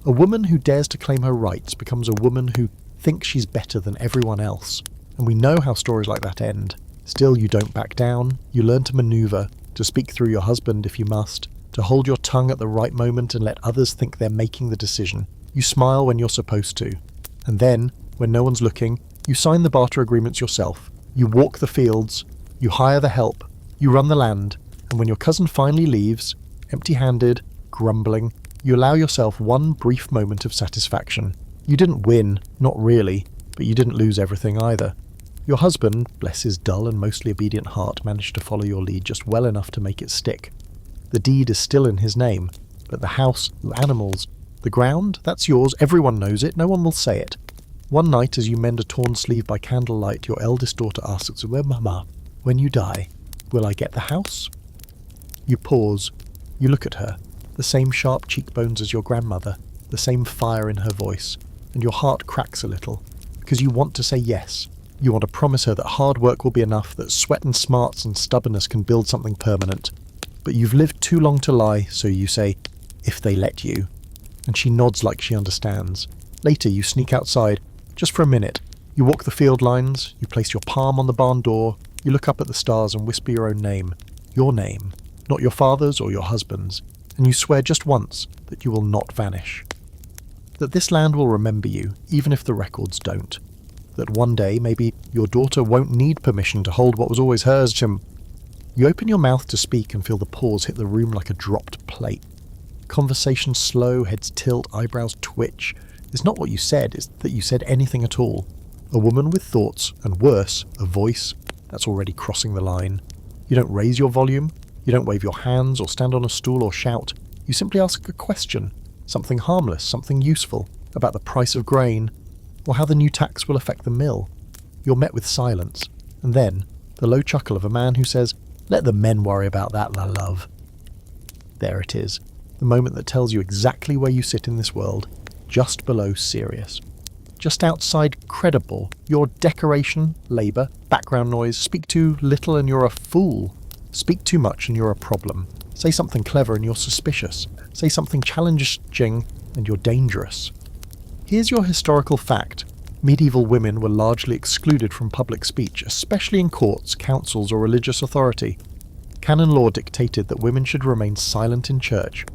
A woman who dares to claim her rights becomes a woman who thinks she's better than everyone else. And we know how stories like that end. Still, you don't back down. You learn to maneuver, to speak through your husband if you must, to hold your tongue at the right moment and let others think they're making the decision. You smile when you're supposed to. And then, when no one's looking, you sign the barter agreements yourself. You walk the fields, you hire the help, you run the land, and when your cousin finally leaves, empty-handed, grumbling, You allow yourself one brief moment of satisfaction. You didn't win, not really, but you didn't lose everything either. Your husband, bless his dull and mostly obedient heart, managed to follow your lead just well enough to make it stick. The deed is still in his name, but the house, the animals, the ground, that's yours, everyone knows it, no one will say it. One night as you mend a torn sleeve by candlelight, your eldest daughter asks, "Well, Mama, when you die, will I get the house?" You pause. You look at her, the same sharp cheekbones as your grandmother, the same fire in her voice, and your heart cracks a little, because you want to say yes. You want to promise her that hard work will be enough, that sweat and smarts and stubbornness can build something permanent. But you've lived too long to lie, so you say, "If they let you." And she nods like she understands. Later you sneak outside, just for a minute. You walk the field lines, you place your palm on the barn door, you look up at the stars and whisper your own name. Your name, not your father's or your husband's. And you swear just once that you will not vanish. That this land will remember you, even if the records don't. That one day, maybe, your daughter won't need permission to hold what was always hers to... You open your mouth to speak and feel the pause hit the room like a dropped plate. Conversation slow, heads tilt, eyebrows twitch. It's not what you said, it's that you said anything at all. A woman with thoughts, and worse, a voice, that's already crossing the line. You don't raise your volume, you don't wave your hands or stand on a stool or shout. You simply ask a question, something harmless, something useful, about the price of grain, or how the new tax will affect the mill. You're met with silence, and then the low chuckle of a man who says, "Let the men worry about that, la love." There it is, the moment that tells you exactly where you sit in this world, just below serious. Just outside credible, your decoration, labour, background noise, speak too little and you're a fool. Speak too much and you're a problem. Say something clever and you're suspicious. Say something challenging and you're dangerous. Here's your historical fact. Medieval women were largely excluded from public speech, especially in courts, councils or religious authority. Canon law dictated that women should remain silent in church.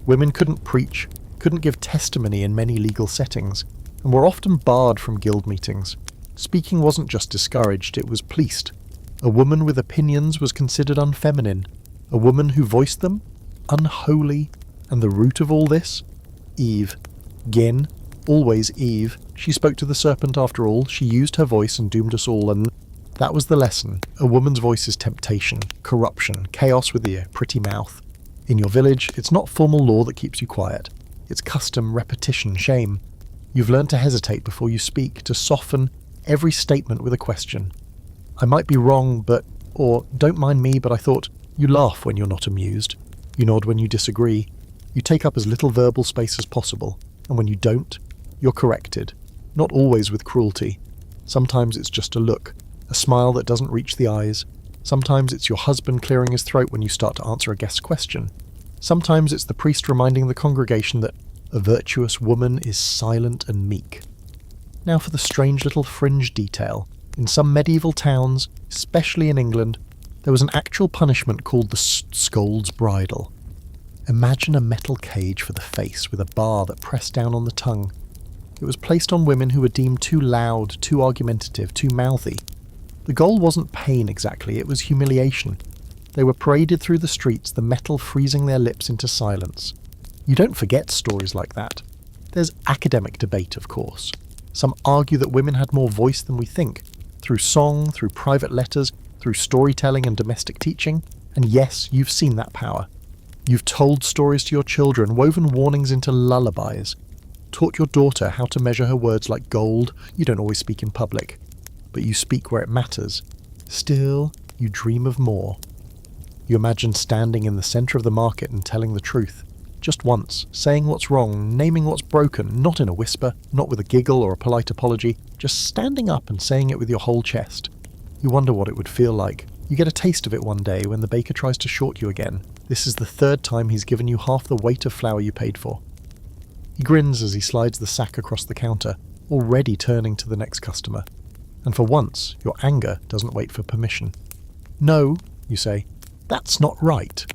Women couldn't preach, couldn't give testimony in many legal settings, and were often barred from guild meetings. Speaking wasn't just discouraged, it was policed. A woman with opinions was considered unfeminine. A woman who voiced them? Unholy. And the root of all this? Eve. Gin. Always Eve. She spoke to the serpent after all, she used her voice and doomed us all, and that was the lesson. A woman's voice is temptation, corruption, chaos with the pretty mouth. In your village, it's not formal law that keeps you quiet. It's custom, repetition, shame. You've learned to hesitate before you speak, to soften every statement with a question. I might be wrong, but... or, don't mind me, but I thought... You laugh when you're not amused. You nod when you disagree. You take up as little verbal space as possible. And when you don't, you're corrected. Not always with cruelty. Sometimes it's just a look, a smile that doesn't reach the eyes. Sometimes it's your husband clearing his throat when you start to answer a guest's question. Sometimes it's the priest reminding the congregation that a virtuous woman is silent and meek. Now for the strange little fringe detail. In some medieval towns, especially in England, there was an actual punishment called the scold's bridle. Imagine a metal cage for the face with a bar that pressed down on the tongue. It was placed on women who were deemed too loud, too argumentative, too mouthy. The goal wasn't pain exactly, it was humiliation. They were paraded through the streets, the metal freezing their lips into silence. You don't forget stories like that. There's academic debate, of course. Some argue that women had more voice than we think, through song, through private letters, through storytelling and domestic teaching. And yes, you've seen that power. You've told stories to your children, woven warnings into lullabies, taught your daughter how to measure her words like gold. You don't always speak in public, but you speak where it matters. Still, you dream of more. You imagine standing in the centre of the market and telling the truth. Just once, saying what's wrong, naming what's broken, not in a whisper, not with a giggle or a polite apology, just standing up and saying it with your whole chest. You wonder what it would feel like. You get a taste of it one day when the baker tries to short you again. This is the third time he's given you half the weight of flour you paid for. He grins as he slides the sack across the counter, already turning to the next customer. And for once, your anger doesn't wait for permission. "No," you say, "that's not right."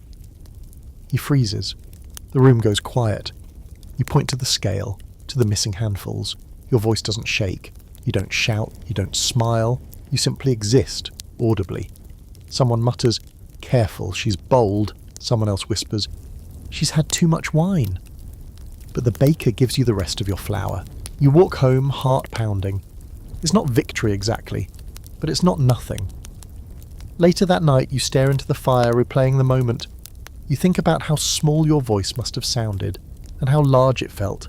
He freezes. The room goes quiet. You point to the scale, to the missing handfuls. Your voice doesn't shake. You don't shout. You don't smile. You simply exist, audibly. Someone mutters, "Careful, she's bold." Someone else whispers, "She's had too much wine." but the baker gives you the rest of your flour. You walk home, heart pounding. It's not victory exactly, but it's not nothing. Later that night, you stare into the fire, replaying the moment. You think about how small your voice must have sounded, and how large it felt.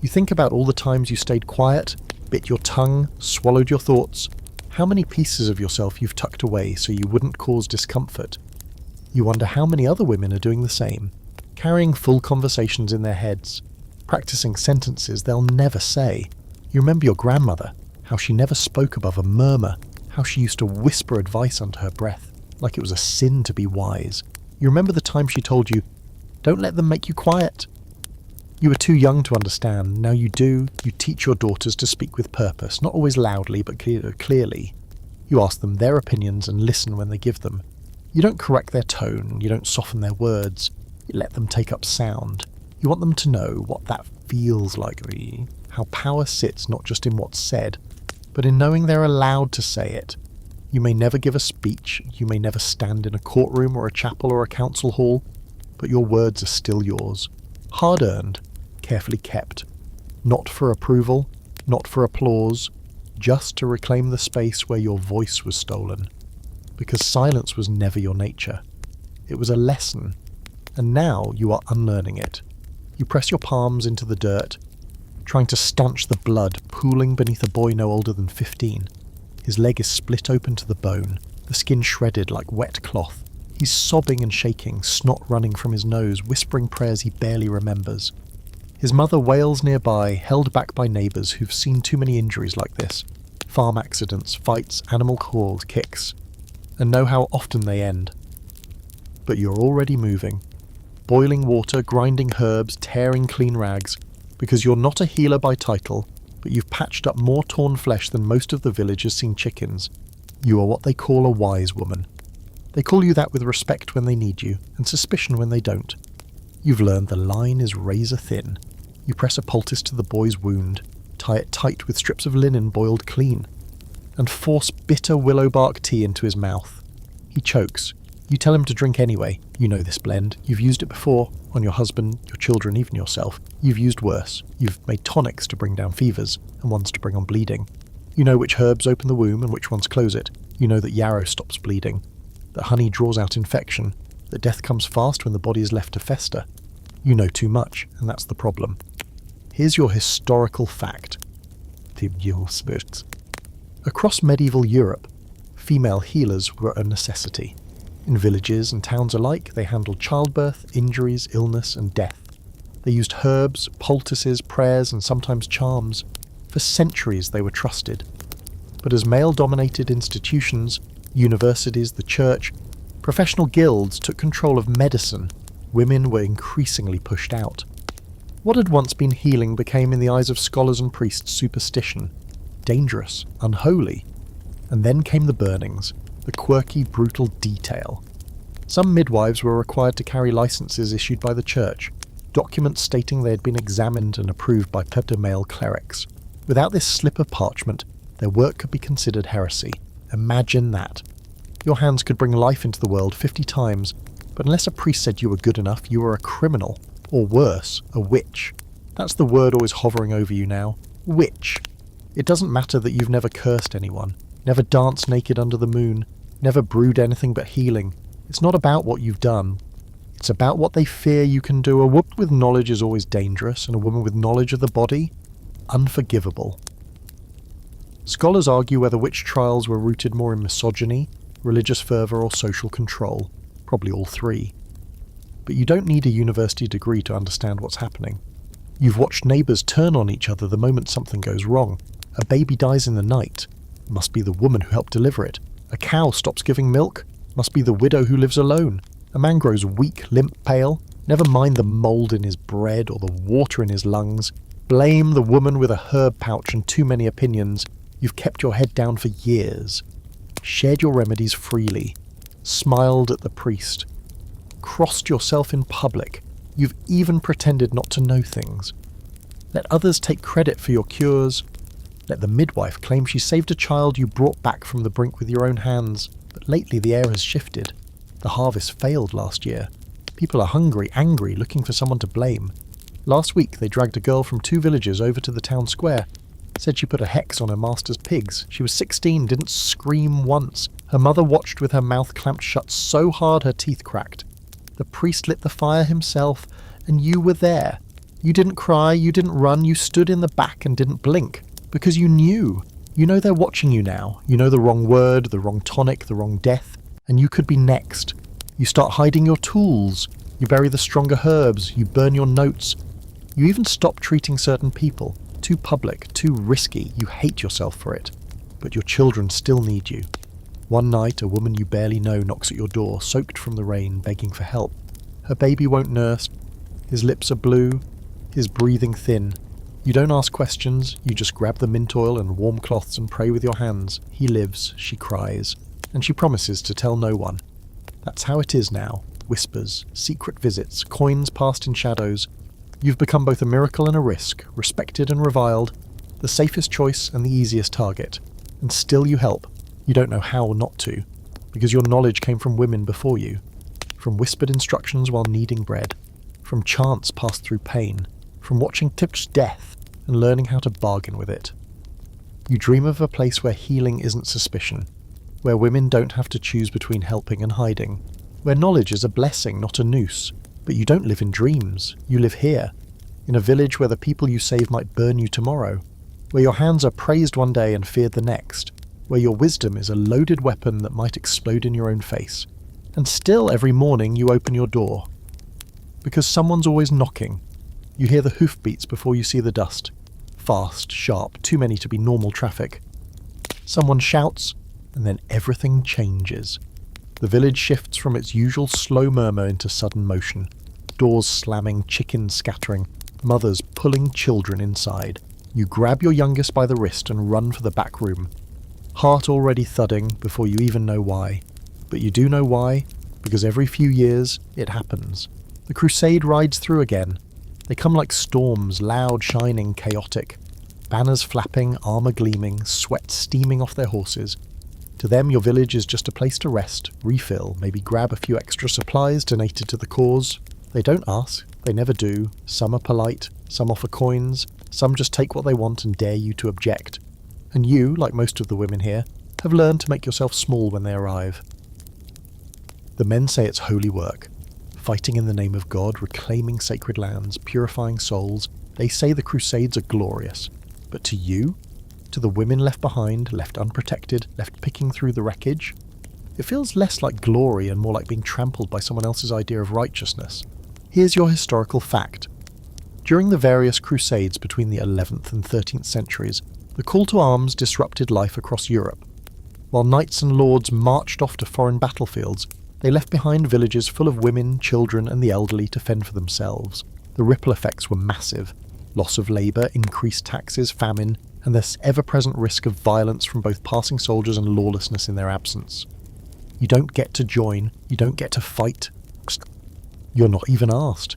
You think about all the times you stayed quiet, bit your tongue, swallowed your thoughts, how many pieces of yourself you've tucked away so you wouldn't cause discomfort. You wonder how many other women are doing the same, carrying full conversations in their heads, practicing sentences they'll never say. You remember your grandmother, how she never spoke above a murmur, how she used to whisper advice under her breath, like it was a sin to be wise. You remember the time she told you, "Don't let them make you quiet." You were too young to understand. Now you do. You teach your daughters to speak with purpose, not always loudly, but clearly. You ask them their opinions and listen when they give them. You don't correct their tone. You don't soften their words. You let them take up sound. You want them to know what that feels like, how power sits not just in what's said, but in knowing they're allowed to say it. You may never give a speech. You may never stand in a courtroom or a chapel or a council hall, but your words are still yours. Hard-earned, carefully kept. Not for approval, not for applause, just to reclaim the space where your voice was stolen. Because silence was never your nature. It was a lesson, and now you are unlearning it. You press your palms into the dirt, trying to staunch the blood pooling beneath a boy no older than 15. His leg is split open to the bone, the skin shredded like wet cloth. He's sobbing and shaking, snot running from his nose, whispering prayers he barely remembers. His mother wails nearby, held back by neighbours who've seen too many injuries like this. Farm accidents, fights, animal calls, kicks, and know how often they end. But you're already moving. Boiling water, grinding herbs, tearing clean rags, because you're not a healer by title, but you've patched up more torn flesh than most of the village has seen chickens. You are what they call a wise woman. They call you that with respect when they need you, and suspicion when they don't. You've learned the line is razor thin. You press a poultice to the boy's wound, tie it tight with strips of linen boiled clean, and force bitter willow bark tea into his mouth. He chokes. You tell him to drink anyway. You know this blend. You've used it before, on your husband, your children, even yourself. You've used worse. You've made tonics to bring down fevers, and ones to bring on bleeding. You know which herbs open the womb and which ones close it. You know that yarrow stops bleeding, that honey draws out infection, that death comes fast when the body is left to fester. You know too much, and that's the problem. Here's your historical fact. Across medieval Europe, female healers were a necessity. In villages and towns alike, they handled childbirth, injuries, illness, and death. They used herbs, poultices, prayers, and sometimes charms. For centuries they were trusted. But as male-dominated institutions, universities, the church, professional guilds took control of medicine, women were increasingly pushed out. What had once been healing became, in the eyes of scholars and priests, superstition, dangerous, unholy. And then came the burnings, the quirky, brutal detail. Some midwives were required to carry licenses issued by the church, documents stating they had been examined and approved by male clerics. Without this slip of parchment, their work could be considered heresy. Imagine that. Your hands could bring life into the world 50 times, but unless a priest said you were good enough, you were a criminal. Or worse, a witch. That's the word always hovering over you now. Witch. It doesn't matter that you've never cursed anyone, never danced naked under the moon, never brewed anything but healing. It's not about what you've done. It's about what they fear you can do. A woman with knowledge is always dangerous, and a woman with knowledge of the body, unforgivable. Scholars argue whether witch trials were rooted more in misogyny, religious fervour, or social control. Probably all three. But you don't need a university degree to understand what's happening. You've watched neighbours turn on each other the moment something goes wrong. A baby dies in the night. Must be the woman who helped deliver it. A cow stops giving milk. Must be the widow who lives alone. A man grows weak, limp, pale. Never mind the mould in his bread or the water in his lungs. Blame the woman with a herb pouch and too many opinions. You've kept your head down for years. Shared your remedies freely. Smiled at the priest. Crossed yourself in public. You've even pretended not to know things. Let others take credit for your cures. Let the midwife claim she saved a child you brought back from the brink with your own hands. But lately the air has shifted. The harvest failed last year. People are hungry, angry, looking for someone to blame. Last week they dragged a girl from 2 villages over to the town square. Said she put a hex on her master's pigs. She was 16, didn't scream once. Her mother watched with her mouth clamped shut so hard her teeth cracked. The priest lit the fire himself, and you were there. You didn't cry, you didn't run, you stood in the back and didn't blink. Because you knew. You know they're watching you now. You know the wrong word, the wrong tonic, the wrong death, and you could be next. You start hiding your tools. You bury the stronger herbs. You burn your notes. You even stop treating certain people. Too public, too risky. You hate yourself for it. But your children still need you. One night, a woman you barely know knocks at your door, soaked from the rain, begging for help. Her baby won't nurse. His lips are blue. His breathing thin. You don't ask questions. You just grab the mint oil and warm cloths and pray with your hands. He lives, she cries. And she promises to tell no one. That's how it is now. Whispers, secret visits, coins passed in shadows. You've become both a miracle and a risk, respected and reviled, the safest choice and the easiest target. And still you help. You don't know how not to, because your knowledge came from women before you, from whispered instructions while kneading bread, from chants passed through pain, from watching tipped death and learning how to bargain with it. You dream of a place where healing isn't suspicion, where women don't have to choose between helping and hiding, where knowledge is a blessing, not a noose. But you don't live in dreams, you live here, in a village where the people you save might burn you tomorrow, where your hands are praised one day and feared the next, where your wisdom is a loaded weapon that might explode in your own face. And still every morning you open your door. Because someone's always knocking. You hear the hoofbeats before you see the dust. Fast, sharp, too many to be normal traffic. Someone shouts, and then everything changes. The village shifts from its usual slow murmur into sudden motion. Doors slamming, chickens scattering, mothers pulling children inside. You grab your youngest by the wrist and run for the back room. Heart already thudding before you even know why. But you do know why, because every few years it happens. The crusade rides through again. They come like storms, loud, shining, chaotic. Banners flapping, armour gleaming, sweat steaming off their horses. To them your village is just a place to rest, refill, maybe grab a few extra supplies donated to the cause. They don't ask, they never do. Some are polite, some offer coins, some just take what they want and dare you to object. And you, like most of the women here, have learned to make yourself small when they arrive. The men say it's holy work. Fighting in the name of God, reclaiming sacred lands, purifying souls. They say the crusades are glorious. But to you? To the women left behind, left unprotected, left picking through the wreckage? It feels less like glory and more like being trampled by someone else's idea of righteousness. Here's your historical fact. During the various crusades between the 11th and 13th centuries, the call to arms disrupted life across Europe. While knights and lords marched off to foreign battlefields, they left behind villages full of women, children and the elderly to fend for themselves. The ripple effects were massive. Loss of labour, increased taxes, famine, and this ever-present risk of violence from both passing soldiers and lawlessness in their absence. You don't get to join, you don't get to fight. You're not even asked.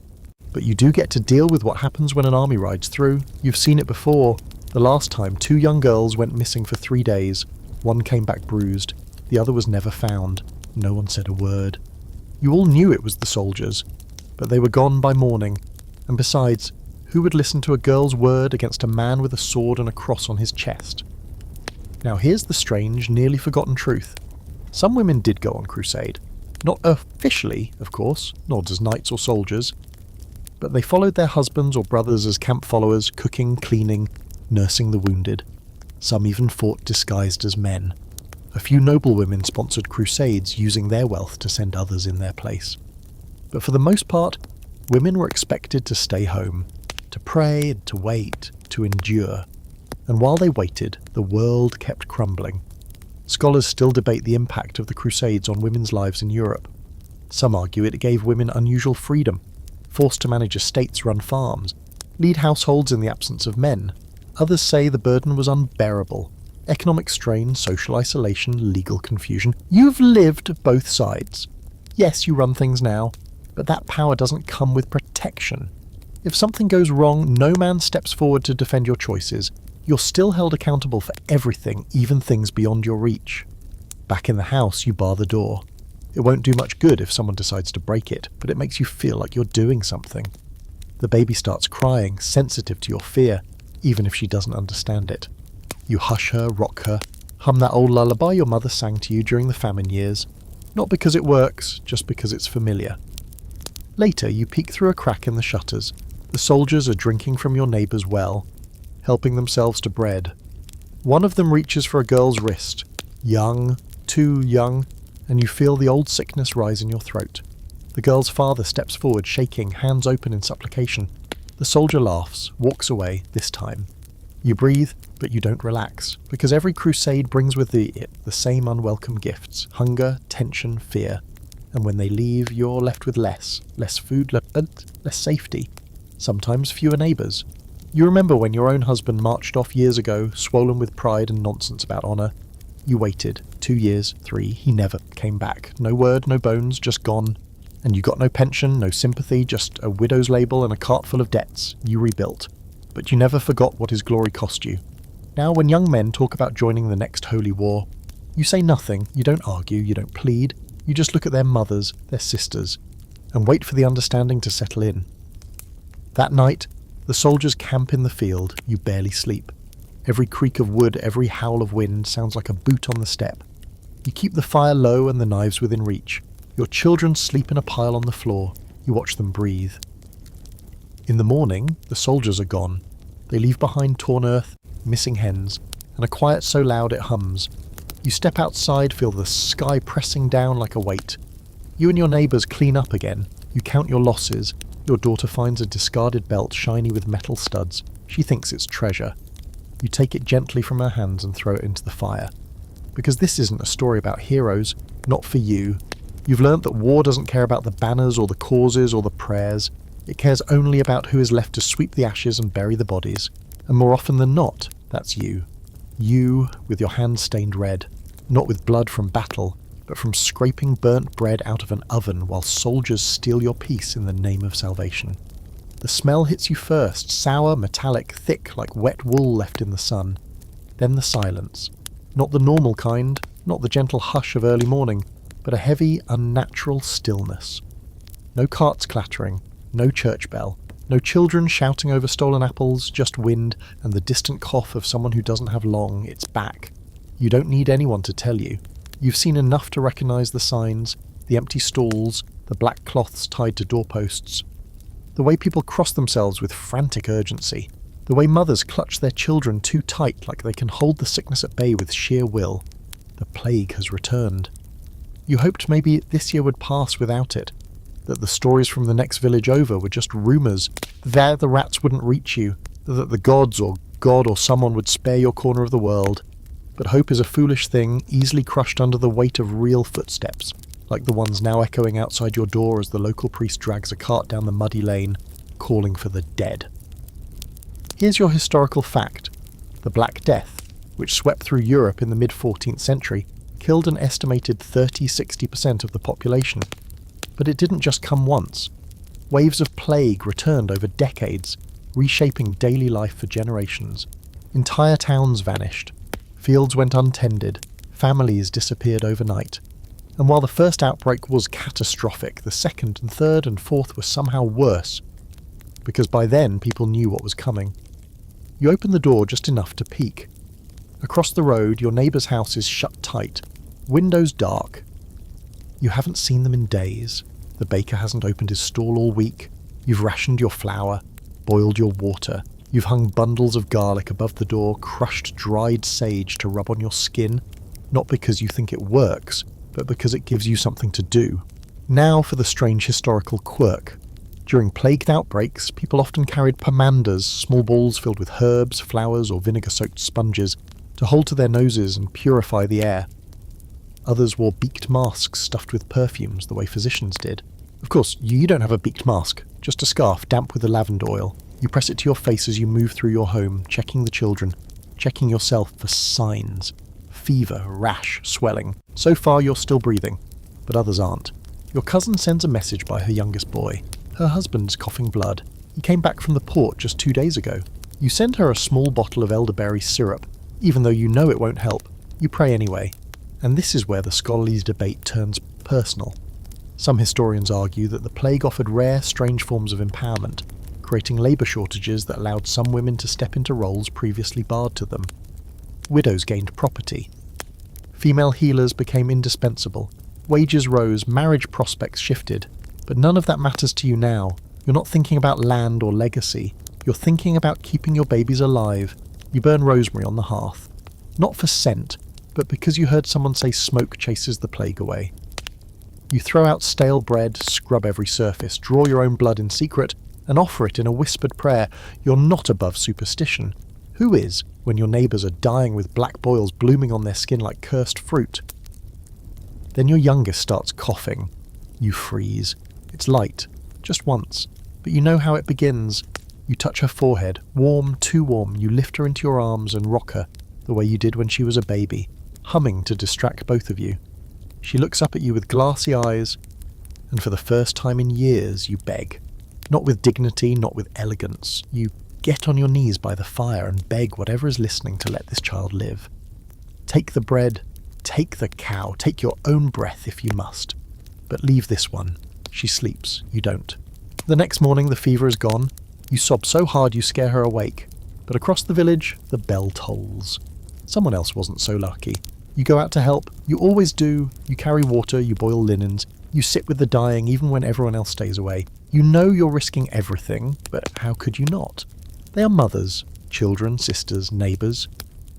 But you do get to deal with what happens when an army rides through. You've seen it before. The last time, 2 young girls went missing for 3 days. One came back bruised. The other was never found. No one said a word. You all knew it was the soldiers, but they were gone by morning. And besides, who would listen to a girl's word against a man with a sword and a cross on his chest? Now here's the strange, nearly forgotten truth. Some women did go on crusade. Not officially, of course, nor as knights or soldiers. But they followed their husbands or brothers as camp followers, cooking, cleaning, nursing the wounded. Some even fought disguised as men. A few noblewomen sponsored crusades, using their wealth to send others in their place. But for the most part, women were expected to stay home, to pray, to wait, to endure. And while they waited, the world kept crumbling. Scholars still debate the impact of the Crusades on women's lives in Europe. Some argue it gave women unusual freedom, forced to manage estates, run farms, lead households in the absence of men. Others say the burden was unbearable. Economic strain, social isolation, legal confusion. You've lived both sides. Yes, you run things now, but that power doesn't come with protection. If something goes wrong, no man steps forward to defend your choices. You're still held accountable for everything, even things beyond your reach. Back in the house, you bar the door. It won't do much good if someone decides to break it, but it makes you feel like you're doing something. The baby starts crying, sensitive to your fear, even if she doesn't understand it. You hush her, rock her, hum that old lullaby your mother sang to you during the famine years, not because it works, just because it's familiar. Later, you peek through a crack in the shutters. The soldiers are drinking from your neighbour's well, helping themselves to bread. One of them reaches for a girl's wrist, young, too young, and you feel the old sickness rise in your throat. The girl's father steps forward, shaking, hands open in supplication. The soldier laughs, walks away, this time. You breathe, but you don't relax, because every crusade brings with it the same unwelcome gifts: hunger, tension, fear. And when they leave, you're left with less food, less safety, sometimes fewer neighbours. You remember when your own husband marched off years ago, swollen with pride and nonsense about honour. You waited, 2 years, 3, he never came back. No word, no bones, just gone. And you got no pension, no sympathy, just a widow's label and a cart full of debts. You rebuilt. But you never forgot what his glory cost you. Now when young men talk about joining the next holy war, you say nothing, you don't argue, you don't plead, you just look at their mothers, their sisters, and wait for the understanding to settle in. That night, the soldiers camp in the field, you barely sleep. Every creak of wood, every howl of wind sounds like a boot on the step. You keep the fire low and the knives within reach. Your children sleep in a pile on the floor. You watch them breathe. In the morning, the soldiers are gone. They leave behind torn earth, missing hens, and a quiet so loud it hums. You step outside, feel the sky pressing down like a weight. You and your neighbours clean up again. You count your losses. Your daughter finds a discarded belt shiny with metal studs. She thinks it's treasure. You take it gently from her hands and throw it into the fire. Because this isn't a story about heroes, not for you. You've learnt that war doesn't care about the banners or the causes or the prayers. It cares only about who is left to sweep the ashes and bury the bodies. And more often than not, that's you. You, with your hands stained red. Not with blood from battle, but from scraping burnt bread out of an oven while soldiers steal your peace in the name of salvation. The smell hits you first, sour, metallic, thick like wet wool left in the sun. Then the silence. Not the normal kind, not the gentle hush of early morning, but a heavy, unnatural stillness. No carts clattering, no church bell, no children shouting over stolen apples, just wind and the distant cough of someone who doesn't have long, it's back. You don't need anyone to tell you. You've seen enough to recognise the signs, the empty stalls, the black cloths tied to doorposts, the way people cross themselves with frantic urgency, the way mothers clutch their children too tight like they can hold the sickness at bay with sheer will. The plague has returned. You hoped maybe this year would pass without it, that the stories from the next village over were just rumours, there the rats wouldn't reach you, that the gods or God or someone would spare your corner of the world. But hope is a foolish thing, easily crushed under the weight of real footsteps, like the ones now echoing outside your door as the local priest drags a cart down the muddy lane, calling for the dead. Here's your historical fact. The Black Death, which swept through Europe in the mid-14th century, killed an estimated 30-60% of the population. But it didn't just come once. Waves of plague returned over decades, reshaping daily life for generations. Entire towns vanished. Fields went untended, families disappeared overnight. And while the first outbreak was catastrophic, the second and third and fourth were somehow worse, because by then people knew what was coming. You open the door just enough to peek. Across the road, your neighbour's house is shut tight, windows dark. You haven't seen them in days. The baker hasn't opened his stall all week. You've rationed your flour, boiled your water. You've hung bundles of garlic above the door, crushed dried sage to rub on your skin, not because you think it works, but because it gives you something to do. Now for the strange historical quirk. During plagued outbreaks, people often carried pomanders, small balls filled with herbs, flowers, or vinegar-soaked sponges, to hold to their noses and purify the air. Others wore beaked masks stuffed with perfumes, the way physicians did. Of course, you don't have a beaked mask, just a scarf damp with the lavender oil. You press it to your face as you move through your home, checking the children, checking yourself for signs. Fever, rash, swelling. So far you're still breathing, but others aren't. Your cousin sends a message by her youngest boy. Her husband's coughing blood. He came back from the port just 2 days ago. You send her a small bottle of elderberry syrup, even though you know it won't help. You pray anyway. And this is where the scholarly debate turns personal. Some historians argue that the plague offered rare, strange forms of empowerment. creating labour shortages that allowed some women to step into roles previously barred to them. Widows gained property. Female healers became indispensable. Wages rose, marriage prospects shifted. But none of that matters to you now. You're not thinking about land or legacy. You're thinking about keeping your babies alive. You burn rosemary on the hearth. Not for scent, but because you heard someone say smoke chases the plague away. You throw out stale bread, scrub every surface, draw your own blood in secret, and offer it in a whispered prayer. You're not above superstition. Who is, when your neighbours are dying with black boils blooming on their skin like cursed fruit? Then your youngest starts coughing. You freeze. It's light, just once, but you know how it begins. You touch her forehead, warm, too warm. You lift her into your arms and rock her, the way you did when she was a baby, humming to distract both of you. She looks up at you with glassy eyes, and for the first time in years you beg. Not with dignity, not with elegance. You get on your knees by the fire and beg whatever is listening to let this child live. Take the bread, take the cow, take your own breath if you must. But leave this one. She sleeps, you don't. The next morning the fever is gone. You sob so hard you scare her awake. But across the village, the bell tolls. Someone else wasn't so lucky. You go out to help. You always do. You carry water, you boil linens. You sit with the dying even when everyone else stays away. You know you're risking everything, but how could you not? They are mothers, children, sisters, neighbours.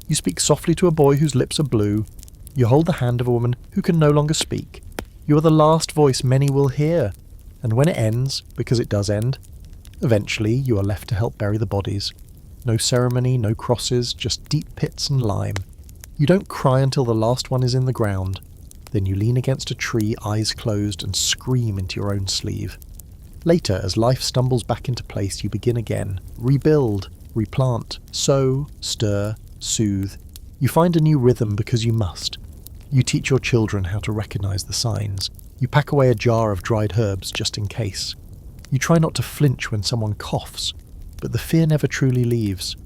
You speak softly to a boy whose lips are blue. You hold the hand of a woman who can no longer speak. You are the last voice many will hear. And when it ends, because it does end, eventually you are left to help bury the bodies. No ceremony, no crosses, just deep pits and lime. You don't cry until the last one is in the ground. Then you lean against a tree, eyes closed, and scream into your own sleeve. Later, as life stumbles back into place, you begin again. Rebuild, replant, sow, stir, soothe. You find a new rhythm because you must. You teach your children how to recognise the signs. You pack away a jar of dried herbs just in case. You try not to flinch when someone coughs, but the fear never truly leaves,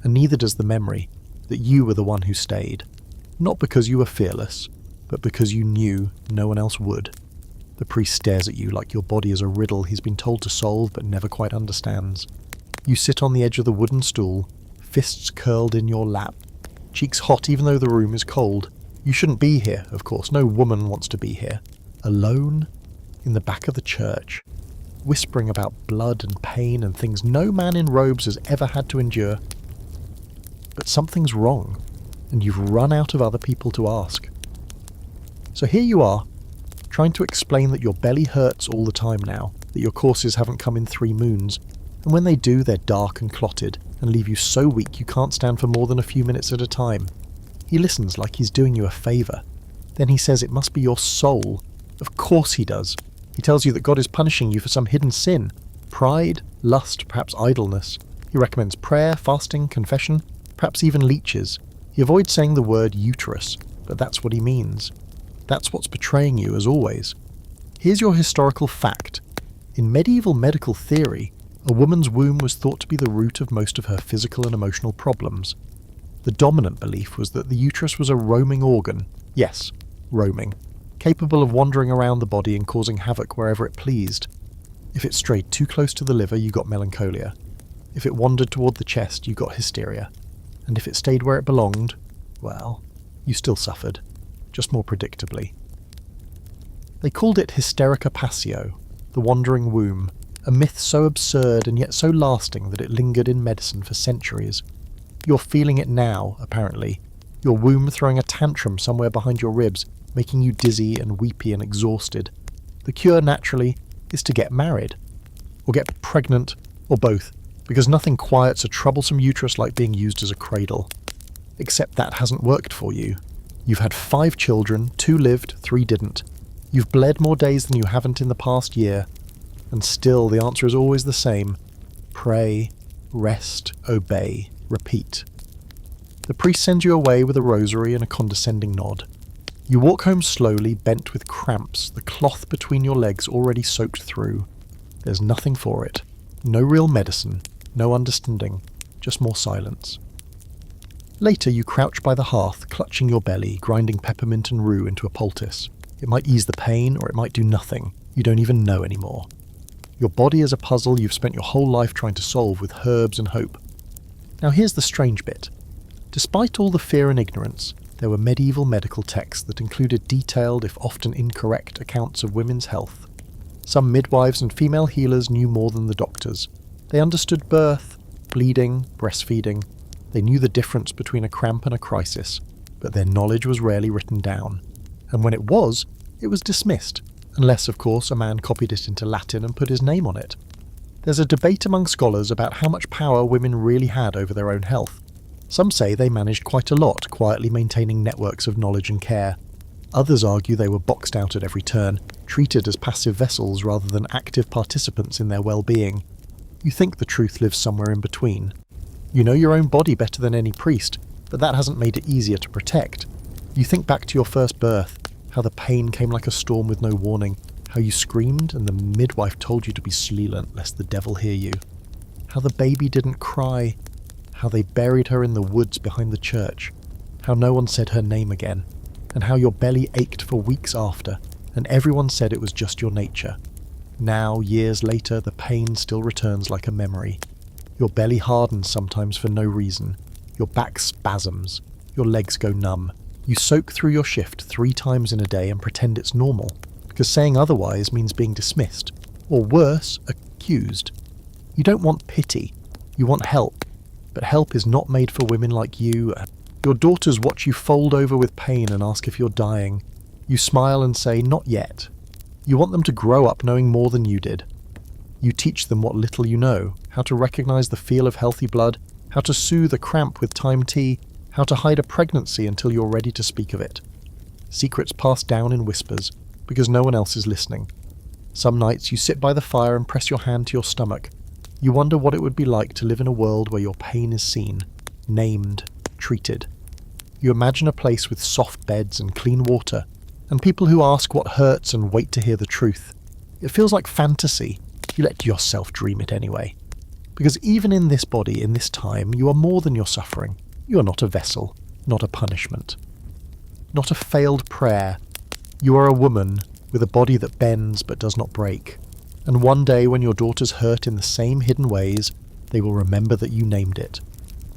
and neither does the memory that you were the one who stayed. Not because you were fearless, but because you knew no one else would. The priest stares at you like your body is a riddle he's been told to solve but never quite understands. You sit on the edge of the wooden stool, fists curled in your lap, cheeks hot even though the room is cold. You shouldn't be here, of course. No woman wants to be here. Alone, in the back of the church, whispering about blood and pain and things no man in robes has ever had to endure. But something's wrong, and you've run out of other people to ask. So here you are, trying to explain that your belly hurts all the time now, that your courses haven't come in 3 moons, and when they do, they're dark and clotted, and leave you so weak you can't stand for more than a few minutes at a time. He listens like he's doing you a favour. Then he says it must be your soul. Of course he does. He tells you that God is punishing you for some hidden sin. Pride, lust, perhaps idleness. He recommends prayer, fasting, confession, perhaps even leeches. He avoids saying the word uterus, but that's what he means. That's what's betraying you, as always. Here's your historical fact. In medieval medical theory, a woman's womb was thought to be the root of most of her physical and emotional problems. The dominant belief was that the uterus was a roaming organ. Yes, roaming. Capable of wandering around the body and causing havoc wherever it pleased. If it strayed too close to the liver, you got melancholia. If it wandered toward the chest, you got hysteria. And if it stayed where it belonged, well, you still suffered, just more predictably. They called it hysterica passio, the wandering womb, a myth so absurd and yet so lasting that it lingered in medicine for centuries. You're feeling it now, apparently. Your womb throwing a tantrum somewhere behind your ribs, making you dizzy and weepy and exhausted. The cure, naturally, is to get married. Or get pregnant, or both, because nothing quiets a troublesome uterus like being used as a cradle. Except that hasn't worked for you. You've had 5 children, 2 lived, 3 didn't. You've bled more days than you haven't in the past year. And still the answer is always the same. Pray, rest, obey, repeat. The priest sends you away with a rosary and a condescending nod. You walk home slowly, bent with cramps, the cloth between your legs already soaked through. There's nothing for it. No real medicine, no understanding, just more silence. Later you crouch by the hearth, clutching your belly, grinding peppermint and rue into a poultice. It might ease the pain, or it might do nothing. You don't even know anymore. Your body is a puzzle you've spent your whole life trying to solve with herbs and hope. Now here's the strange bit. Despite all the fear and ignorance, there were medieval medical texts that included detailed, if often incorrect, accounts of women's health. Some midwives and female healers knew more than the doctors. They understood birth, bleeding, breastfeeding. They knew the difference between a cramp and a crisis, but their knowledge was rarely written down. And when it was dismissed, unless, of course, a man copied it into Latin and put his name on it. There's a debate among scholars about how much power women really had over their own health. Some say they managed quite a lot, quietly maintaining networks of knowledge and care. Others argue they were boxed out at every turn, treated as passive vessels rather than active participants in their well-being. You think the truth lives somewhere in between. You know your own body better than any priest, but that hasn't made it easier to protect. You think back to your first birth, how the pain came like a storm with no warning, how you screamed and the midwife told you to be silent lest the devil hear you, how the baby didn't cry, how they buried her in the woods behind the church, how no one said her name again, and how your belly ached for weeks after, and everyone said it was just your nature. Now, years later, the pain still returns like a memory. Your belly hardens sometimes for no reason. Your back spasms. Your legs go numb. You soak through your shift 3 times in a day and pretend it's normal, because saying otherwise means being dismissed, or worse, accused. You don't want pity. You want help. But help is not made for women like you. Your daughters watch you fold over with pain and ask if you're dying. You smile and say, not yet. You want them to grow up knowing more than you did. You teach them what little you know, how to recognize the feel of healthy blood, how to soothe a cramp with thyme tea, how to hide a pregnancy until you're ready to speak of it. Secrets passed down in whispers, because no one else is listening. Some nights you sit by the fire and press your hand to your stomach. You wonder what it would be like to live in a world where your pain is seen, named, treated. You imagine a place with soft beds and clean water, and people who ask what hurts and wait to hear the truth. It feels like fantasy. You let yourself dream it anyway. Because even in this body, in this time, you are more than your suffering. You are not a vessel, not a punishment, not a failed prayer. You are a woman with a body that bends but does not break. And one day when your daughters hurt in the same hidden ways, they will remember that you named it.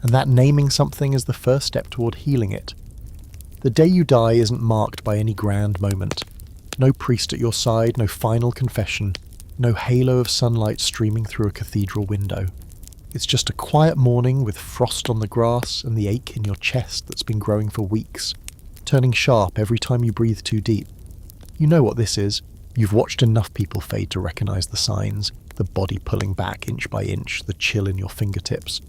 And that naming something is the first step toward healing it. The day you die isn't marked by any grand moment. No priest at your side, no final confession, no halo of sunlight streaming through a cathedral window. It's just a quiet morning with frost on the grass and the ache in your chest that's been growing for weeks, turning sharp every time you breathe too deep. You know what this is. You've watched enough people fade to recognize the signs, the body pulling back inch by inch, the chill in your fingertips.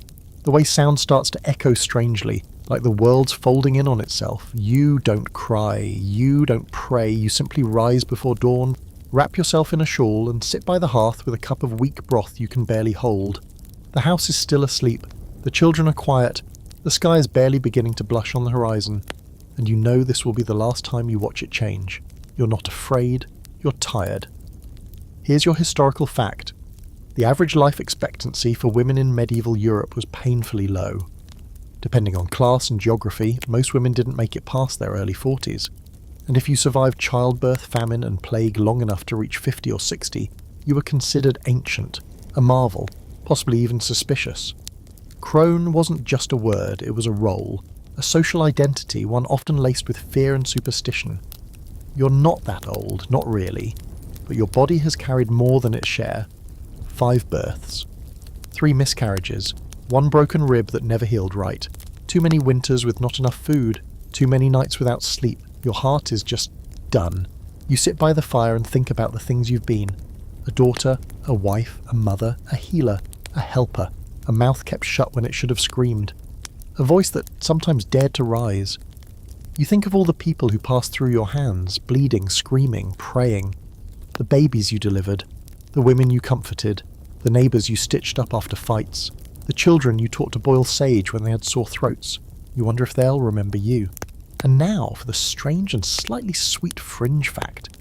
The way sound starts to echo strangely, like the world's folding in on itself. You don't cry, you don't pray, you simply rise before dawn, wrap yourself in a shawl and sit by the hearth with a cup of weak broth you can barely hold. The house is still asleep, the children are quiet, the sky is barely beginning to blush on the horizon, and you know this will be the last time you watch it change. You're not afraid, you're tired. Here's your historical fact. The average life expectancy for women in medieval Europe was painfully low. Depending on class and geography, most women didn't make it past their early 40s. And if you survived childbirth, famine and plague long enough to reach 50 or 60, you were considered ancient, a marvel, possibly even suspicious. Crone wasn't just a word, it was a role, a social identity, one often laced with fear and superstition. You're not that old, not really, but your body has carried more than its share. 5 births, 3 miscarriages, 1 broken rib that never healed right, too many winters with not enough food, too many nights without sleep. Your heart is just done. You sit by the fire and think about the things you've been. A daughter, a wife, a mother, a healer, a helper, a mouth kept shut when it should have screamed, a voice that sometimes dared to rise. You think of all the people who passed through your hands, bleeding, screaming, praying, the babies you delivered, the women you comforted, the neighbours you stitched up after fights, the children you taught to boil sage when they had sore throats. You wonder if they'll remember you. And now for the strange and slightly sweet fringe fact.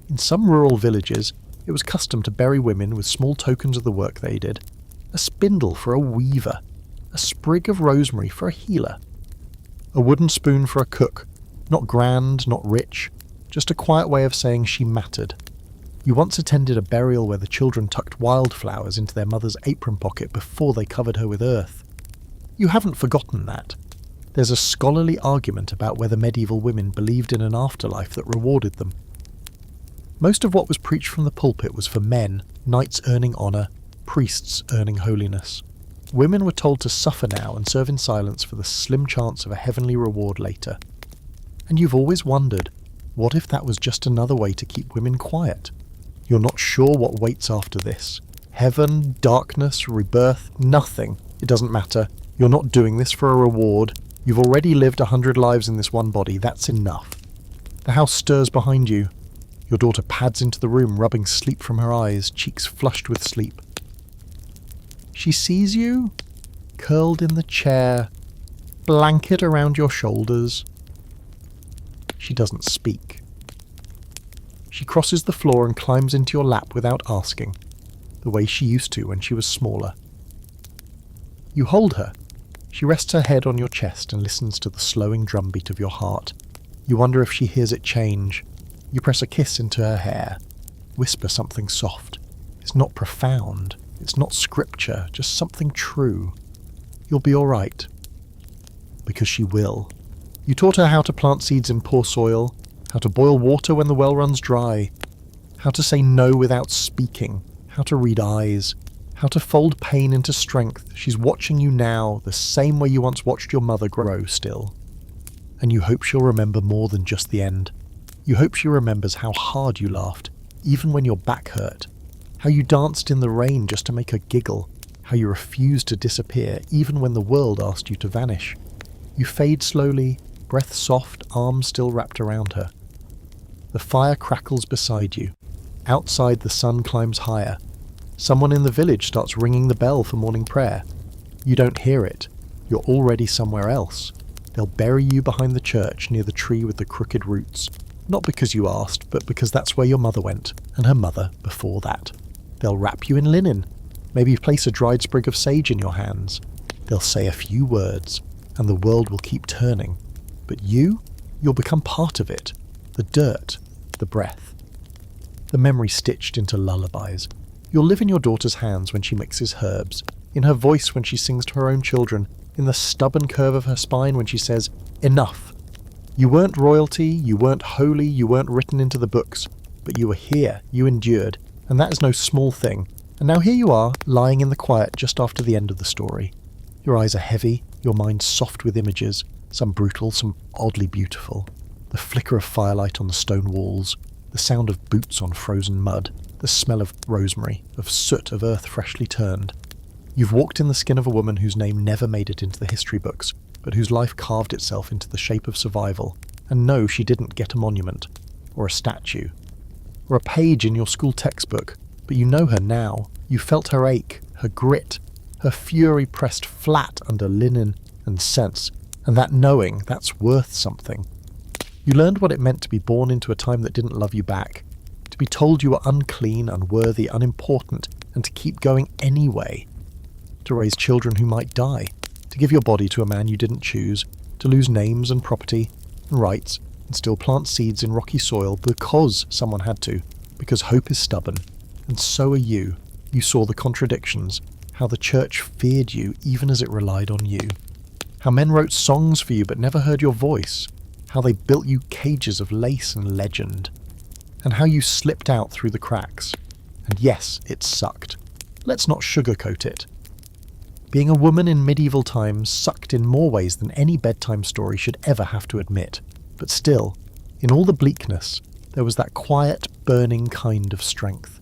In some rural villages, it was custom to bury women with small tokens of the work they did. A spindle for a weaver, a sprig of rosemary for a healer, a wooden spoon for a cook, not grand, not rich, just a quiet way of saying she mattered. You once attended a burial where the children tucked wildflowers into their mother's apron pocket before they covered her with earth. You haven't forgotten that. There's a scholarly argument about whether medieval women believed in an afterlife that rewarded them. Most of what was preached from the pulpit was for men, knights earning honour, priests earning holiness. Women were told to suffer now and serve in silence for the slim chance of a heavenly reward later. And you've always wondered, what if that was just another way to keep women quiet? You're not sure what waits after this. Heaven, darkness, rebirth, nothing. It doesn't matter. You're not doing this for a reward. You've already lived 100 lives in this one body. That's enough. The house stirs behind you. Your daughter pads into the room, rubbing sleep from her eyes, cheeks flushed with sleep. She sees you, curled in the chair, blanket around your shoulders. She doesn't speak. She crosses the floor and climbs into your lap without asking, the way she used to when she was smaller. You hold her. She rests her head on your chest and listens to the slowing drumbeat of your heart. You wonder if she hears it change. You press a kiss into her hair, whisper something soft. It's not profound. It's not scripture, just something true. You'll be all right. Because she will. You taught her how to plant seeds in poor soil, how to boil water when the well runs dry, how to say no without speaking, how to read eyes, how to fold pain into strength. She's watching you now, the same way you once watched your mother grow still. And you hope she'll remember more than just the end. You hope she remembers how hard you laughed, even when your back hurt. How you danced in the rain just to make her giggle. How you refused to disappear, even when the world asked you to vanish. You fade slowly, breath soft, arms still wrapped around her. The fire crackles beside you. Outside, the sun climbs higher. Someone in the village starts ringing the bell for morning prayer. You don't hear it. You're already somewhere else. They'll bury you behind the church near the tree with the crooked roots. Not because you asked, but because that's where your mother went, and her mother before that. They'll wrap you in linen, maybe place a dried sprig of sage in your hands. They'll say a few words, and the world will keep turning. But you'll become part of it. The dirt, the breath. The memory stitched into lullabies. You'll live in your daughter's hands when she mixes herbs, in her voice when she sings to her own children, in the stubborn curve of her spine when she says, "Enough." You weren't royalty, you weren't holy, you weren't written into the books, but you were here, you endured, and that is no small thing. And now here you are, lying in the quiet just after the end of the story. Your eyes are heavy, your mind soft with images, some brutal, some oddly beautiful. The flicker of firelight on the stone walls, the sound of boots on frozen mud, the smell of rosemary, of soot, of earth freshly turned. You've walked in the skin of a woman whose name never made it into the history books, but whose life carved itself into the shape of survival. And no, she didn't get a monument, or a statue, or a page in your school textbook, but you know her now. You felt her ache, her grit, her fury pressed flat under linen and sense, and that knowing, that's worth something. You learned what it meant to be born into a time that didn't love you back, to be told you were unclean, unworthy, unimportant, and to keep going anyway, to raise children who might die, to give your body to a man you didn't choose, to lose names and property and rights, and still plant seeds in rocky soil because someone had to, because hope is stubborn. And so are you. You saw the contradictions, how the church feared you even as it relied on you. How men wrote songs for you but never heard your voice. How they built you cages of lace and legend. And how you slipped out through the cracks. And yes, it sucked. Let's not sugarcoat it. Being a woman in medieval times sucked in more ways than any bedtime story should ever have to admit. But still, in all the bleakness, there was that quiet, burning kind of strength.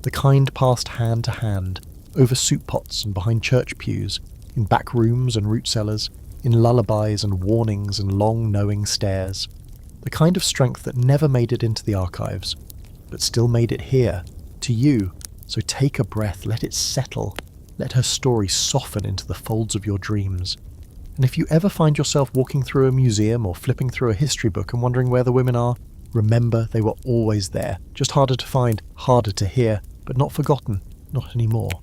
The kind passed hand to hand, over soup pots and behind church pews, in back rooms and root cellars, in lullabies and warnings and long knowing stares. The kind of strength that never made it into the archives, but still made it here, to you. So take a breath, let it settle. Let her story soften into the folds of your dreams. And if you ever find yourself walking through a museum or flipping through a history book and wondering where the women are, remember they were always there, just harder to find, harder to hear, but not forgotten, not anymore.